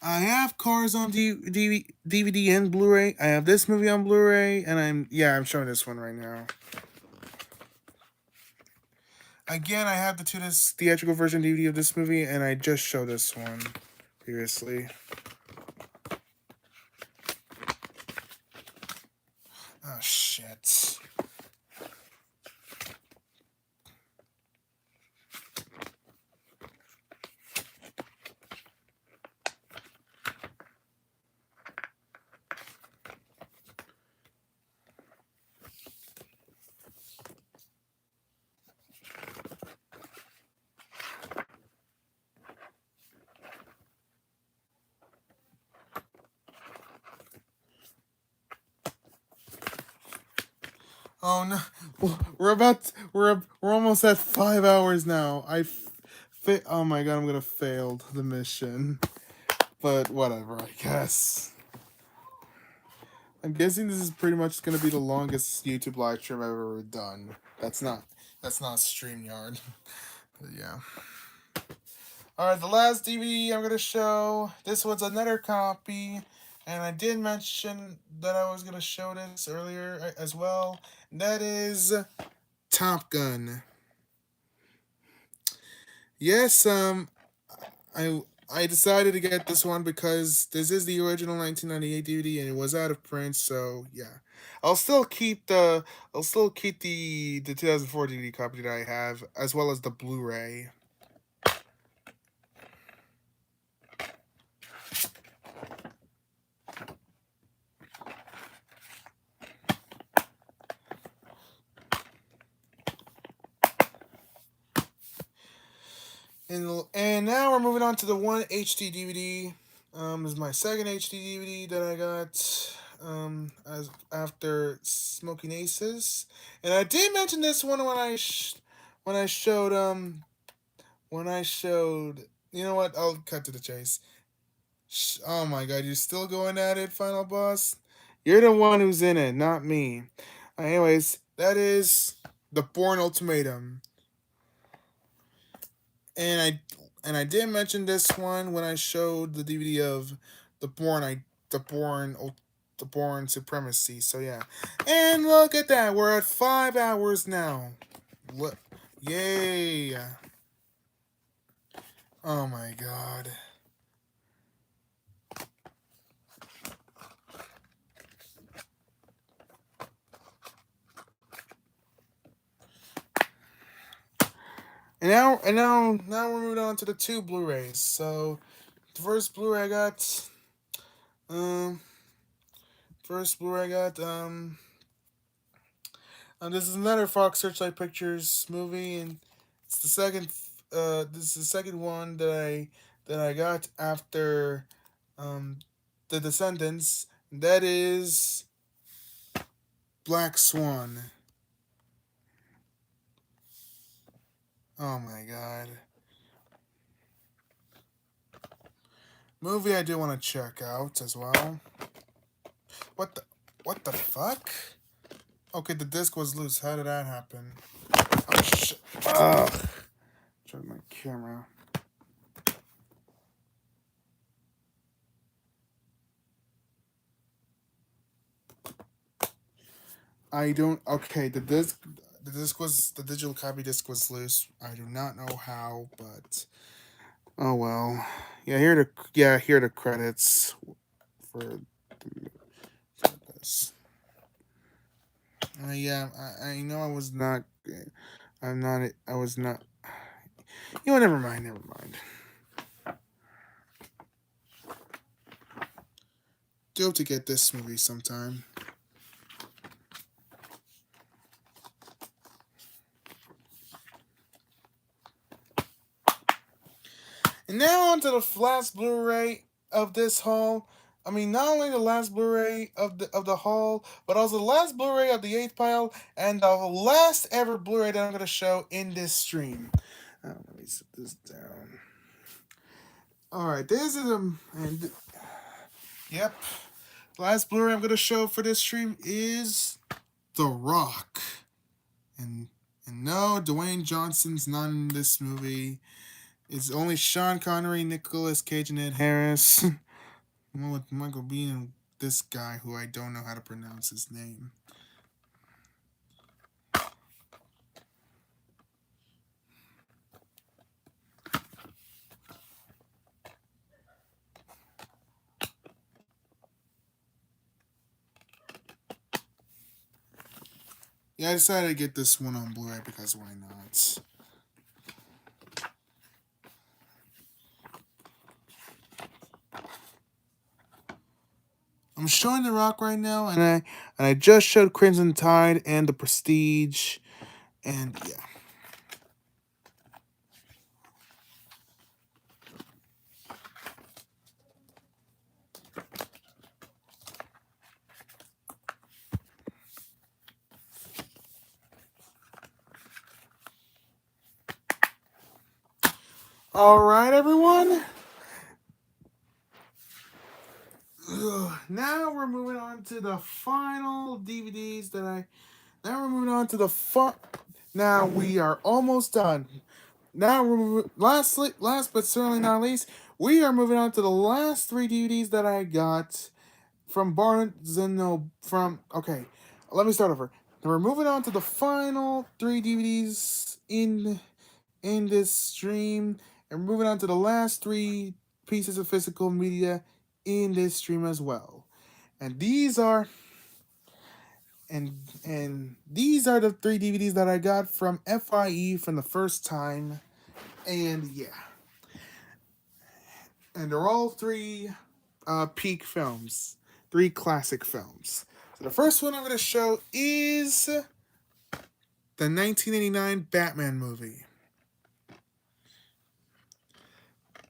I have Cars on DVD and Blu-ray. I have this movie on Blu-ray, and I'm showing this one right now. Again, I have the two disc theatrical version DVD of this movie, and I just showed this one previously. Oh shit. Oh no, we're almost at 5 hours now. Oh my god, I'm gonna fail the mission. But whatever, I guess. I'm guessing this is pretty much gonna be the longest YouTube live stream I've ever done. That's not StreamYard. But yeah. Alright, the last DVD I'm gonna show. This one's another copy. And I did mention that I was gonna show this earlier as well. And that is Top Gun. Yes, I I decided to get this one because this is the original 1998 DVD and it was out of print, so yeah. I'll still keep the the 2004 DVD copy that I have as well as the Blu-ray. And now we're moving on to the one HD DVD. This is my second HD DVD that I got as after Smoking Aces, and I did mention this one when when I showed when I showed. You know what? I'll cut to the chase. Oh my god, you're still going at it, Final Boss. You're the one who's in it, not me. Anyways, that is the Bourne Ultimatum. and I and I did mention this one when I showed the DVD of the Bourne the Bourne the Bourne Supremacy. So yeah, and look at that, we're at 5 hours now. Look, yay! Oh my god. Now we're moving on to the two Blu-rays. So the first Blu-ray I got, um, first Blu-ray I got, this is another Fox Searchlight Pictures movie, and it's the second. This is the second one that I got after, um, the Descendants. That is Black Swan. Oh my god, movie I do want to check out as well. What the what the fuck? Okay, the disc was loose. How did that happen? Oh shit! Ugh. Turn my camera. I don't. Okay, the disc was the digital copy disc was loose. I do not know how, but Oh well. Here are the credits for this. Yeah, I know I was not. I'm not. I was not. You know, never mind. Never mind. Do hope to get this movie sometime. And now on to the last Blu-ray of this haul. I mean, not only the last Blu-ray of the haul, but also the last Blu-ray of the eighth pile, and the last ever Blu-ray that I'm gonna show in this stream. Let me set this down. All right, this is and yep, the last Blu-ray I'm gonna show for this stream is The Rock, and and no, Dwayne Johnson's not in this movie. It's only Sean Connery, Nicolas Cage, and Ed Harris. With Michael Bean and this guy who I don't know how to pronounce his name. Yeah, I decided to get this one on Blu-ray because why not? I'm showing The Rock right now, and I just showed Crimson Tide and The Prestige, and yeah. All right, everyone. Now we're moving on to the final DVDs that I. Now we're moving on to the fun. Now we are almost done. Now we're last but certainly not least, we are moving on to the last three DVDs that I got from Barnes and Noble. From okay, let me start over. Now we're moving on to the final three DVDs in this stream, and we're moving on to the last three pieces of physical media in this stream as well. And these are the three DVDs that I got from FIE from the first time, and yeah, and they're all three peak films, three classic films. So the first one I'm going to show is the 1989 Batman movie.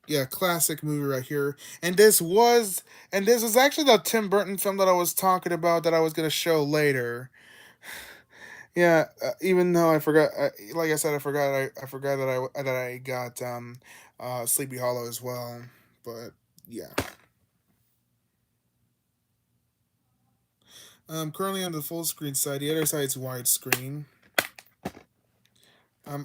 Yeah, classic movie right here. And this was actually the Tim Burton film that I was talking about that I was going to show later. Yeah, even though I forgot, like I said, I forgot that I got Sleepy Hollow as well. But yeah, currently on the full screen side. The other side's widescreen.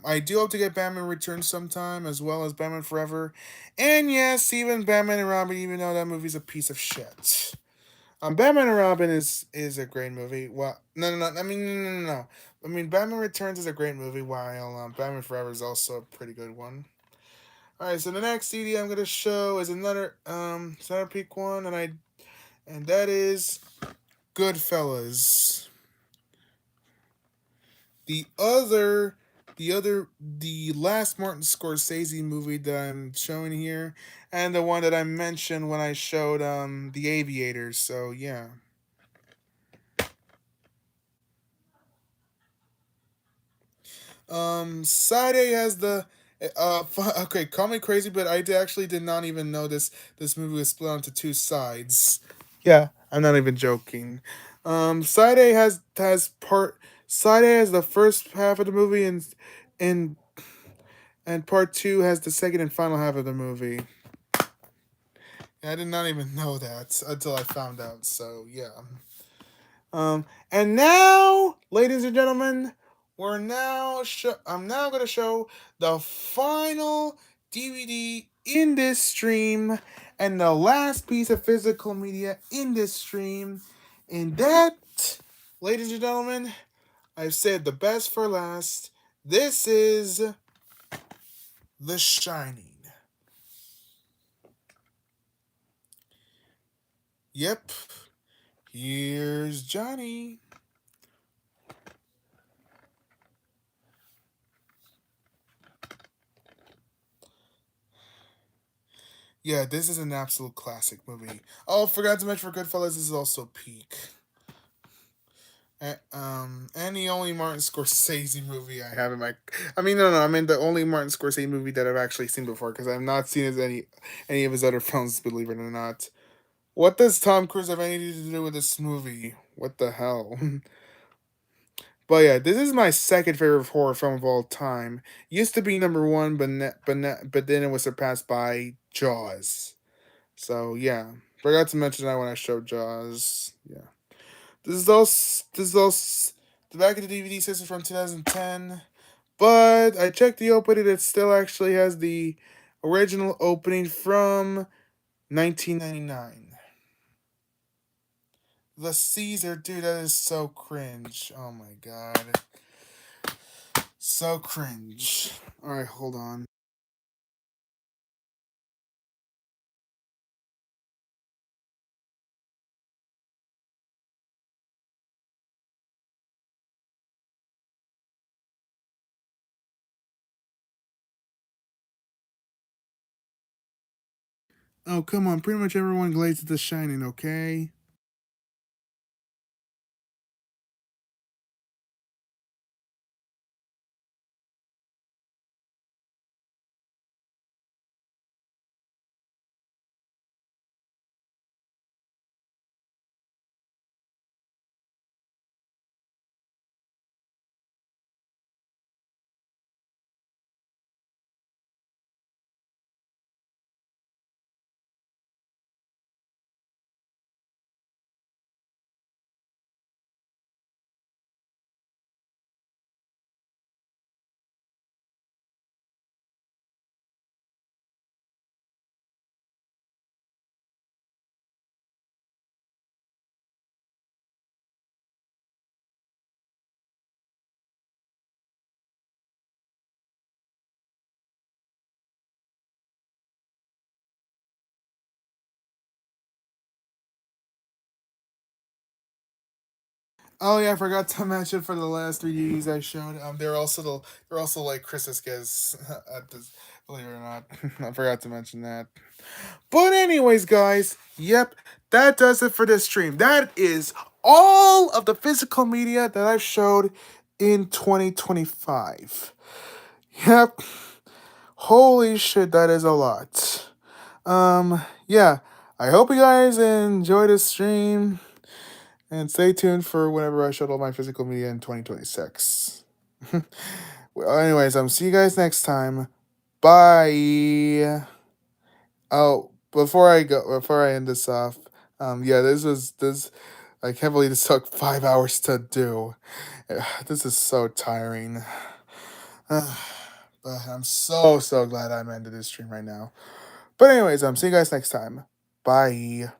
I do hope to get Batman Returns sometime, as well as Batman Forever, and yes, even Batman and Robin. Even though that movie's a piece of shit. Batman and Robin is a great movie. Well, no. I mean, no. I mean, Batman Returns is a great movie, while Batman Forever is also a pretty good one. All right, so the next CD I'm gonna show is another peak one, and that is Goodfellas. The other, the last Martin Scorsese movie that I'm showing here, and the one that I mentioned when I showed The Aviator. So yeah. Side A has the okay. Call me crazy, but actually did not even know this movie was split onto two sides. Yeah, I'm not even joking. Side A Side A has the first half of the movie, and and part two has the second and final half of the movie. I did not even know that until I found out. So yeah. And now, ladies and gentlemen, I'm now gonna show the final DVD in this stream and the last piece of physical media in this stream. And that, ladies and gentlemen, I've said the best for last. This is The Shining. Yep. Here's Johnny. Yeah, this is an absolute classic movie. Oh, forgot to mention for Goodfellas, this is also peak. And the only Martin Scorsese movie I have in my, I mean, no, I mean the only Martin Scorsese movie that I've actually seen before because I've not seen any of his other films, believe it or not. What does Tom Cruise have anything to do with this movie? What the hell? But yeah, this is my second favorite horror film of all time. Used to be number one, but then it was surpassed by Jaws. So yeah, forgot to mention that when I showed Jaws. Yeah, this is all the back of the DVD system from 2010. But I checked the opening; it still actually has the original opening from 1999. The Caesar, dude, that is so cringe. Oh my god, so cringe. All right, hold on. Oh come on, pretty much everyone glazes The Shining, okay? Oh yeah, I forgot to mention for the last three DVDs I showed. They're also like Christmas gifts at this. Believe it or not, I forgot to mention that. But anyways, guys, yep, that does it for this stream. That is all of the physical media that I've showed in 2025. Yep, holy shit, that is a lot. Yeah, I hope you guys enjoy this stream. And stay tuned for whenever I showed all my physical media in 2026. Well, anyways, see you guys next time. Bye. Oh, before I end this off, yeah, this. I can't believe this took 5 hours to do. This is so tiring. But I'm so glad I'm ended this stream right now. But anyways, see you guys next time. Bye.